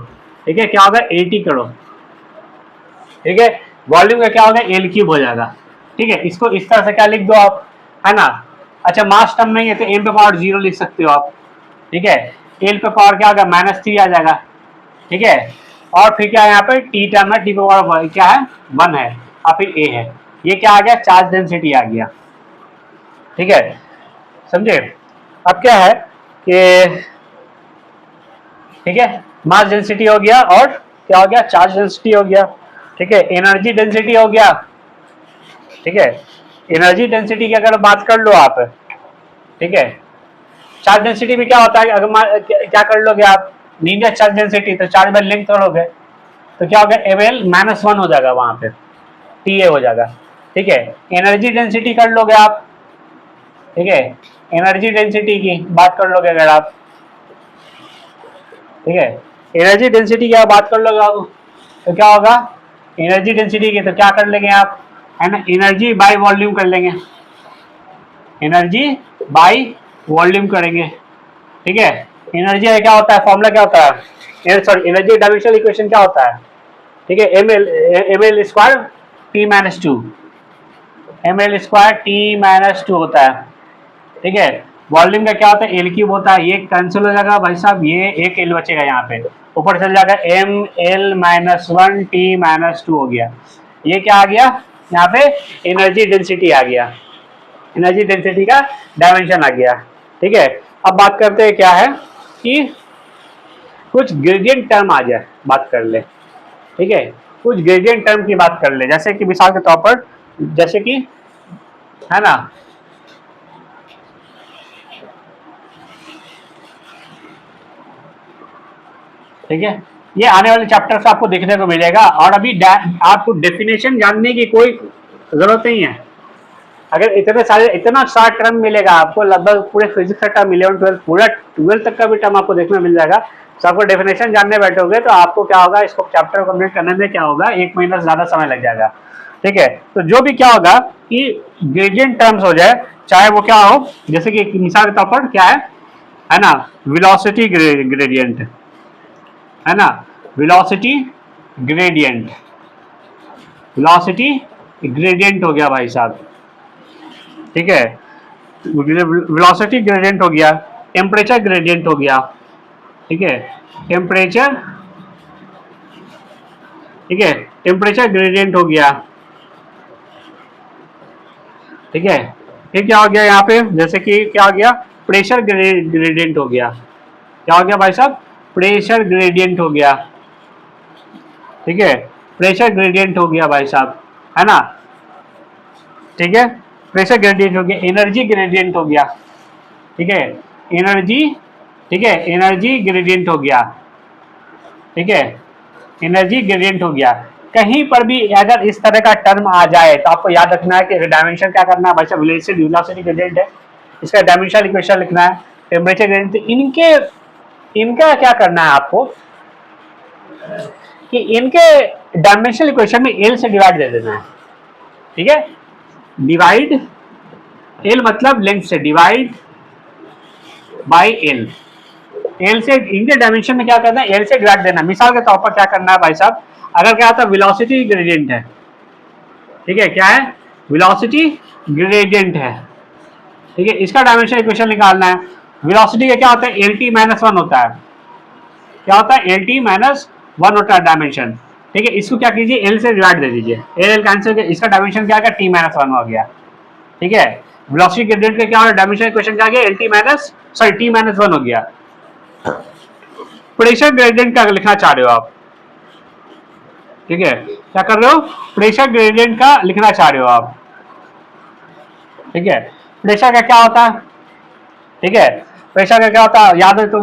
ठीक है। क्या होगा, AT करो, ठीक है। वॉल्यूम का क्या होगा, एल क्यूब हो जाएगा, ठीक है। इसको इस तरह से क्या लिख दो आप, है ना। अच्छा मास टर्म नहीं है तो एम पे पावर 0 लिख सकते हो आप, ठीक है। एल पे पावर क्या होगा, -3 आ जाएगा, ठीक है। और फिर क्या है यहाँ पे टी टर्म है, टी पे पावर क्या है, 1 है, और फिर ए है। ये क्या आ गया, चार्ज डेंसिटी आ गया, ठीक है, समझे। अब क्या है कि ठीक है, मास डेंसिटी हो गया, और क्या हो गया, चार्ज डेंसिटी हो गया, ठीक है। एनर्जी डेंसिटी हो गया, ठीक है। एनर्जी डेंसिटी की अगर बात कर लो आप, ठीक है। चार्ज डेंसिटी में क्या होता है, अगर क्या कर लोगे आप, लीनियर चार्ज डेंसिटी, तो चार्ज बाय लेंथ करोगे तो क्या होगा, ml -1 हो जाएगा वहां पे, TA हो जाएगा, ठीक है। एनर्जी डेंसिटी कर लोगे आप, ठीक है। एनर्जी डेंसिटी की बात कर लोगे अगर आप, ठीक है। एनर्जी डेंसिटी की बात कर लोगे आप तो क्या होगा, एनर्जी डेंसिटी की तो क्या कर लेंगे आप, है ना, एनर्जी बाय वॉल्यूम कर लेंगे, एनर्जी बाय वॉल्यूम करेंगे, ठीक है। एनर्जी क्या होता है, फॉर्मूला क्या होता है, सॉरी एनर्जी डायमेंशनल इक्वेशन क्या होता है, ठीक है। M L square T-2, ml square T-2 होता है, ठीक है। वॉल्यूम का क्या होता है, एल क्यूब होता है, ये कैंसिल हो जाएगा भाई साहब, ये एक एल बचेगा यहाँ पे, ऊपर चल जाएगा ml-1 T-2 हो गया। ये क्या आ गया यहाँ पे, एनर्जी डेंसिटी आ गया, एनर्जी डेंसिटी का डायमेंशन आ गया, ठीक है। अब बात करते हैं क्या है कि कुछ ग्रेडियंट टर्म आ जाए, बात कर ले, ठीक है। कुछ ग्रेडियंट टर्म की बात कर ले, जैसे कि मिसाल के तौर पर, जैसे कि, है ना, ठीक है। ये आने वाले चैप्टर से आपको देखने को मिलेगा, और अभी आपको डेफिनेशन जानने की कोई जरूरत नहीं है। अगर इतना सारा टर्म मिलेगा आपको, लगभग पूरे फिजिक्स का टर्म 11 12 पूरा 12 तक का भी टर्म आपको देखने मिल जाएगा। तो आपको डेफिनेशन जानने बैठोगे तो आपको क्या होगा, इसको चैप्टर कंप्लीट करने में क्या होगा, 1 महीना से ज्यादा समय लग जाएगा, ठीक है। तो जो भी क्या होगा कि ग्रेडियंट टर्म्स हो जाए, चाहे वो क्या हो, जैसे कि मिसाल के तौर पर क्या है ना, वेलोसिटी ग्रेडियंट, है ना, वेलोसिटी ग्रेडियंट, वेलोसिटी ग्रेडियंट हो गया भाई साहब, ठीक है। वेलोसिटी ग्रेडियंट हो गया, टेम्परेचर ग्रेडियंट हो गया, ठीक है। टेम्परेचर, ठीक है, टेम्परेचर ग्रेडियंट हो गया, ठीक है। फिर क्या हो गया यहाँ पे, जैसे कि क्या हो गया, प्रेशर ग्रेडियंट हो गया, क्या हो गया भाई साहब, प्रेशर ग्रेडियंट हो गया, ठीक है। प्रेशर ग्रेडियंट हो गया भाई साहब, है ना, ठीक है। प्रेशर ग्रेडियंट हो गया, एनर्जी ग्रेडियंट हो गया, ठीक है। एनर्जी, ठीक है, एनर्जी ग्रेडियंट हो गया, ठीक है, एनर्जी ग्रेडियंट हो गया। कहीं पर भी अगर इस तरह का टर्म आ जाए तो आपको याद रखना है कि डायमेंशन क्या करना है भाई साहब, वेलोसिटी ग्रेडियंट है, इसका डायमेंशनल इक्वेशन लिखना है, टेम्परेचर ग्रेडियंट, इनके इनका क्या करना है आपको कि इनके डायमेंशनल इक्वेशन में एल से डिवाइड दे देना है, ठीक है। डिवाइड एल मतलब लेंथ से, डिवाइड बाय एल, एल से इनके डायमेंशन में क्या करना है, एल से डिवाइड देना। मिसाल के तौर पर क्या करना है भाई साहब, अगर क्या होता है वेलोसिटी ग्रेडियंट है, ठीक है, क्या है, वेलोसिटी ग्रेडियंट है, ठीक है। इसका डायमेंशन इक्वेशन निकालना है। वेलोसिटी का क्या होता है, LT-1 होता है, क्या होता है एल टी माइनस 1 होता है डायमेंशन, ठीक है। इसको क्या कीजिए एल से डिवाइड दे दीजिए, एल कैंसिल, इसका डायमेंशन क्या आ गया टी माइनस 1 हो गया, ठीक है। वेलोसिटी ग्रेडियंट का क्या हो गया, डायमेंशन इक्वेशन क्या आ गया L T minus sorry T minus 1 हो गया। प्रेशर ग्रेडियंट का लिखना चाह रहे हो आप, ठीक है, क्या कर रहे हो, प्रेशर ग्रेडियंट का लिखना चाह रहे हो आप, ठीक है। प्रेशर का क्या होता है, ठीक है, प्रेशर का क्या होता है याद है तो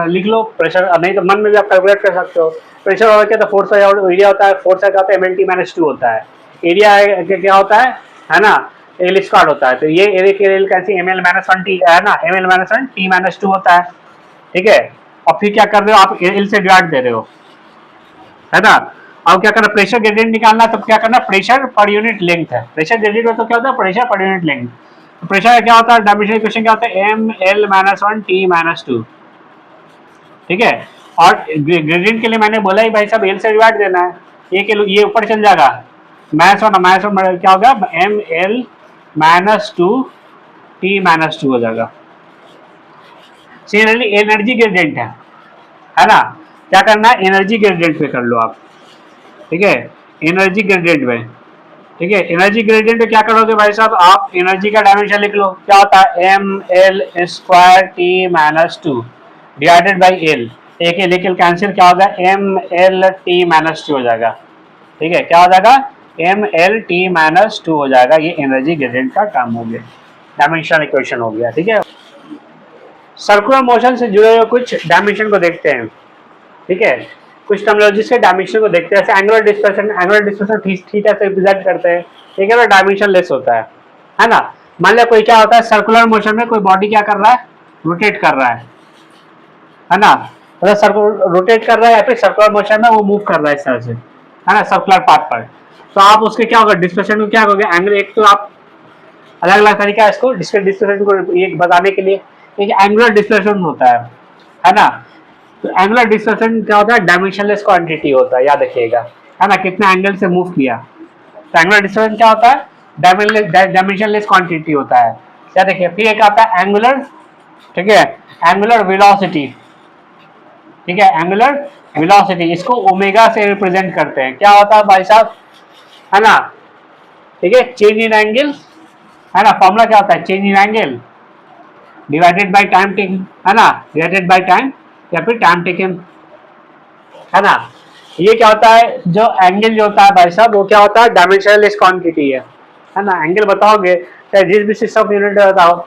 लिख लो प्रेशर, नहीं तो मन में भी आप कैलकुलेट कर सकते हो। प्रेशर और क्या, तो फोर्स एरिया होता है, फोर्स का क्या होता है एम एल टी माइनस 2 होता है, एरिया क्या होता है ना, एल स्क्वायर होता है, तो ये एरिया के एल कैसे एम एल माइनस 1 टी है ना, M L minus 1 T minus 2 होता है, ठीक है। और फिर क्या कर रहे हो आप एल से डिवाइड दे रहे हो, है ना। अब क्या करना, प्रेशर ग्रेडियंट निकालना, तब क्या करना, प्रेशर पर यूनिट लेंथ है, प्रेशर ग्रेडियंट में तो क्या होता है pressure per unit length, pressure क्या होता है डायमेंशन इक्वेशन क्या होता है M L minus 1 T minus 2, ठीक है। और ग्रेडियंट के लिए मैंने बोला ही भाई साहब एल से डिवाइड देना है, ये ऊपर चल जाएगा माइनस वन क्या होगा M L minus 2 T minus 2 हो जाएगा। सिमिलरली एनर्जी ग्रेडियंट है ना, क्या करना है एनर्जी ग्रेडियंट पे कर लो आप, ठीक है, एनर्जी ग्रेडियंट में, ठीक है। एनर्जी ग्रेडियंट में क्या करोगे भाई साहब, आप एनर्जी का डायमेंशन लिख लो, क्या होता है M L square T minus 2 divided by L, एक एल एक एल कैंसिल, क्या होगा एम एल टी माइनस 2 हो जाएगा, ठीक है, क्या हो जाएगा एम एल टी माइनस 2 हो जाएगा। ये एनर्जी ग्रेडियंट का काम हो गया, डायमेंशन इक्वेशन हो गया, ठीक है। सर्कुलर मोशन से जुड़े हुए कुछ डायमेंशन को देखते हैं, ठीक है, कुछ टर्मिनोलॉजीज के डायमेंशन को देखते हैं, जैसे एंगुलर डिस्प्लेसमेंट थीटा से रिप्रेजेंट करते हैं, ठीक है ना, डायमेंशन लेस होता है ना। मान लिया कोई क्या होता है सर्कुलर मोशन में कोई बॉडी क्या कर रहा है, रोटेट कर रहा है ना, मतलब सर्कुलर रोटेट कर रहा है या फिर सर्कुलर मोशन में वो मूव कर रहा है इस तरह से, है ना, सर्कुलर पाथ पर, तो आप उसके क्या होगा डिस्प्लेसमेंट में क्या होगा एंगल, एक तो आप अलग अलग तरीका है इसको डिस्प्लेसमेंट को ये बताने के लिए, एक एंगुलर डिस्प्लेसमेंट होता है ना। तो एंगुलर डिस्प्लेसमेंट क्या होता है डायमेंशनलेस क्वांटिटी होता है, याद रखिएगा, है ना, कितने एंगल से मूव किया। तो एंगुलर डिस्प्लेसमेंट क्या होता है डायमेंशनलेस क्वांटिटी होता है, क्या देखिए। फिर एक आता है एंगुलर, ठीक है, एंगुलर वेलोसिटी, ठीक है, एंगुलर वेलोसिटी, इसको ओमेगा से रिप्रेजेंट करते हैं, क्या होता है भाई साहब, है ना, ठीक है, चेंज इन एंगल, है ना, फॉर्मूला क्या होता है change in angle divided by time taken, है ना, डिवाइडेड बाय टाइम या फिर टाइम टेकन, है ना। ये क्या होता है जो एंगल जो होता है भाई साहब वो क्या होता है डायमेंशनलेस क्वांटिटी है ना। एंगल बताओगे चाहे जिस भी सिस्टम यूनिट में बताओ,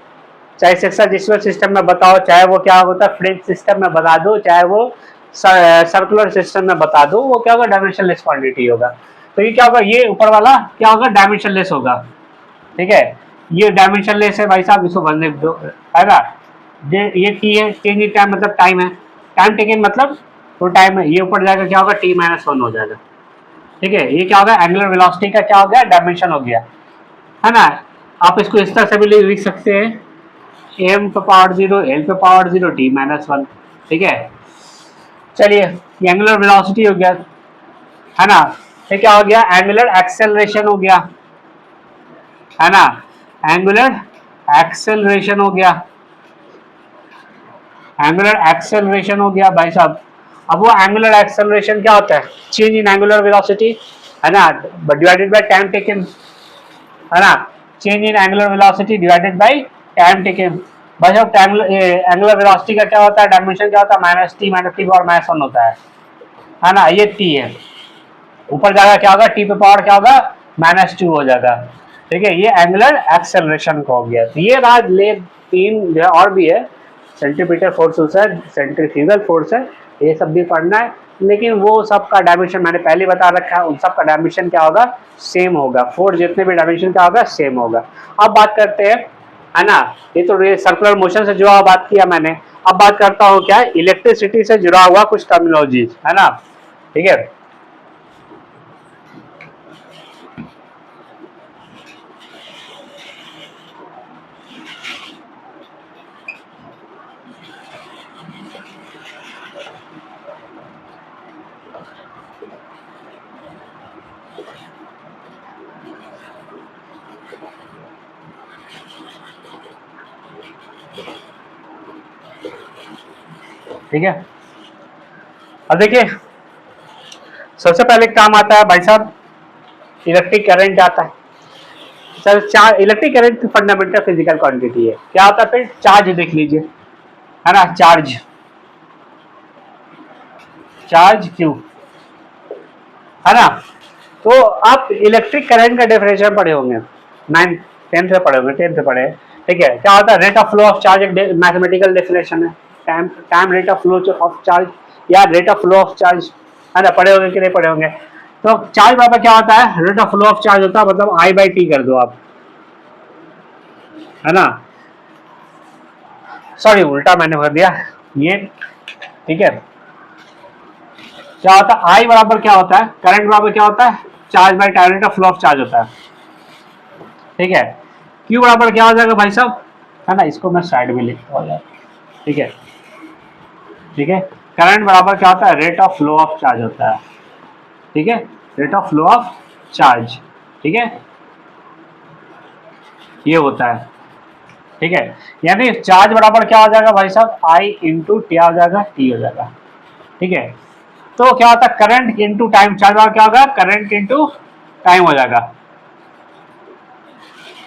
चाहे सेक्साडेसिमल सिस्टम में बताओ, चाहे वो क्या होता है फ्रेंच सिस्टम में बता दो, चाहे वो सर्कुलर सिस्टम में बता दो, वो क्या होगा डायमेंशनलेस क्वांटिटी होगा। तो ये क्या होगा, ये ऊपर वाला क्या होगा डायमेंशनलेस होगा, ठीक है। ये डायमेंशनलेस है भाई साहब, इसको बनने दो, है ना। ये टी है, चेंज इन टाइम मतलब टाइम है, टाइम टेकन मतलब तो टाइम है, ये ऊपर जाकर क्या होगा टी माइनस 1 हो जाएगा, ठीक है। ये क्या होगा एंगुलर वेलोसिटी का क्या हो गया डायमेंशन हो गया, है ना। आप इसको इस तरह से भी लिख सकते हैं एम पे पावर 0 एल पे पावर 0 टी माइनस 1, ठीक है। चलिए ये एंगुलर वेलोसिटी हो गया, है ना। ये क्या हो गया एंगुलर एक्सेलरेशन हो गया, है ना, एंगुलर एक्सेलरेशन हो गया, एंगुलर एक्सेलरेशन हो गया भाई साहब। अब वो एंगुलर एक्सेलरेशन क्या होता है चेंज इन एंगुलर वेलोसिटी, है ना, डिवाइडेड बाय टाइम टेकन, है ना, change in angular velocity divided by time taken. भाई साहब एंगुलर वेलोसिटी का क्या होता है डायमेंशन क्या होता है माइनस टी पावर माइनस 1 होता है ना, ये टी है। ऊपर जाएगा क्या होगा टी पे पावर क्या होगा -2 हो जाएगा, ठीक है। ये एंगुलर एक्सेलरेशन का हो गया। तो ये रहा ले तीन जो और भी है, सेंट्रीपिटल फोर्स है, सेंट्रीफ्यूगल फोर्स है, ये सब भी पढ़ना है, लेकिन वो सब का डायमेंशन मैंने पहले बता रखा है, उन सब का डायमेंशन क्या होगा सेम होगा, फोर्स जितने भी डायमेंशन क्या होगा सेम होगा। अब बात करते हैं, है ना, ये तो सर्कुलर मोशन से जुड़ा बात किया मैंने। अब बात करता हूँ क्या इलेक्ट्रिसिटी से जुड़ा हुआ कुछ टर्मिनोलॉजीज, है ना, ठीक है। ठीक है, अब देखिए सबसे पहले काम आता है भाई साहब इलेक्ट्रिक करंट आता है। Sir charge, electric current fundamental physical quantity है। क्या होता है फिर? चार्ज देख लीजिए, है ना, चार्ज, चार्ज क्यू, है ना। तो आप इलेक्ट्रिक करंट का डेफिनेशन पढ़े होंगे, 9th 10th में पढ़े होंगे, 10th में पढ़े, ठीक है। क्या होता है? Rate of flow of charge एक मैथमेटिकल डेफिनेशन है। Time time rate of flow of charge या rate of flow of charge, है ना, पढ़े होंगे कि नहीं पढ़े होंगे। तो चार्ज बराबर क्या होता है? Rate of flow of charge होता है, मतलब आई बाई टी कर दो आप, है ना। सॉरी उल्टा मैंने कर दिया ये, ठीक है। क्या होता है? आई बराबर क्या होता है? करंट बराबर क्या होता है? Charge by time rate of flow of charge होता है, ठीक है। क्यू बराबर क्या हो जाएगा भाई साहब, है ना, इसको मैं साइड में लिखता हूँ यार, ठीक है, ठीक है। करंट बराबर क्या होता है? Rate of flow of charge होता है, ठीक है, rate of flow of charge, ठीक है, ये होता है, ठीक है। यानी चार्ज बराबर क्या हो जाएगा भाई साहब? आई इंटू टी हो जाएगा, टी हो जाएगा, ठीक है। तो क्या होता है? करंट इंटू टाइम, चार्ज बराबर क्या होगा? करंट इंटू टाइम हो जाएगा,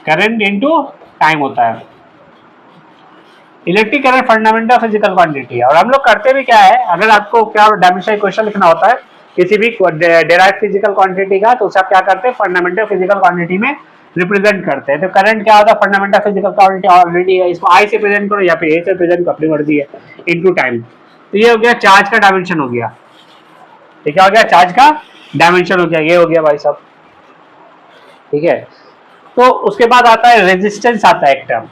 करंट इंटू टाइम होता है। Electric current fundamental physical quantity है। और हम लोग करते भी क्या है, अगर आपको क्या डायमेंशनल इक्वेशन लिखना होता है किसी भी डेराइव फिजिकल क्वांटिटी का, तो उसे आप क्या करते हैं? फंडामेंटल फिजिकल क्वांटिटी में रिप्रेजेंट करते हैं। तो करंट क्या होता है? फंडामेंटल फिजिकल क्वांटिटी ऑलरेडी है, इसको आई से प्रेजेंट करो या फिर ए से प्रेजेंट करो, अपनी मर्जी है, इनटू टाइम। तो ये हो गया चार्ज का डायमेंशन हो गया, ठीक है, हो गया चार्ज का डायमेंशन हो गया, ये हो गया भाई साहब, ठीक है। तो उसके बाद आता है रेजिस्टेंस, आता है एक टर्म,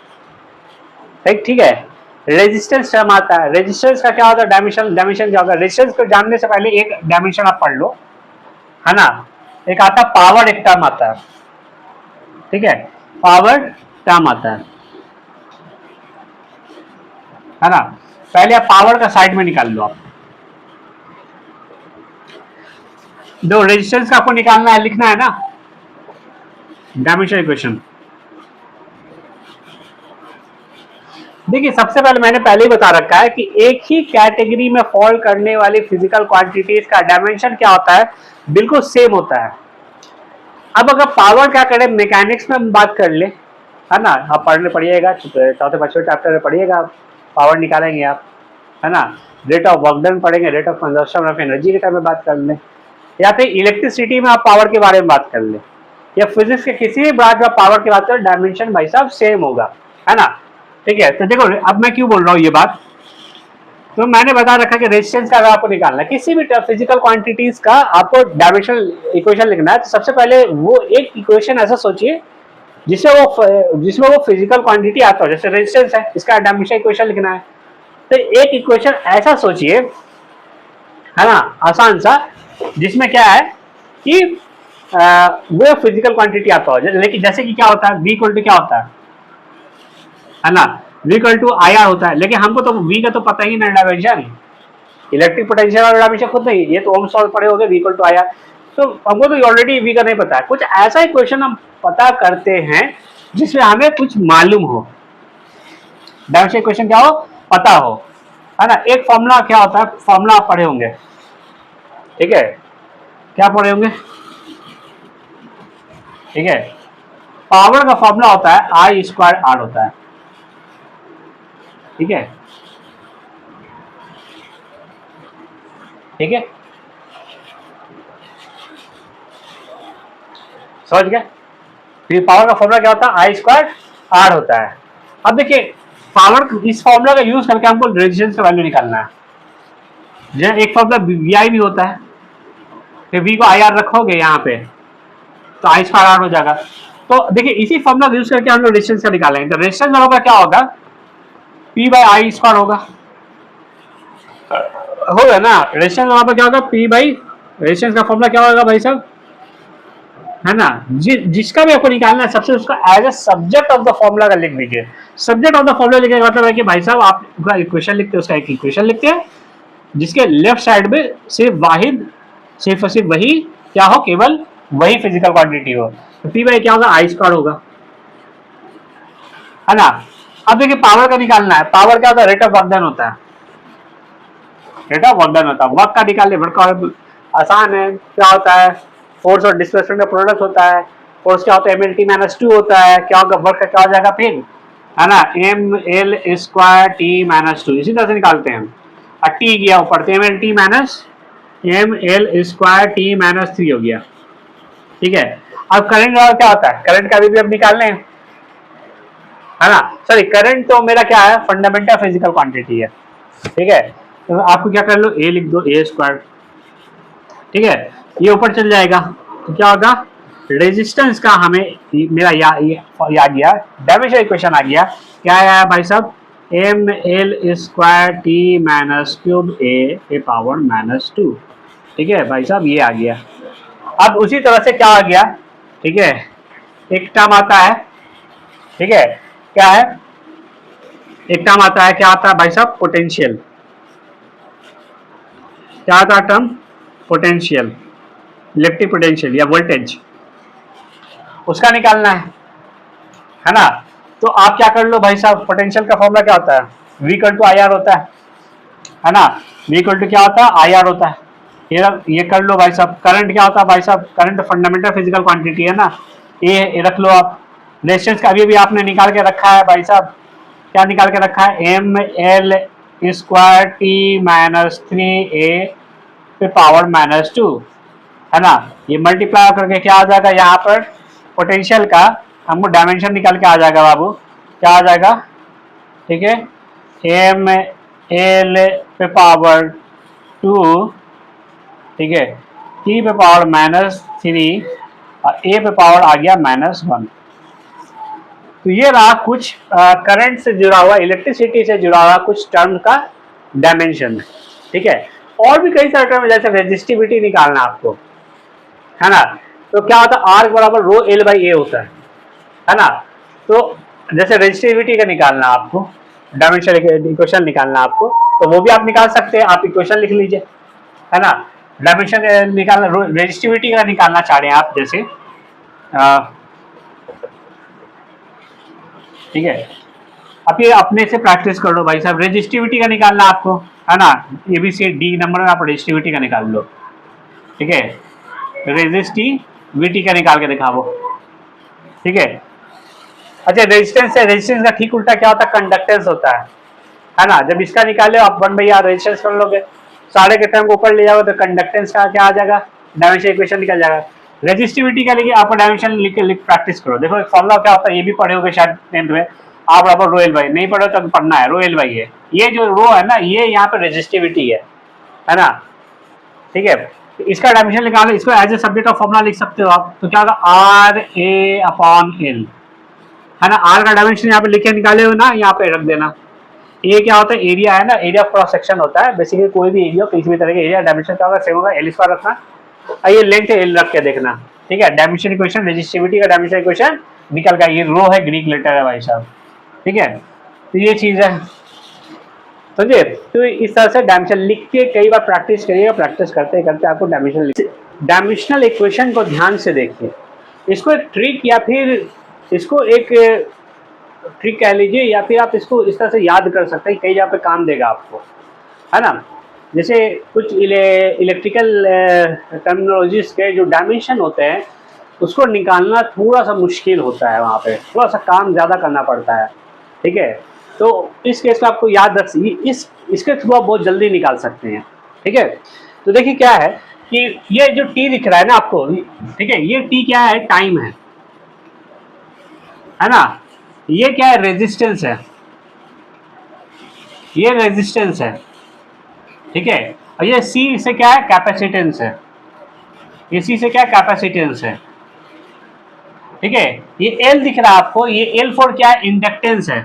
ठीक है, रेजिस्टेंस टर्म आता है। रेजिस्टेंस का क्या होता है? डायमेंशन, डायमेंशन क्या होगा? रेजिस्टेंस को जानने से पहले एक डायमेंशन आप पढ़ लो, है ना। एक आता है पावर, एक टर्म आता है, ठीक है, पावर टर्म आता है ना। पहले आप पावर का साइड में निकाल लो। आप दो रेजिस्टेंस का आपको निकालना है, लिखना है ना, डायमेंशन इक्वेशन। देखिए सबसे पहले मैंने पहले ही बता रखा है कि एक ही कैटेगरी में फॉल करने वाली फिजिकल क्वांटिटीज का डायमेंशन क्या होता है? बिल्कुल सेम होता है। अब अगर पावर क्या करें, मैकेनिक्स में हम बात कर ले, है ना, आप पढ़ने पढ़िएगा, चौथे पांचवें चैप्टर में पढ़िएगा, पावर निकालेंगे आप, है ना। रेट ऑफ वर्क डन पढ़ेंगे, rate of consumption of energy के टाइम में बात कर लें, या फिर इलेक्ट्रिसिटी में आप पावर के बारे में बात कर ले, या फिजिक्स के किसी भी ब्रांच में पावर की बात करें, डायमेंशन भाई साहब सेम होगा, है ना, ठीक है। तो देखो अब मैं क्यों बोल रहा हूँ ये बात, तो मैंने बता रखा कि रेजिस्टेंस का अगर आपको निकालना है किसी भी फिजिकल क्वांटिटीज का, आपको डायमेंशनल इक्वेशन लिखना है। तो सबसे पहले वो एक इक्वेशन ऐसा सोचिए जिसमें वो फिजिकल क्वांटिटी आता हो, जैसे रेजिस्टेंस है, इसका डायमेंशन इक्वेशन लिखना है। तो एक इक्वेशन ऐसा सोचिए, है ना, आसान सा, जिसमें क्या है कि वो फिजिकल क्वांटिटी आता हो, लेकिन जैसे कि क्या होता है, v इक्वल टू क्या होता है ना, v equal to I R होता है। लेकिन हमको तो v का तो पता ही नहीं, डायमेंशन, इलेक्ट्रिक पोटेंशियल और डायमेंशन खुद नहीं, ये तो ओम सॉल्व पड़े हो गए, v equal to I R. तो हमको तो ऑलरेडी v का नहीं पता है। कुछ ऐसा इक्वेशन हम पता करते हैं जिसमें हमें कुछ मालूम हो, डायमेंशन इक्वेशन क्या हो, पता हो, है ना। एक फॉर्मूला क्या होता है, फॉर्मूला आप पढ़े होंगे, ठीक है, क्या पढ़े होंगे, ठीक है। पावर का फॉर्मूला होता है आई स्क्वायर आर होता है, ठीक है, ठीक है, समझ गए। फिर पावर का फॉर्मूला क्या होता है? आई स्क्वायर आर होता है। अब देखिए पावर, इस फॉर्मूला का यूज करके हमको रेजिस्टेंस का वैल्यू निकालना है। जैसे एक फॉर्मूला वी आई भी होता है, फिर वी को आई आर रखोगे यहाँ पे तो आई स्क्वायर आर हो जाएगा। तो देखिए इसी फॉर्मूला यूज करके हम लोग रेजिस्टेंस का निकालेंगे। तो रेजिस्टेंस बराबर क्या होगा? पी बाई आई स्क्वायर होगा ना। रेजिस्टेंस बराबर क्या होगा? पी बाई, रेजिस्टेंस का फॉर्मूला क्या होगा भाई साहब, है ना। जिसका भी आपको निकालना है सबसे उसका as a subject of the formula का लिख दीजिए। सब्जेक्ट ऑफ द फॉर्मूला लिखने का मतलब है कि भाई साहब आप इक्वेशन लिखते हैं, उसका एक इक्वेशन लिखते हैं जिसके लेफ्ट साइड में सिर्फ और सिर्फ वही क्या हो, केवल वही फिजिकल क्वांटिटी हो। तो पी बाई क्या होगा? आई स्क्वायर होगा, है ना। अब देखिए पावर का निकालना है। पावर क्या होता है? रेट ऑफ वर्क डन होता है, रेट ऑफ वर्क डन होता है। वर्क का निकालने वर्क आसान है, क्या होता है, फोर्स और डिस्प्लेसमेंट का प्रोडक्ट होता है। फोर्स क्या होता है, mlt माइनस 2 होता है, क्या होगा वर्क का क्या हो जाएगा फिर, है ना, ml स्क्वायर टी माइनस 2, इसी तरह से निकालते हैं हम। और टी गया ऊपर तो mlt minus ml square T minus 3 हो गया, ठीक है। अब करंट का क्या होता है, करंट का भी अब निकाल लें, है ना। सॉरी, करंट तो मेरा क्या है, फंडामेंटल फिजिकल क्वांटिटी है, ठीक है। तो आपको क्या कर लो, ए लिख दो, ए स्क्वायर, ठीक है। ये ऊपर चल जाएगा तो क्या होगा, रेजिस्टेंस का हमें मेरा आ गया, डायमेंशन इक्वेशन आ गया, क्या आया भाई साहब, M L square T minus cube A power minus 2, ठीक है भाई साहब, ये आ गया। अब उसी तरह से क्या आ गया, ठीक है, एक टर्म आता है, ठीक है, क्या है, एक टर्म आता है, क्या आता है भाई साहब, पोटेंशियल, क्या आता है टर्म, पोटेंशियल, इलेक्ट्रिक पोटेंशियल या वोल्टेज, उसका निकालना है ना। तो आप क्या कर लो भाई साहब, पोटेंशियल का फॉर्मूला क्या होता है, V equal to I R होता है ना, V इक्वल टू क्या होता है, आई आर होता है। ये कर लो भाई साहब। करंट क्या होता है भाई साहब, करंट फंडामेंटल फिजिकल क्वांटिटी है ना, ये रख लो आप। रेजिस्टेंस का अभी आपने निकाल के रखा है भाई साहब, क्या निकाल के रखा है, M L square T minus 3a पे पावर माइनस 2, है ना। ये मल्टीप्लाई करके क्या आ जाएगा, यहाँ पर पोटेंशियल का हमको डायमेंशन निकाल के आ जाएगा बाबू, क्या आ जाएगा, ठीक है, एम एल पे पावर 2, ठीक है, टी पे पावर माइनस 3 और ए पे पावर आ गया माइनस 1। तो ये रहा कुछ करंट से जुड़ा हुआ, इलेक्ट्रिसिटी से जुड़ा हुआ कुछ टर्म का डायमेंशन, ठीक है। और भी कई सारे टर्म, जैसे रेजिस्टिविटी निकालना आपको, है ना। तो क्या होता है, आर बराबर रो एल बाई ए होता है ना। तो जैसे रेजिस्टिविटी का निकालना आपको, डायमेंशन इक्वेशन निकालना आपको, तो वो भी आप निकाल सकते हैं, आप इक्वेशन लिख लीजिए, है ना। डायमेंशन निकालना, रेजिस्टिविटी का निकालना चाह रहे हैं आप, जैसे ठीक है, अब ये अपने से प्रैक्टिस कर लो भाई साहब। रेजिस्टिविटी का निकालना आपको, है ना, A B C D number में आप रेजिस्टिविटी का निकाल लो, ठीक है। रेजिस्टिविटी का निकाल के दिखाओ, ठीक है। अच्छा, रेजिस्टेंस है, रेजिस्टेंस का ठीक उल्टा क्या होता है, कंडक्टेंस होता है ना। जब इसका निकाले आप 1/r रेजिस्टेंस कर लोगे, सारे के टर्म को ऊपर ले जाओगे तो कंडक्टेंस का क्या आ जाएगा, डायमेंशन इक्वेशन निकल जाएगा। रेजिस्टिविटी का लेके आपको डायमेंशन लिख के प्रैक्टिस करो, देखो एक फॉर्मूला क्या होता है, ये भी पढ़े होगे शायद 10th में, आप बराबर रो एल बाई, नहीं पढ़े तो पढ़ना है, रो एल बाई है, ये जो रो है ना, ये यहाँ पे रेजिस्टिविटी है ना, ठीक है। तो इसका डायमेंशन निकालो, इसको as a subject of formula लिख सकते हो आप, तो क्या होगा, आर ए अपॉन एल, है ना। आर का डायमेंशन यहाँ पे लिख के निकाले हो ना, यहाँ पे रख देना। ए क्या होता है, एरिया है ना, एरिया क्रॉस सेक्शन होता है बेसिकली, कोई भी एरिया किसी भी तरह के एरिया, डायमेंशन क्या होगा, सेम होगा, एल स्क्वायर रखना, ये लेंथ एल रख के देखना, ठीक है। डायमेंशन इक्वेशन, रेजिस्टिविटी का डायमेंशन इक्वेशन निकल गया, ये रो है, ग्रीक लेटर है भाई साहब, ठीक है। तो ये चीज है, समझे। तो इस तरह से डायमेंशन लिख के कई बार प्रैक्टिस करिएगा, प्रैक्टिस करते करते आपको डायमेंशनल इक्वेशन को ध्यान से देखिए, इसको एक ट्रिक या फिर इसको एक ट्रिक कह लीजिए, या फिर आप इसको इस तरह से याद कर सकते हैं, कई जगह पे काम देगा आपको, है ना। जैसे कुछ इलेक्ट्रिकल टर्मिनोलॉजीज के जो डायमेंशन होते हैं, उसको निकालना थोड़ा सा मुश्किल होता है, वहाँ पे थोड़ा सा काम ज़्यादा करना पड़ता है, ठीक है। तो इस केस में आपको याद रख, इसके थ्रू आप बहुत जल्दी निकाल सकते हैं, ठीक है। तो देखिए क्या है कि ये जो टी दिख रहा है ना आपको, ठीक है, ये टी क्या है, टाइम है ना। ये क्या है, रेजिस्टेंस है, ये रेजिस्टेंस है, ठीक है। और ये सी से क्या है, कैपेसिटेंस है, ये सी से क्या है, कैपेसिटेंस है, ठीक है। ये एल दिख रहा है आपको, ये एल फॉर क्या है, इंडक्टेंस है,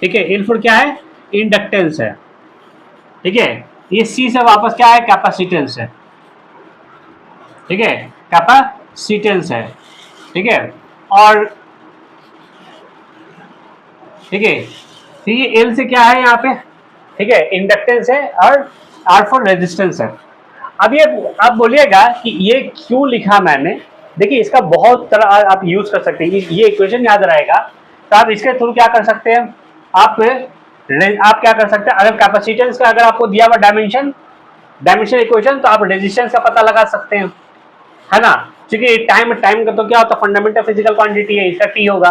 ठीक है, एल फॉर क्या है, इंडक्टेंस है, ठीक है। ये सी से वापस क्या है, कैपेसिटेंस है, ठीक है, कैपेसिटेंस है, ठीक है। और ठीक है, तो ये एल से क्या है यहाँ पे, ठीक है, इंडक्टेंस है, और आर फॉर रेजिस्टेंस है। अब ये आप बोलिएगा कि ये क्यों लिखा मैंने, देखिए इसका बहुत तरह आप यूज कर सकते हैं, ये इक्वेशन याद रहेगा तो आप इसके थ्रू क्या कर सकते हैं, आप आप क्या कर सकते हैं, अगर कैपेसिटेंस का अगर आपको दिया हुआ डायमेंशन इक्वेशन, तो आप रेजिस्टेंस का पता लगा सकते हैं, है ना, क्योंकि टाइम का तो क्या होता है, फंडामेंटल फिजिकल क्वांटिटी है, इसका टी होगा।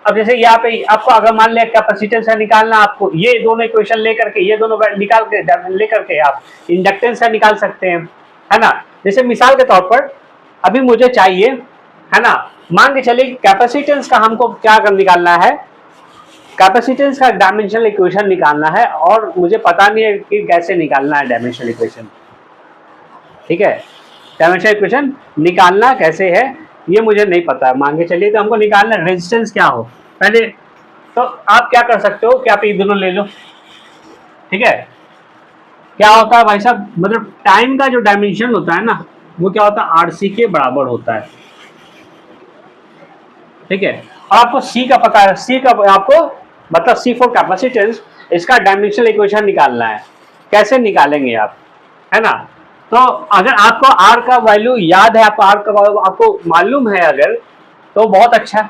अब जैसे यहाँ पे आपको अगर मान लिया कैपेसिटेंस का निकालना, आपको ये दोनों इक्वेशन लेकर के, ये दोनों निकाल के लेकर के आप इंडक्टेंस का निकाल सकते हैं, है ना। जैसे मिसाल के तौर पर अभी मुझे चाहिए, है ना, मान के चलिए कैपेसिटेंस का हमको क्या कर निकालना है, कैपेसिटेंस का डायमेंशनल इक्वेशन निकालना है, और मुझे पता नहीं है कि कैसे निकालना है डायमेंशनल इक्वेशन। ठीक है, डायमेंशनल इक्वेशन निकालना कैसे है ये मुझे नहीं पता है, मान के चलिए तो हमको निकालना रेजिस्टेंस क्या हो पहले। तो आप क्या कर सकते हो कि आप ये दोनों ले लो, ठीक है। क्या होता है भाई साहब, मतलब टाइम का जो डायमेंशन होता है ना, वो क्या होता है, आरसी के बराबर होता है, ठीक है। और आपको सी का पता है, सी का आपको मतलब सी फॉर कैपेसिटेंस, इसका डायमेंशनल इक्वेशन निकालना है। कैसे निकालेंगे आप, है ना। तो अगर आपको आर का वैल्यू याद है, आपको आर का वैल्यू आपको मालूम है अगर, तो बहुत अच्छा।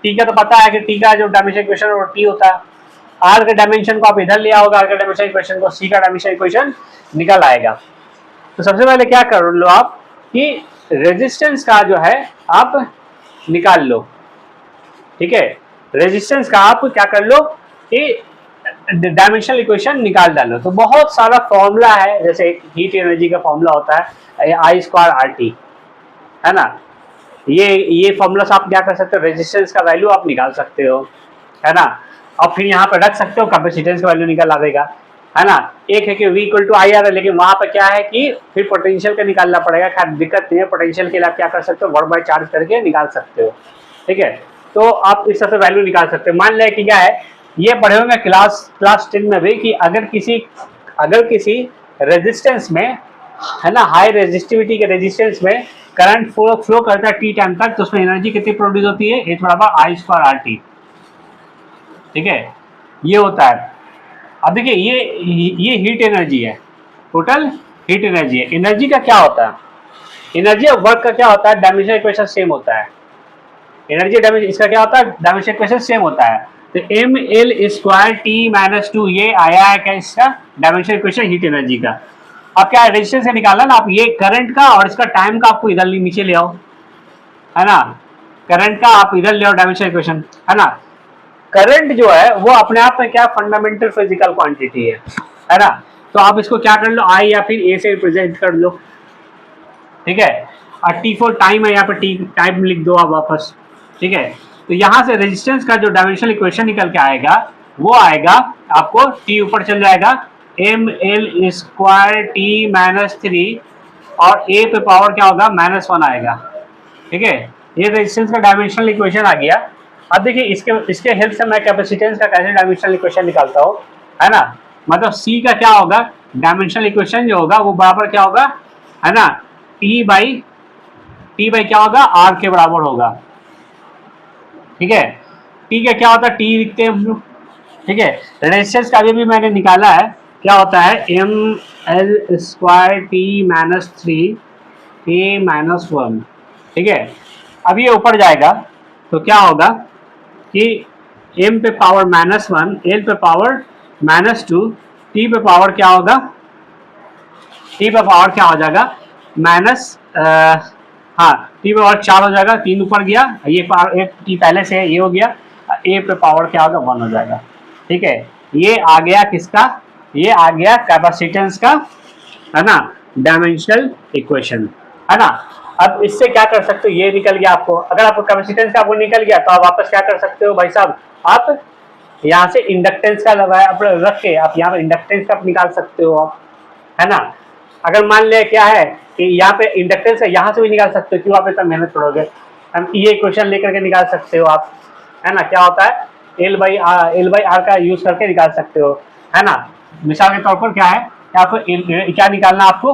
टी का तो पता है कि टी का जो डायमेंशन इक्वेशन वो टी होता है। आर के डायमेंशन को आप इधर ले आओगे, आर के डायमेंशन इक्वेशन को, सी का डायमेंशन इक्वेशन निकल आएगा। तो सबसे पहले क्या कर लो आप कि रेजिस्टेंस का जो है आप निकाल लो, ठीक है। रेजिस्टेंस का आप क्या कर लो कि डायमेंशनल इक्वेशन निकाल डालो। तो बहुत सारा फॉर्मूला है, जैसे हीट एनर्जी का फॉर्मूला होता है आई स्क्वायर आर टी, है ना। ये फॉर्मूला से आप क्या कर सकते हो, रेजिस्टेंस का वैल्यू आप निकाल सकते हो, है ना। और फिर यहाँ पे रख सकते हो, कैपेसिटेंस का वैल्यू निकल आएगा, है ना। एक है कि V equal to I R है, लेकिन वहां पर क्या है कि फिर पोटेंशियल का निकालना पड़ेगा। खैर दिक्कत नहीं है, पोटेंशियल के लिए आप क्या कर सकते हो, 1 चार्ज करके निकाल सकते हो, ठीक है। तो आप इस तरह से वैल्यू निकाल सकते हो। मान लें कि क्या है, ये पढ़े होंगे क्लास 10 में भी कि अगर किसी रेजिस्टेंस में, है ना, हाई रेजिस्टिविटी के रेजिस्टेंस में करंट फ्लो करता है टी टाइम तक, तो उसमें एनर्जी कितनी प्रोड्यूस होती है, H बराबर आई स्क्वायर आर टी, ठीक है। ये होता है। अब देखिए ये हीट एनर्जी है, टोटल हीट एनर्जी है। एनर्जी का क्या होता है, एनर्जी और वर्क का क्या होता है, डायमेंशनल इक्वेशन सेम होता है। एनर्जी डायमेंशन इसका क्या होता है, डायमेंशनल इक्वेशन सेम होता है। तो M L square T minus 2 ये आया है क्या, इसका डायमेंशनल इक्वेशन हीट एनर्जी का। अब क्या है, रेजिस्टेंस से निकालना ना, आप ये करंट का और इसका टाइम का आपको इधर नीचे ले आओ, है ना। करंट का आप इधर ले आओ डायमेंशनल इक्वेशन, है ना। करंट जो है वो अपने आप में क्या फंडामेंटल फिजिकल क्वांटिटी है ना। तो आप इसको क्या कर लो, आई या फिर ए से रिप्रेजेंट कर लो, ठीक है। और टी फॉर टाइम है, यहाँ पर टी टाइम लिख दो आप वापस, ठीक है। तो यहाँ से रेजिस्टेंस का जो डायमेंशनल इक्वेशन निकल के आएगा वो आएगा आपको, टी ऊपर चल जाएगा, M L square T minus 3 और ए पे पावर क्या होगा, -1 आएगा, ठीक है। ये रेजिस्टेंस का डायमेंशनल इक्वेशन आ गया। अब देखिए इसके हेल्प से मैं कैपेसिटेंस का कैसे डायमेंशनल इक्वेशन निकालता हूँ, है ना। मतलब सी का क्या होगा, डायमेंशनल इक्वेशन जो होगा वो बराबर क्या होगा, है ना, टी बाई क्या होगा, आर के बराबर होगा, ठीक है। टी का क्या होता है, टी लिखते हैं हम लोग, ठीक है। रेजिस्टेंस का भी मैंने निकाला है, क्या होता है, M L square T minus 3 A minus 1, ठीक है। अब ये ऊपर जाएगा तो क्या होगा कि m पे पावर -1, l पे पावर -2, t पे पावर क्या होगा, t पे पावर क्या हो जाएगा, हाँ t पे पावर 4 हो जाएगा, 3 ऊपर गया, ये पावर एक t पहले से है, ये हो गया, a पे पावर क्या होगा, 1 हो जाएगा, ठीक है। ये आ गया किसका, ये आ गया कैपेसिटेंस का, है ना, डायमेंशनल इक्वेशन, है ना। अब इससे क्या कर सकते हो, ये निकल गया आपको। अगर आपको कैपेसिटेंस का आपको निकल गया तो आप वापस क्या कर सकते हो भाई साहब, आप यहाँ से इंडक्टेंस का रख के आप यहाँ पे इंडक्टेंस का निकाल सकते हो आप, है ना। अगर मान लिया क्या है कि यहाँ पे इंडक्टेंस है, यहाँ से भी निकाल सकते हो, क्यों आप इतना मेहनत करोगे, हम ये क्वेश्चन लेकर के निकाल सकते हो आप, है ना। क्या होता है, एल बाई आर का यूज करके निकाल सकते हो, है ना। मिसाल के तौर पर क्या है, आपको क्या निकालना आपको,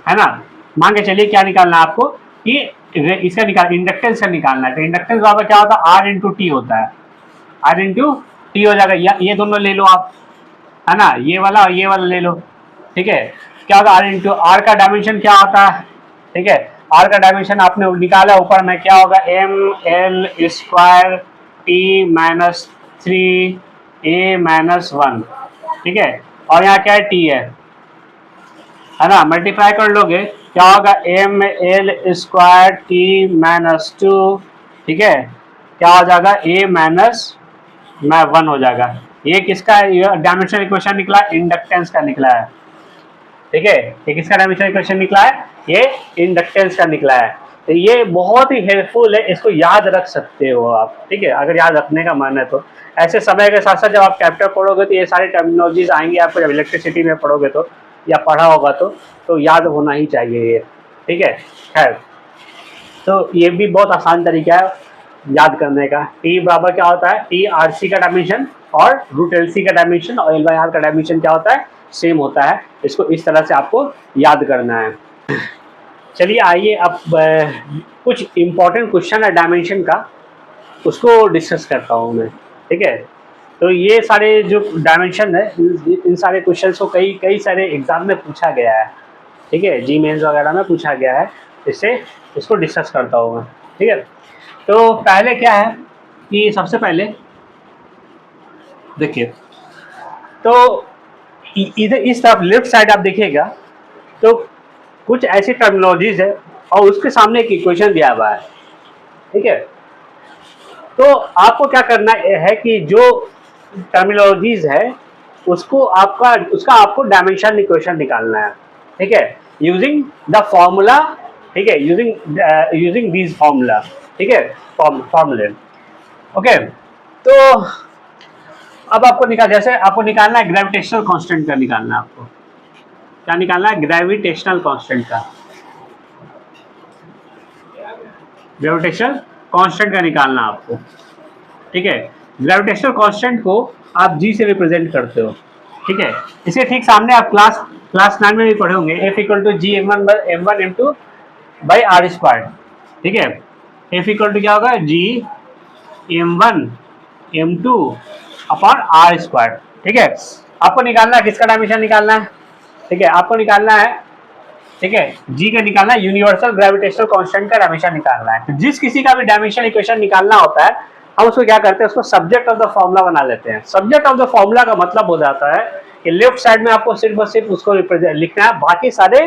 है ना, मान के चलिए क्या निकालना है आपको कि इसका इंडक्टेंस का निकालना है। तो इंडक्टेंस बराबर क्या होता है, आर इंटू टी होता है, आर इंटू टी हो जाएगा। ये दोनों ले लो आप, है ना, ये वाला और ये वाला ले लो, ठीक है। क्या होगा, आर इंटू आर का डायमेंशन क्या होता है, ठीक है। आर का डायमेंशन आपने निकाला ऊपर में, क्या होगा, M L square T minus 3 A minus one, ठीक है, और यहाँ क्या है टी है ना, मल्टीप्लाई कर लोगे क्या होगा M L square T minus two, ठीक है, क्या हो जाएगा ए माइनस में वन हो जाएगा। ये किसका डायमेंशनल इक्वेशन निकला, इंडक्टेंस का निकला है, ठीक है, ये किसका डायमेंशनल इक्वेशन निकला है, ये इंडक्टेंस का निकला है। तो ये बहुत ही हेल्पफुल है, इसको याद रख सकते हो आप, ठीक है, अगर याद रखने का मन है तो। ऐसे समय के साथ साथ जब आप चैप्टर पढ़ोगे तो ये सारी टर्मिनोलॉजीज आएंगी आपको, जब इलेक्ट्रिसिटी में पढ़ोगे तो या पढ़ा होगा तो याद होना ही चाहिए ये, ठीक है। खैर, तो ये भी बहुत आसान तरीका है याद करने का। टी बराबर क्या होता है, टी आर सी का डायमेंशन और रूट एल सी का डायमेंशन और एल बाई आर का डायमेंशन क्या होता है, सेम होता है। इसको इस तरह से आपको याद करना है। चलिए आइए अब कुछ इम्पोर्टेंट क्वेश्चन है डायमेंशन का, उसको डिस्कस करता हूँ मैं, ठीक है। तो ये सारे जो डायमेंशन है इन सारे क्वेश्चन को कई सारे एग्जाम में पूछा गया है, ठीक है, जी मेंस वगैरह में पूछा गया है, इससे इसको डिस्कस करता हूँ मैं, ठीक है। तो पहले क्या है कि सबसे पहले देखिए, तो इधर इस तरफ लेफ्ट साइड आप देखिएगा तो कुछ ऐसी टर्मिनोलॉजीज है और उसके सामने एक इक्वेशन दिया हुआ है, ठीक है। तो आपको क्या करना है कि जो टर्मिनोलॉजीज है उसका आपको डायमेंशन इक्वेशन निकालना है, ठीक है, यूजिंग द फॉर्मूला, ठीक है, यूजिंग दीज फॉर्मूला, ठीक है, फॉर्मूले, ओके। तो अब आपको जैसे आपको निकालना है ग्रेविटेशनल कांस्टेंट का, निकालना है आपको, क्या निकालना है, ग्रेविटेशनल कांस्टेंट का, ग्रेविटेशनल कांस्टेंट का निकालना आपको, ठीक है। ग्रेविटेशनल कांस्टेंट को आप जी से रिप्रेजेंट करते हो, ठीक है। इसके ठीक सामने आप क्लास 9 में भी पढ़े होंगे, F equal to G M one M two by R square, ठीक है। एफ इक्वल टू क्या होगा, G M one M two upon R square, ठीक है। आपको निकालना है किसका डायमेंशन निकालना है, ठीक है, आपको निकालना है, ठीक है, जी का निकालना है, यूनिवर्सल ग्रेविटेशनल कांस्टेंट का डायमेंशन निकालना है। तो जिस किसी का भी डायमेंशन इक्वेशन निकालना होता है हम उसको क्या करते हैं, उसको सब्जेक्ट ऑफ द फॉर्मूला बना लेते हैं। सब्जेक्ट ऑफ द फॉर्मूला का मतलब हो जाता है कि लेफ्ट साइड में आपको सिर्फ और सिर्फ उसको लिखना है, बाकी सारे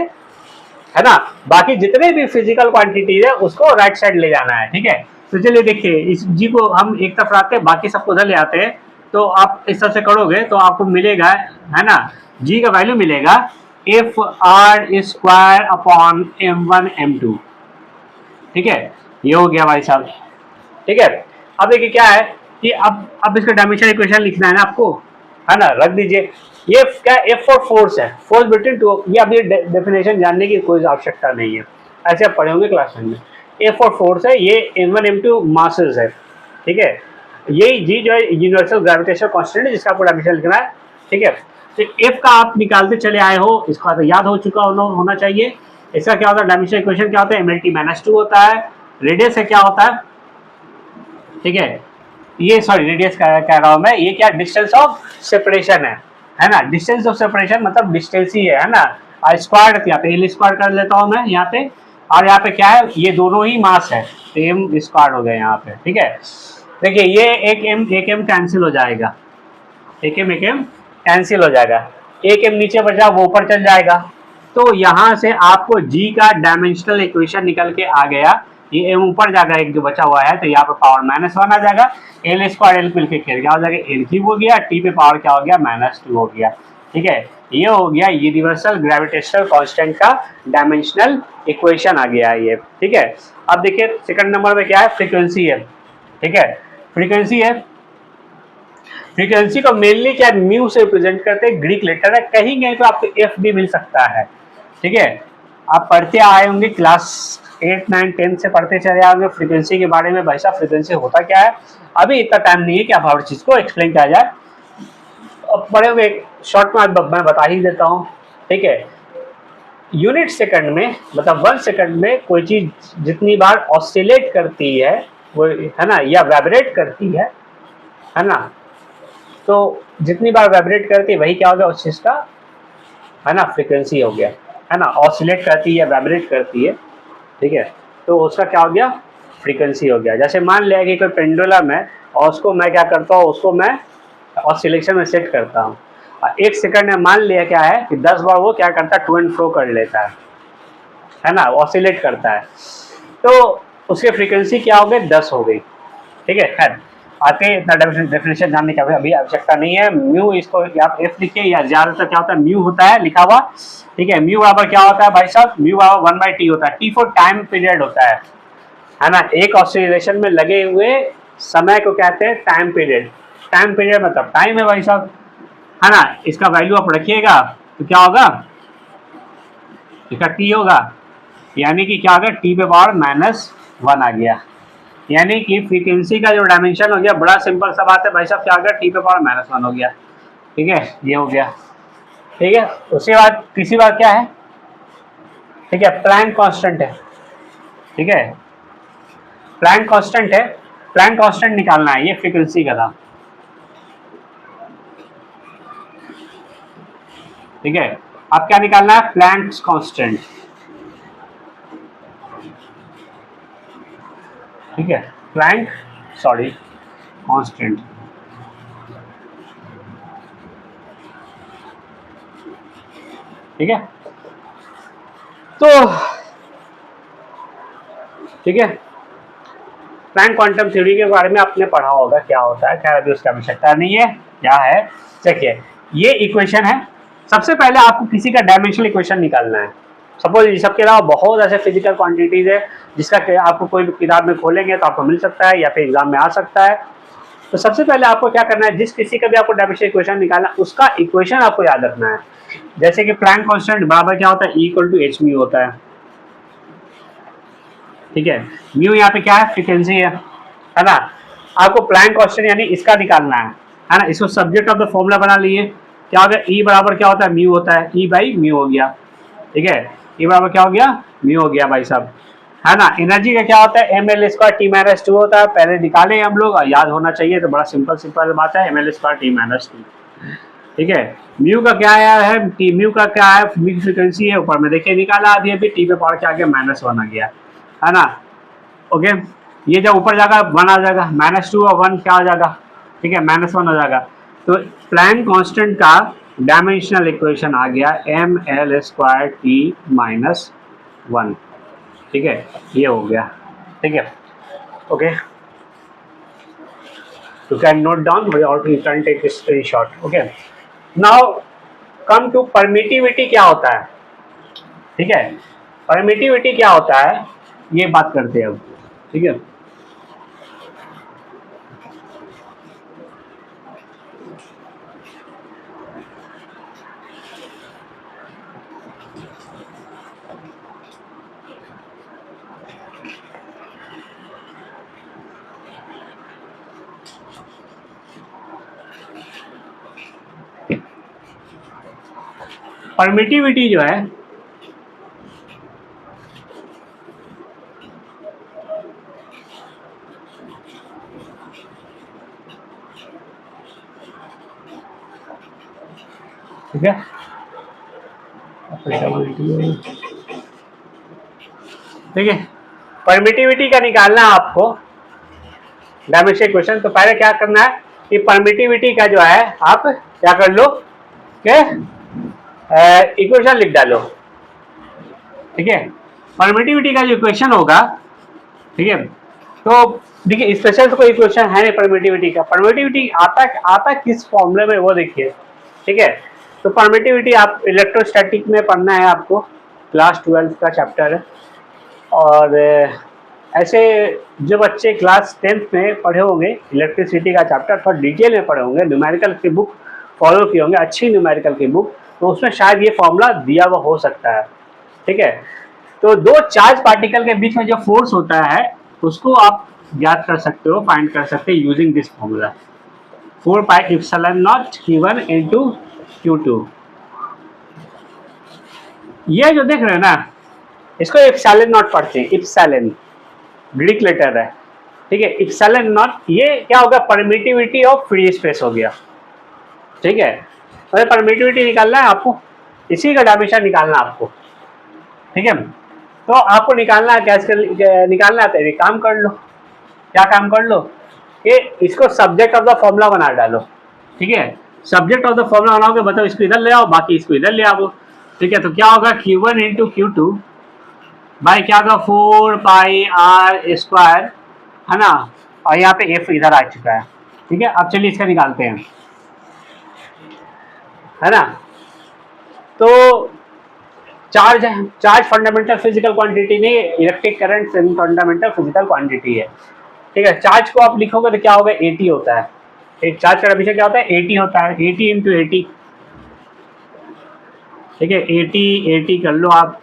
है ना, बाकी जितने भी फिजिकल क्वांटिटीज है उसको राइट साइड ले जाना है, ठीक है। तो चलिए देखिए, इस जी को हम एक तरफ रखते हैं, बाकी सबको उधर ले आते हैं। तो आप इस तरह से करोगे तो आपको मिलेगा, है ना, जी का वैल्यू मिलेगा F R square upon M one M two, ठीक है, ये हो गया भाई साहब, ठीक है। अब देखिए क्या है कि अब इसका डायमेंशन इक्वेशन लिखना है ना आपको, है ना, रख दीजिए। ये क्या, एफ फॉर फोर्स है, फोर्स बिटवीन टू, ये अभी डेफिनेशन जानने की कोई आवश्यकता नहीं है, ऐसे आप पढ़े होंगे क्लास में। एफ फॉर फोर्स है, ये M one M two masses है, ठीक है। यही जी जो है यूनिवर्सल ग्रेविटेशनल कांस्टेंट है जिसका आपको डायमेंशन लिखना है, ठीक है। तो एफ का आप निकालते चले आए हो, इसका तो याद हो चुका होना चाहिए। इसका क्या होता है, डायमेंशन इक्वेशन क्या होता है, M L T minus two होता है। रेडियस से क्या होता है, ठीक है, ये सॉरी रेडियस कह रहा हूं मैं, ये क्या डिस्टेंस ऑफ सेपरेशन है ना, डिस्टेंस ऑफ सेपरेशन मतलब डिस्टेंस ही है ना। स्क्वायर यहाँ पे एल स्क्वायर कर लेता हूं मैं यहाँ पे, और यहाँ पे क्या है, ये दोनों ही मास है, तो एम स्क्वायर हो गया यहाँ पे, ठीक है। देखिए ये एक एम कैंसिल हो जाएगा, एक एम कैंसिल हो जाएगा, एक एम नीचे बचा वो ऊपर चल जाएगा। तो यहाँ से आपको जी का डायमेंशनल इक्वेशन निकल के आ गया, ये एम ऊपर जाएगा, एक जो बचा हुआ है, तो यहाँ पे पावर -1 आ जाएगा, एल स्क्वायर एल मिल के क्या हो जाएगा, एल क्यूब हो गया, टी पे पावर क्या हो गया, -2 हो गया, ठीक है। ये हो गया यूनिवर्सल ग्रेविटेशनल कांस्टेंट का डायमेंशनल इक्वेशन आ गया ये, ठीक है। अब देखिए सेकंड नंबर में क्या है, फ्रीक्वेंसी है, ठीक है, फ्रीक्वेंसी है। फ्रीक्वेंसी को मेनली क्या म्यू से रिप्रेजेंट करते हैं, ग्रीक लेटर है, कहीं कहीं तो आपको एफ भी मिल सकता है, ठीक है। आप पढ़ते आए होंगे क्लास 8, 9, 10 से पढ़ते चले आए होंगे फ्रीक्वेंसी के बारे में, भाई साहब फ्रीक्वेंसी होता क्या है, अभी इतना टाइम नहीं है कि आप हर चीज को एक्सप्लेन किया जाए, अब बड़े हुए शॉर्ट में मैं बता ही देता हूँ, ठीक है। यूनिट सेकंड में मतलब 1 सेकंड में कोई चीज जितनी बार ऑसिलेट करती है वो, है ना, या वाइब्रेट करती है ना, तो जितनी बार वाइब्रेट करती है वही क्या हो गया उस चीज का, है ना, फ्रीक्वेंसी हो गया, है ना, ऑसिलेट करती है, वाइब्रेट करती है, ठीक है, तो उसका क्या हो गया, फ्रीक्वेंसी हो गया। जैसे मान लिया कि कोई पेंडुलम है और उसको मैं क्या करता हूँ, उसको मैं और सिलेक्शन में सेट करता हूँ, और 1 सेकंड में मान लिया क्या है कि 10 बार वो क्या करता है, टू एंड फ्रो कर लेता है ना, ऑसिलेट करता है, तो उसकी फ्रीक्वेंसी क्या हो गई, 10 हो गई। ठीक है, खैर आके इतना डेफिनेशन जानने की अभी आवश्यकता नहीं है। म्यू इसको आप एफ लिखिए, या ज्यादातर क्या होता है म्यू होता है लिखा हुआ। ठीक है, म्यू बराबर क्या होता है भाई साहब, म्यू बराबर 1/t होता है। टी फॉर टाइम पीरियड होता है ना, एक ऑसिलेशन में लगे हुए समय को कहते हैं टाइम पीरियड। टाइम पीरियड मतलब टाइम है भाई साहब, है ना। इसका वैल्यू आप रखिएगा तो क्या होगा, इसका टी होगा, यानी कि क्या होगा, टी पे पावर -1 आ गया, यानी कि फ्रीक्वेंसी का जो डायमेंशन हो गया, बड़ा सिंपल सा बात है भाई साहब, क्या हो गया, टी पे पावर -1 हो गया। ठीक है, ये हो गया। ठीक है, उसके बाद तीसरी बात क्या है, ठीक है, प्लैंक कांस्टेंट है। ठीक है, प्लैंक कांस्टेंट है, प्लैंक कांस्टेंट निकालना है, ये फ्रीक्वेंसी का था। ठीक है, अब क्या निकालना है, प्लैंक कांस्टेंट। ठीक है, प्लैंक कांस्टेंट। ठीक है, तो ठीक है, प्लैंक क्वांटम थ्योरी के बारे में आपने पढ़ा होगा क्या होता है, खैर अभी उसकी आवश्यकता नहीं है। क्या है, देखिए ये इक्वेशन है। सबसे पहले आपको किसी का डायमेंशनल इक्वेशन निकालना है। सपोज ये सबके अलावा बहुत ऐसे फिजिकल क्वांटिटीज है जिसका आपको कोई भी किताब में खोलेंगे तो आपको मिल सकता है या फिर एग्जाम में आ सकता है। तो सबसे पहले आपको क्या करना है, जिस किसी का भी आपको डायमेंशनल इक्वेशन निकालना है उसका इक्वेशन आपको याद रखना है। जैसे कि प्लैंक कांस्टेंट बराबर क्या होता है, E = h म्यू होता है। ठीक है, म्यू यहाँ पे क्या है, फ्रीक्वेंसी है ना। आपको प्लैंक कांस्टेंट यानी इसका निकालना है ना। इसको सब्जेक्ट ऑफ द फॉर्मूला बना लिए, क्या हो गया, ई बराबर क्या होता है, म्यू होता है, E/म्यू हो गया। ठीक है, ई बराबर क्या हो गया, म्यू हो गया भाई साहब, है ना। एनर्जी का क्या होता है, ml² T - 2 होता है, पहले निकाले हम लोग, याद होना चाहिए, तो बड़ा सिंपल बात है, ml² T - 2। ठीक है, म्यू का क्या है, टी म्यू का क्या है, म्यू फ्रीक्वेंसी है, ऊपर में देखिए निकाला अभी टी पे पावर क्या आ गया, -1 आ गया, है ना। ओके, ये जब ऊपर जाएगा 1 आ जाएगा, -2 और 1 क्या आ जाएगा, ठीक है, -1 हो जाएगा। तो प्लैंक कांस्टेंट का डायमेंशनल इक्वेशन आ गया ml² T-1। ठीक है, ये हो गया। ठीक है, okay, you can note down or you can take a screenshot. Okay, now come to permittivity क्या होता है। ठीक है, परमिटिविटी क्या होता है ये बात करते हैं अब। ठीक है, परमिटिविटी जो है ठीक है, ठीक है, परमिटिविटी का निकालना है आपको डायमेंशनल इक्वेशन। तो पहले क्या करना है कि परमिटिविटी का जो है आप क्या कर लो के इक्वेशन लिख डालो। ठीक है, परमिटिविटी का जो इक्वेशन होगा, ठीक है, तो देखिए स्पेशल तो कोई इक्वेशन है नहीं परमिटिविटी का। परमिटिविटी आता किस फॉर्मूले में वो देखिए। ठीक है, तो परमिटिविटी आप इलेक्ट्रोस्टैटिक में पढ़ना है आपको, क्लास 12 का चैप्टर है। और ऐसे जो बच्चे क्लास 10th में पढ़े होंगे इलेक्ट्रिसिटी का चैप्टर, थोड़ा डिटेल में पढ़े होंगे, न्यूमेरिकल की बुक फॉलो किए होंगे, अच्छी न्यूमेरिकल की बुक, तो उसमें शायद ये फॉर्मूला दिया हुआ हो सकता है। ठीक है, तो दो चार्ज पार्टिकल के बीच में जो फोर्स होता है उसको आप ज्ञात कर सकते हो, फाइंड कर सकते हो using this formula, 4πε0 Q1 × Q2। ये जो देख रहे हैं ना, इसको इप्सिलॉन नॉट पढ़ते हैं, इप्सिलॉन ग्रीक लेटर है। ठीक है, इप्सिलॉन नॉट, ये क्या होगा, परमिटिविटी ऑफ फ्री स्पेस हो गया। ठीक है, तो परमिटिविटी निकालना है आपको, इसी का डायमेंशन निकालना है आपको। ठीक है, तो आपको निकालना है, कैसे निकालना है, तो काम कर लो। क्या काम कर लो कि इसको सब्जेक्ट ऑफ द फॉर्मूला बना डालो। ठीक है, सब्जेक्ट ऑफ द फॉर्मूला बनाओगे मतलब इसको इधर ले आओ, बाकी इसको इधर ले आओ। ठीक है, तो क्या होगा Q1 इंटू Q2 बाई क्या होगा 4πr², है ना, और यहाँ पे F इधर आ चुका है। ठीक है, अब चलिए इसका निकालते हैं, है ना। तो चार्ज है, चार्ज फंडामेंटल फिजिकल क्वांटिटी नहीं, electric current fundamental physical quantity है। ठीक है, चार्ज को आप लिखोगे तो क्या होगा, 80 होता है। एक चार्ज का डेफिनेशन क्या होता है, 80 होता है, 80 इंटू 80। ठीक है, 80 कर लो आप।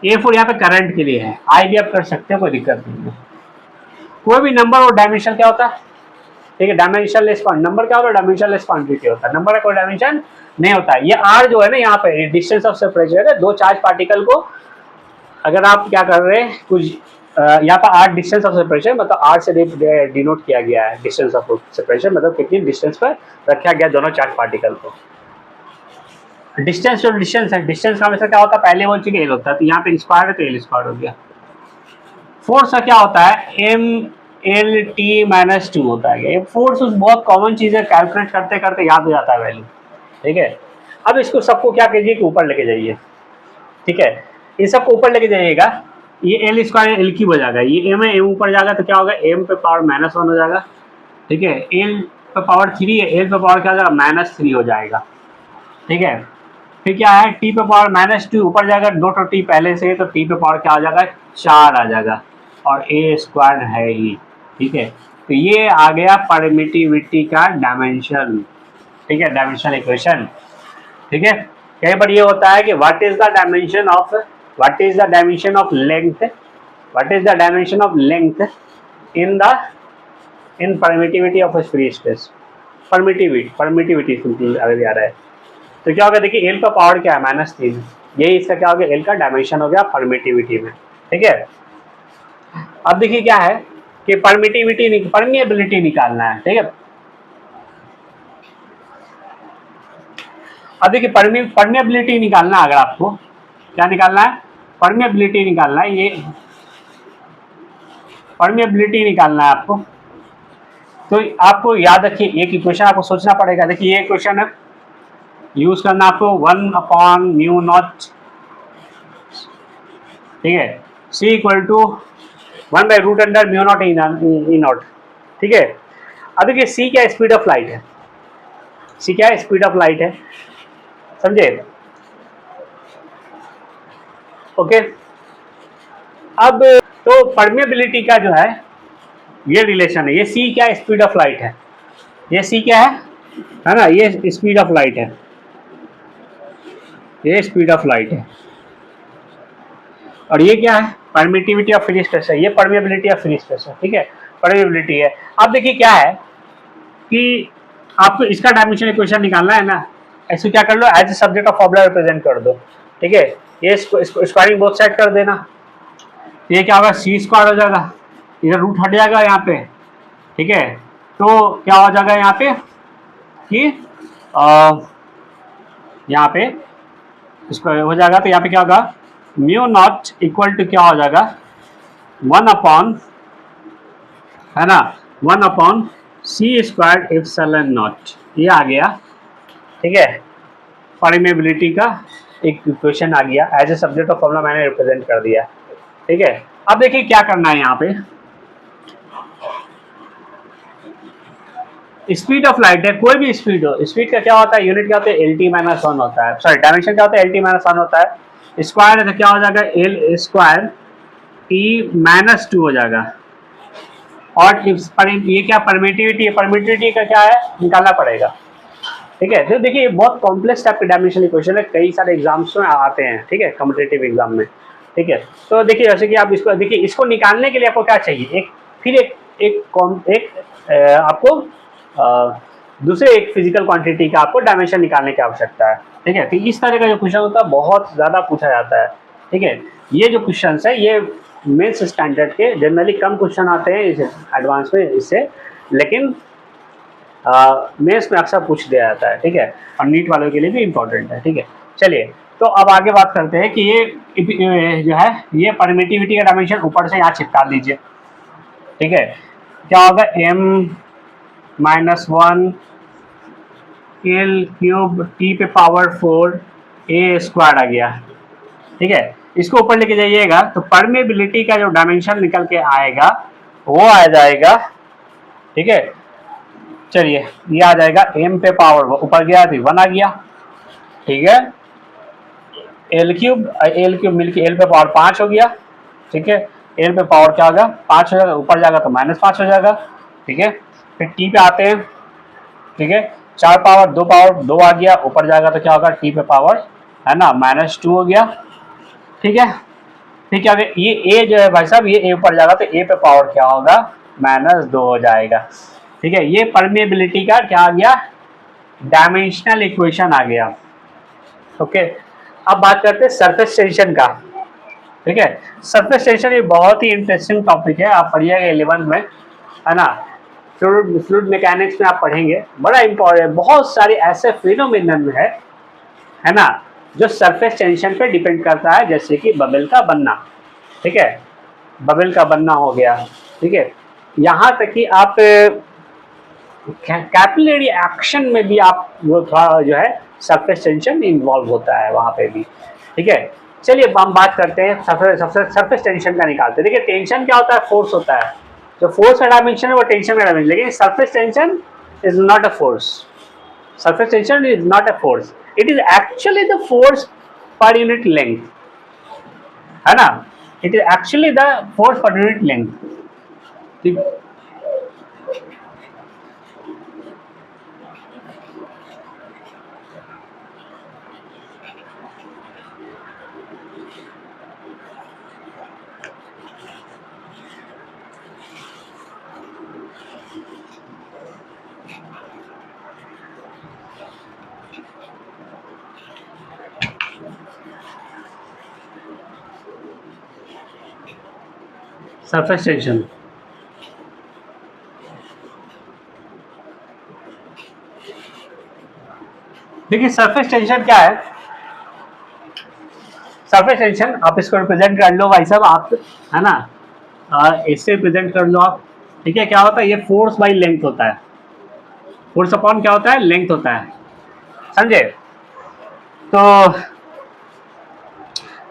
A4 यहाँ पे करंट के लिए है, आई भी आप कर सकते हो, कोई दिक्कत नहीं है। कोई भी नंबर और डायमेंशन क्या होता है, ठीक है, डायमेंशनलेस नंबर क्या होता है, डायमेंशनलेस क्वांटिटी होता है, नंबर का कोई डायमेंशन नहीं होता है। ये R जो है ना, यहाँ पे डिस्टेंस ऑफ सेपरेशन है, दो चार्ज पार्टिकल को अगर आप क्या कर रहे हैं कुछ यहाँ पर R डिस्टेंस ऑफ सेपरेशन, मतलब R से डिनोट किया गया है डिस्टेंस ऑफ सेपरेशन, मतलब कितनी डिस्टेंस पर रखा गया दोनों चार्ज पार्टिकल को। डिस्टेंस जो डिस्टेंस है, डिस्टेंस का हमेशा क्या होता है, पहले बोल चुके एल होता है, तो यहाँ पे स्क्वायर है तो एल स्क्वायर हो गया। फोर्स का क्या होता है, MLT-2 होता है। ये फोर्स बहुत कॉमन चीज़ है, कैलकुलेट करते करते याद हो जाता है वैल्यू। ठीक है, अब इसको सबको क्या कीजिए कि ऊपर लेके जाइए। ठीक है, इन सबको ऊपर लेके जाइएगा, ये एल स्क्वायर एल क्यूब हो जाएगा, ये एम है, एम ऊपर जाएगा तो क्या होगा, एम पे पावर -1 हो जाएगा। ठीक है, एल पे पावर 3 है, एल पे पावर क्या हो जाएगा, -3 हो जाएगा। ठीक है, फिर क्या है, टी पे पावर -2 ऊपर जाएगा, 2 तो टी पहले से, तो टी पे पावर क्या आ जाएगा, 4 आ जाएगा, और ए स्क्वायर है ही। ठीक है, तो ये आ गया परमिटिविटी का डायमेंशन। ठीक है, डायमेंशनल इक्वेशन। ठीक है, कहीं पर ये होता है कि what is the dimension of length, what is the dimension of length in permittivity of free space. Permittivity simple अगर आ रहा है तो क्या होगा, देखिए एल का पावर क्या है, -3, यही इसका क्या हो गया, एल का डायमेंशन हो गया परमिटिविटी में। ठीक है, अब देखिए क्या है कि परमिएबिलिटी निकालना है। ठीक है, अब देखिए परमिएबिलिटी निकालना, अगर आपको क्या निकालना है, परमिएबिलिटी निकालना है, ये परमिएबिलिटी निकालना है आपको। तो आपको याद रखिए एक इक्वेशन आपको सोचना पड़ेगा। देखिए ये इक्वेशन है, यूज करना आपको 1/μ0। ठीक है, C = 1/√μ0 ठीक है, अब देखिए C क्या स्पीड ऑफ लाइट है, C क्या है, स्पीड ऑफ लाइट है, समझे। ओके, अब तो परमिएबिलिटी का जो है ये रिलेशन है, ये C क्या स्पीड ऑफ लाइट है, ये C क्या है ना, ये स्पीड ऑफ लाइट है, ये स्पीड ऑफ लाइट है, और ये क्या है, परमिटिविटी ऑफ फ्री स्पेस है, ये परमिएबिलिटी ऑफ फ्री स्पेस है। ठीक है, परमिएबिलिटी है। अब देखिए क्या है कि आपको इसका डायमेंशन इक्वेशन निकालना है ना, ऐसे क्या कर लो, as a subject of formula represent कर दो। ठीक है, ये स्क्वायरिंग बोथ साइड कर देना, ये क्या होगा, C² हो जाएगा, इधर रूट हट जाएगा यहाँ पे। ठीक है, तो क्या हो जाएगा यहाँ पे कि यहाँ पे इसको हो जाएगा, तो यहाँ पे क्या होगा, μ0 = क्या हो जाएगा, 1/, है ना, 1/C²ε0, ये आ गया। ठीक है, परमिएबिलिटी का एक इक्वेशन आ गया, as a subject of formula मैंने रिप्रेजेंट कर दिया। ठीक है, अब देखिए क्या करना है, यहाँ पे स्पीड ऑफ लाइट है, कोई भी स्पीड हो, स्पीड का क्या होता है, यूनिट क्या होता है, LT-1 होता है, सॉरी डायमेंशन क्या होता है, LT-1 होता है, स्क्वायर है तो क्या हो जाएगा, L² T-2 हो जाएगा। और ये क्या परमिटिविटी है, परमिटिविटी का क्या है, निकालना पड़ेगा। ठीक है, तो देखिए बहुत कॉम्प्लेक्स टाइप के डायमेंशनल इक्वेशन है, कई सारे एग्जाम्स में आते हैं। ठीक है, कॉम्पिटिटिव एग्जाम में। ठीक है, तो देखिए जैसे कि आप इसको देखिए, इसको निकालने के लिए आपको क्या चाहिए, आपको दूसरे एक फिजिकल क्वांटिटी का आपको डायमेंशन निकालने की आवश्यकता है। ठीक है, तो इस तरह का जो क्वेश्चन होता है बहुत ज़्यादा पूछा जाता है। ठीक है, ये जो क्वेश्चन है ये मेंस स्टैंडर्ड के जनरली कम क्वेश्चन आते हैं इसे एडवांस में इससे, लेकिन मेंस में अक्सर पूछ दिया जाता है। ठीक है, और नीट वालों के लिए भी इम्पोर्टेंट है। ठीक है, चलिए तो अब आगे बात करते हैं कि ये जो है ये परमिटिविटी का डायमेंशन ऊपर से यहाँ चिपका लीजिए। ठीक है, क्या होगा, M-1 एल क्यूब टी पे पावर 4 ए स्क्वायर आ गया। ठीक है, इसको ऊपर लेके जाइएगा तो परमेबिलिटी का जो डायमेंशन निकल के आएगा वो आ जाएगा। ठीक है, चलिए ये आ जाएगा एम पे पावर ऊपर गया तो 1 आ गया। ठीक है, एल क्यूब मिलके एल पे पावर 5 हो गया। ठीक है, एल पे पावर क्या होगा 5 हो जाएगा, ऊपर जाएगा तो -5 हो जाएगा। ठीक है, फिर टी पे आते हैं। ठीक है, 4 पावर 2 आ गया, ऊपर जाएगा तो क्या होगा टी पे पावर है ना -2 हो गया। ठीक है, ठीक है, ये ए जो है भाई साहब ये ए ऊपर जाएगा तो ए पे पावर क्या होगा -2 हो जाएगा। ठीक है, ये परमेबिलिटी का क्या आ गया डायमेंशनल इक्वेशन आ गया। ओके, अब बात करते हैं सरफेस टेंशन का। ठीक है, सरफेस टेंशन ये बहुत ही इंटरेस्टिंग टॉपिक है, आप पढ़िएगा 11 में है ना, फ्लूइड मैकेनिक्स में आप पढ़ेंगे, बड़ा इंपॉर्टेंट। बहुत सारे ऐसे फिनोमेनन है ना जो सरफेस टेंशन पे डिपेंड करता है, जैसे कि बबल का बनना। ठीक है, बबल का बनना हो गया। ठीक है, यहाँ तक कि आप कैपिलरी एक्शन में भी आप वो थोड़ा जो है सरफेस टेंशन इन्वॉल्व होता है वहाँ पे भी। ठीक है, चलिए हम बात करते हैं सरफेस टेंशन का निकालते हैं। देखिए टेंशन क्या होता है, फोर्स होता है। जो फोर्स का डायमेंशन है वो टेंशन का डायमेंशन, लेकिन surface tension is not a force. Surface tension is not a force, it is actually the force per unit length, है ना, it is actually the force per unit length. ठीक, surface tension देखिए surface tension क्या है। Surface tension आप इसको represent कर लो भाई साहब, आप है ना, इससे रिप्रेजेंट कर लो आप। ठीक है, क्या होता है ये फोर्स बाई लेंथ होता है, फोर्स अपॉन क्या होता है लेंथ होता है, समझे। तो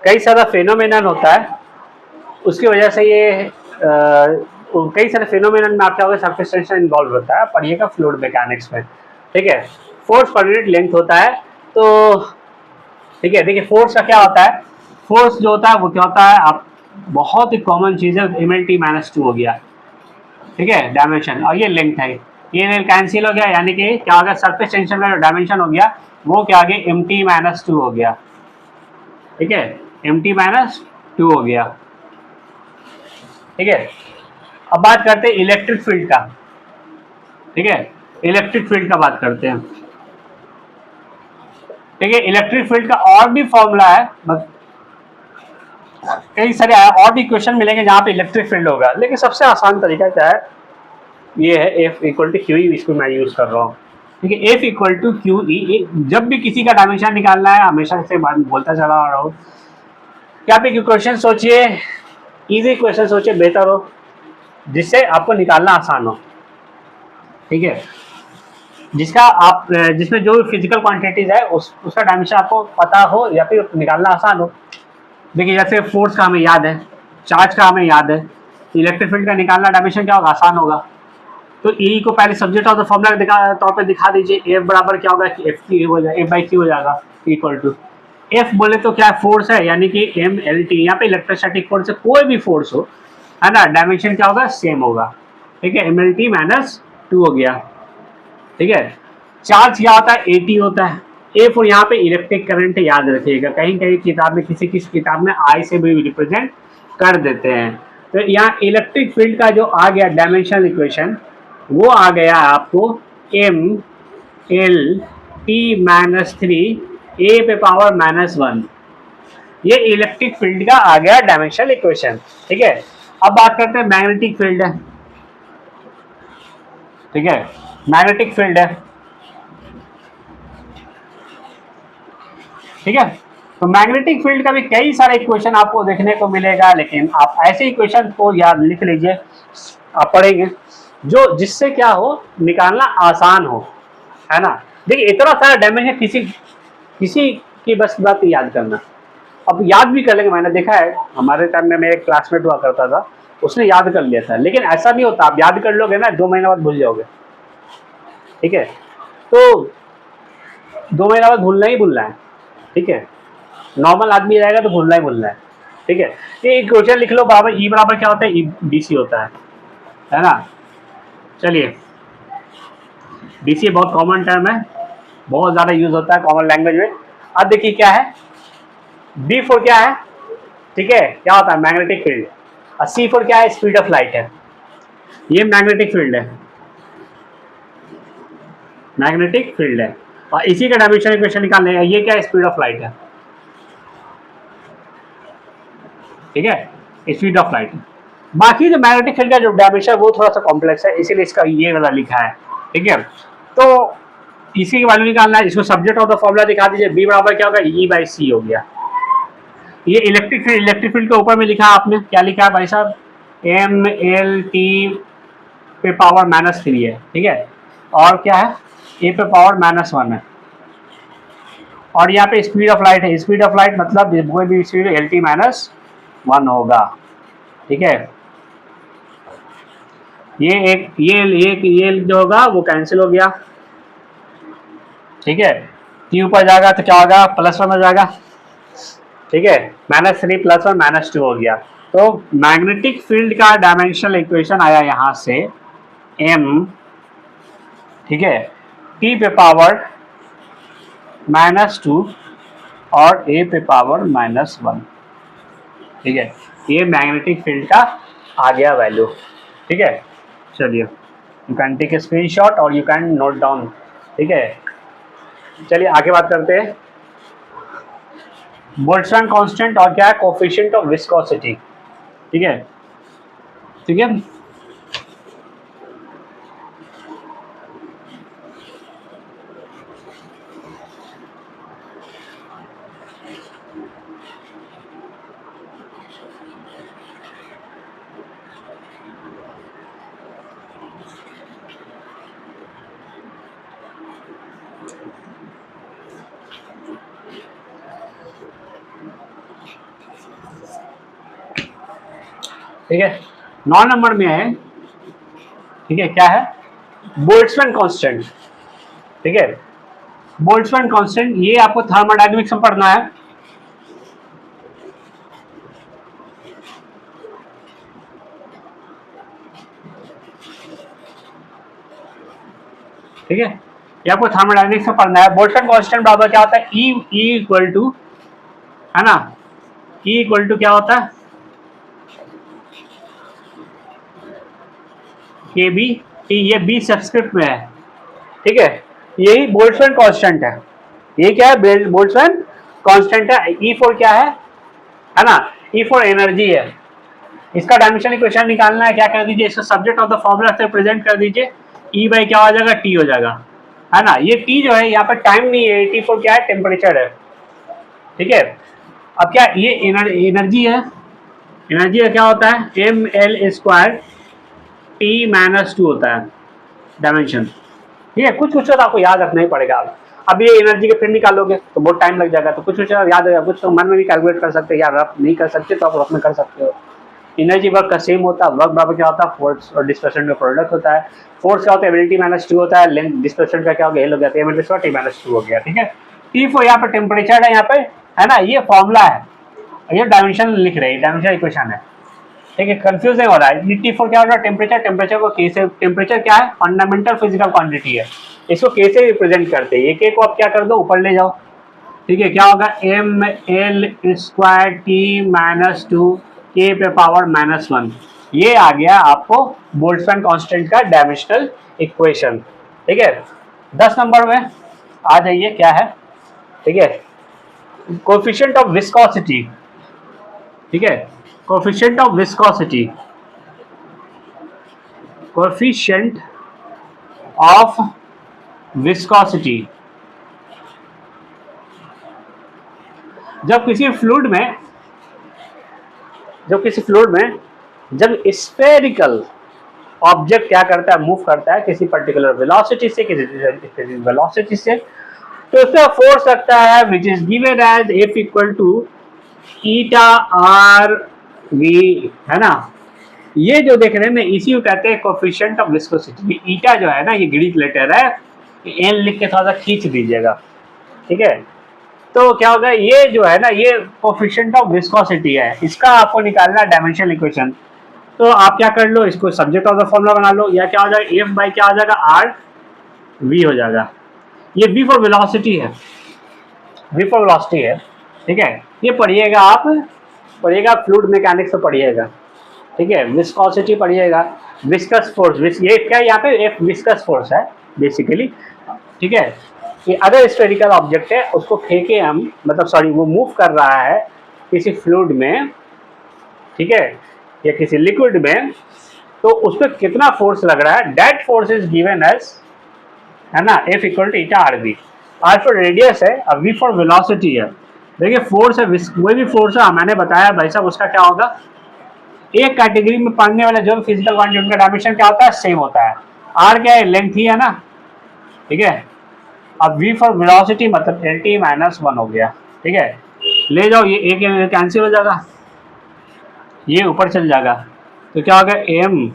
कई सारा फेनोमेनन होता है, उसकी वजह से ये कई सारे फेनोमेनन में आपका सरफेस टेंशन इन्वॉल्व होता है, पढ़िएगा फ्लूइड मैकेनिक्स में। ठीक है, फोर्स पर यूनिट लेंथ होता है। तो ठीक है, देखिए फोर्स का क्या होता है, फोर्स जो होता है वो क्या होता है, आप बहुत ही कॉमन चीज़ है, -2 हो गया। ठीक है, डायमेंशन, और ये लेंथ है, ये कैंसिल हो गया, यानी कि क्या हो गया सरफेस टेंशन का जो डायमेंशन हो गया वो क्या आ गया -2 हो गया। ठीक है, -2 हो गया। ठीक है, अब बात करते हैं इलेक्ट्रिक फील्ड का। ठीक है, इलेक्ट्रिक फील्ड का बात करते हैं। ठीक है, इलेक्ट्रिक फील्ड का और भी फॉर्मूला है, कई सारे और भी क्वेश्चन मिलेंगे जहाँ पे इलेक्ट्रिक फील्ड होगा, लेकिन सबसे आसान तरीका क्या है, ये है F equal to q e, इसको मैं यूज कर रहा हूँ। ठीक है, F equal to q e, जब भी किसी का डायमेंशन निकालना है, हमेशा से बोलता चला आ रहा हूँ कि आप एक क्वेश्चन सोचिए, इजी क्वेश्चन सोचिए, बेहतर हो, जिससे आपको निकालना आसान हो। ठीक है, जिसमें जो फिजिकल क्वांटिटीज है उसका डायमेंशन आपको पता हो या फिर निकालना आसान हो। देखिए जैसे फोर्स का हमें याद है, चार्ज का हमें याद है, इलेक्ट्रिक फील्ड का निकालना डायमेंशन क्या होगा, आसान होगा। तो ई को पहले सब्जेक्ट ऑफ द फॉर्मूला तौर पे दिखा दीजिए, एफ बराबर क्या होगा कि एफ की हो जाएगा, एफ बाई क्यू हो जाएगा, इक्वल टू एफ बोले तो क्या फोर्स है, यानी कि एम एल टी, यहाँ पे इलेक्ट्रोस्टैटिक फोर्स है, कोई भी फोर्स हो, है ना, डायमेंशन क्या होगा सेम होगा। ठीक है, एम एल टी -2 हो गया। ठीक है, चार्ज क्या होता है, एटी होता है, एफ और यहाँ पे इलेक्ट्रिक करंट याद रखिएगा, कहीं कहीं किताब में किसी किताब में आई से भी रिप्रेजेंट कर देते हैं। तो यहाँ इलेक्ट्रिक फील्ड का जो आ गया डायमेंशनल इक्वेशन, वो आ गया आपको एम एल टी -3 ए पे पावर -1, ये इलेक्ट्रिक फील्ड का आ गया डायमेंशनल इक्वेशन। ठीक है, अब बात करते हैं मैग्नेटिक फील्ड है। ठीक है, मैग्नेटिक फील्ड है। ठीक है, तो मैग्नेटिक फील्ड का भी कई सारे इक्वेशन आपको देखने को मिलेगा, लेकिन आप ऐसे इक्वेशन को याद लिख लीजिए, आप पढ़ेंगे जो जिससे क्या हो निकालना आसान हो, है ना। देखिए इतना सारा डायमेंशन किसी किसी की बस बात याद करना, अब याद भी कर लेंगे। मैंने देखा है हमारे टाइम में मेरे क्लासमेट हुआ करता था, उसने याद कर लिया था, लेकिन ऐसा नहीं होता। आप याद कर लोगे ना 2 महीने बाद भूल जाओगे, ठीक है। तो 2 महीना बाद भूलना ही भूलना है, ठीक है। नॉर्मल आदमी रहेगा तो भूलना ही भूलना है, ठीक है। ये क्वेश्चन लिख लो बराबर, ई बराबर क्या होता है, ई BC होता है ना। चलिए, BC बहुत कॉमन टर्म है, बहुत ज़्यादा यूज होता है कॉमन लैंग्वेज में। अब देखिए क्या है, B4 क्या है, ठीक है, क्या होता है, मैग्नेटिक फील्ड। और C4 क्या है, स्पीड ऑफ लाइट है। ये मैग्नेटिक फील्ड है, मैग्नेटिक फील्ड है। और इसी का डायमेंशन इक्वेशन निकालने है, ये क्या है, स्पीड ऑफ लाइट है, ठीक है, स्पीड ऑफ लाइट। बाकी जो मैग्नेटिक फील्ड का जो डायमेंशन है वो थोड़ा सा कॉम्प्लेक्स है, इसीलिए इसका ये वाला लिखा है, ठीक है। तो इसी की वैल्यू निकालना है, इसको सब्जेक्ट ऑफ द फॉर्मूला दिखा दीजिए। बी बराबर क्या होगा, E/C हो गया। ये इलेक्ट्रिक फील्ड के ऊपर में लिखा है आपने, क्या लिखा है भाई साहब, MLT पे पावर -3 है, ठीक है। और क्या है, A पे पावर -1 है। और यहाँ पे स्पीड ऑफ लाइट है, स्पीड ऑफ लाइट मतलब कोई भी स्पीड LT-1 होगा, ठीक है। ये जो होगा वो कैंसिल हो गया, ठीक है। Q ऊपर जाएगा तो क्या होगा, +1 हो जाएगा, ठीक है। -3 +1 -2 हो गया। तो मैग्नेटिक फील्ड का डायमेंशनल इक्वेशन आया यहाँ से M, ठीक है, T पे पावर -2 और A पे पावर -1, ठीक है। ये मैग्नेटिक फील्ड का आ गया वैल्यू, ठीक है। चलिए, you can take a screenshot और यू कैन नोट डाउन, ठीक है। चलिए आगे बात करते हैं, बोल्ट्जमैन कांस्टेंट और क्या है, कोएफिशिएंट ऑफ विस्कोसिटी, ठीक है, ठीक है। ठीक है, 9 नंबर में है, ठीक है, क्या है, बोल्ट्जमैन कांस्टेंट, ठीक है। बोल्ट्जमैन कांस्टेंट ये आपको थर्मोडायनेमिक्स में पढ़ना है, ठीक है। ये आपको थर्मोडायनेमिक्स में पढ़ना है। बोल्ट्जमैन कांस्टेंट बराबर क्या होता है, E इक्वल टू, है ना, E इक्वल टू क्या होता है, KB T, ये B सब्सक्रिप्ट में है, ठीक है। यही बोल्ट्जमैन कांस्टेंट है, ये क्या है, बोल्ट्जमैन कांस्टेंट है। E4 क्या है ना, E4 एनर्जी है। इसका डायमेंशन इक्वेशन निकालना है, क्या कर दीजिए, इसको सब्जेक्ट ऑफ द फॉर्मूला से प्रेजेंट कर दीजिए। E बाई क्या हो जाएगा, T हो जाएगा, है ना। ये T जो है यहाँ पर टाइम नहीं है, T4 क्या है, टेम्परेचर है, ठीक है। अब क्या, ये एनर्जी है, एनर्जी का क्या होता है, mL² T-2 होता है डायमेंशन, ठीक है। कुछ तो आपको याद रखना ही पड़ेगा। अब ये एनर्जी के फिर निकालोगे तो बहुत टाइम लग जाएगा, तो कुछ याद रहेगा, कुछ तो मन में भी कैलकुलेट कर सकते हैं, या रफ नहीं कर सकते तो आप रफ में कर सकते हो। एनर्जी वर्क का सेम होता है, वर्क बराबर क्या होता है, फोर्स और डिस्प्लेसमेंट का प्रोडक्ट होता है। फोर्स क्या होता है, T-2 होता है, लेंथ डिस्प्लेसमेंट का क्या हो गया, एल हो गया, T-2 हो गया, ठीक है। T4 यहाँ पे टेम्परेचर है, यहाँ पे है ना, ये फॉर्मूला है, ये डायमेंशन लिख रहे हैं, डायमेंशन इक्वेशन है, ठीक है। कंफ्यूज नहीं हो रहा है। T4 क्या होता है, टेम्परेचर, टेम्परेचर को कैसे, टेम्परेचर क्या है, फंडामेंटल फिजिकल क्वांटिटी है, इसको कैसे रिप्रेजेंट करते हैं, एक को आप क्या कर दो, ऊपर ले जाओ, ठीक है। क्या होगा, mL² T-2 K पे पावर -1, ये आ गया आपको बोल्ट्जमैन कांस्टेंट का डायमेंशनल इक्वेशन, ठीक है। 10 नंबर में आ जाइए, क्या है, ठीक है, कोएफिशिएंट ऑफ विस्कोसिटी, ठीक है, coefficient of viscosity, coefficient of viscosity. जब किसी फ्लूइड में, जब स्फेरिकल ऑब्जेक्ट क्या करता है, मूव करता है किसी पर्टिकुलर वेलोसिटी से, किसी वेलोसिटी से, तो उसका फोर्स लगता है which is given as F equal to eta R V, है ना। ये जो देख रहे हैं ना, इसी को कहते हैं कोफिशिएंट ऑफ विस्कोसिटी। ईटा जो है ना, ये ग्रीक लेटर है, एन लिख के थोड़ा सा खींच दीजिएगा, ठीक है। तो क्या होगा, ये जो है ना, ये कोफिशिएंट ऑफ विस्कोसिटी है, इसका आपको निकालना है डायमेंशनल इक्वेशन। तो आप क्या कर लो, इसको सब्जेक्ट ऑफ द फॉर्मूला बना लो, या क्या हो जाएगा, एफ बाई क्या हो जाएगा, आर वी हो जाएगा। ये वी फॉर वेलोसिटी है, वी फॉर वेलोसिटी है, ठीक है। ये पढ़िएगा, आप पढ़िएगा फ्लूइड मैकेनिक्स में पढ़िएगा, ठीक है। विस्कोसिटी पढ़िएगा, विस्कस फोर्स, ये क्या यहाँ पे एक विस्कस फोर्स है बेसिकली, ठीक है। ये अगर स्फेरिकल ऑब्जेक्ट है, उसको फेंके हम, मतलब सॉरी वो मूव कर रहा है किसी फ्लूइड में, ठीक है, या किसी लिक्विड में, तो उस पर कितना फोर्स लग रहा है, that force is given as, है ना, F equal to eta R V. R for radius है, अब वी फॉर वेलोसिटी है। देखिए फोर्स है, कोई भी फोर्स है, मैंने बताया भाई साहब, उसका क्या होगा, एक कैटेगरी में पढ़ने वाले जो भी फिजिकल क्वांटिटी, उनका डायमेंशन क्या होता है, सेम होता है। आर क्या है, लेंथ ही है ना, ठीक है। अब वी फॉर वेलोसिटी मतलब एल टी माइनस 1 हो गया, ठीक है। ले जाओ, ये एक कैंसिल हो जाएगा, ये ऊपर चल जाएगा, तो क्या होगा, एम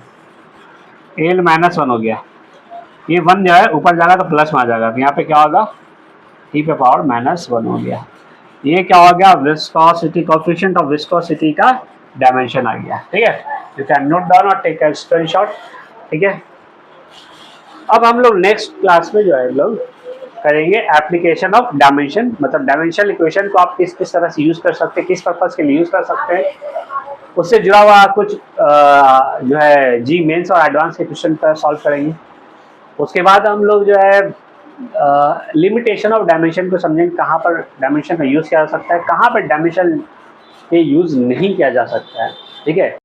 एल माइनस 1 हो गया। ये 1 जो है ऊपर जाएगा तो प्लस में आ जाएगा, तो यहाँ पे क्या होगा, टी पे पावर माइनस 1 हो गया। ये क्या हो गया, विस्कोसिटी, कोएफिशिएंट ऑफ विस्कोसिटी का डायमेंशन आ गया, ठीक है। यू कैन नोट डाउन और टेक अ स्क्रीनशॉट, ठीक है। अब हम लोग नेक्स्ट क्लास में जो है लोग करेंगे एप्लीकेशन ऑफ डायमेंशन, मतलब डायमेंशनल इक्वेशन को आप किस किस तरह से यूज कर सकते हैं, किस पर्पज के लिए यूज कर सकते हैं, उससे जुड़ा हुआ कुछ जो है जी मेंस और एडवांस के क्वेश्चन पर सॉल्व करेंगे। उसके बाद हम लोग जो है लिमिटेशन ऑफ डायमेंशन को समझेंगे, कहाँ पर डायमेंशन का यूज़ किया जा सकता है, कहाँ पर डायमेंशन के यूज़ नहीं किया जा सकता है, ठीक है।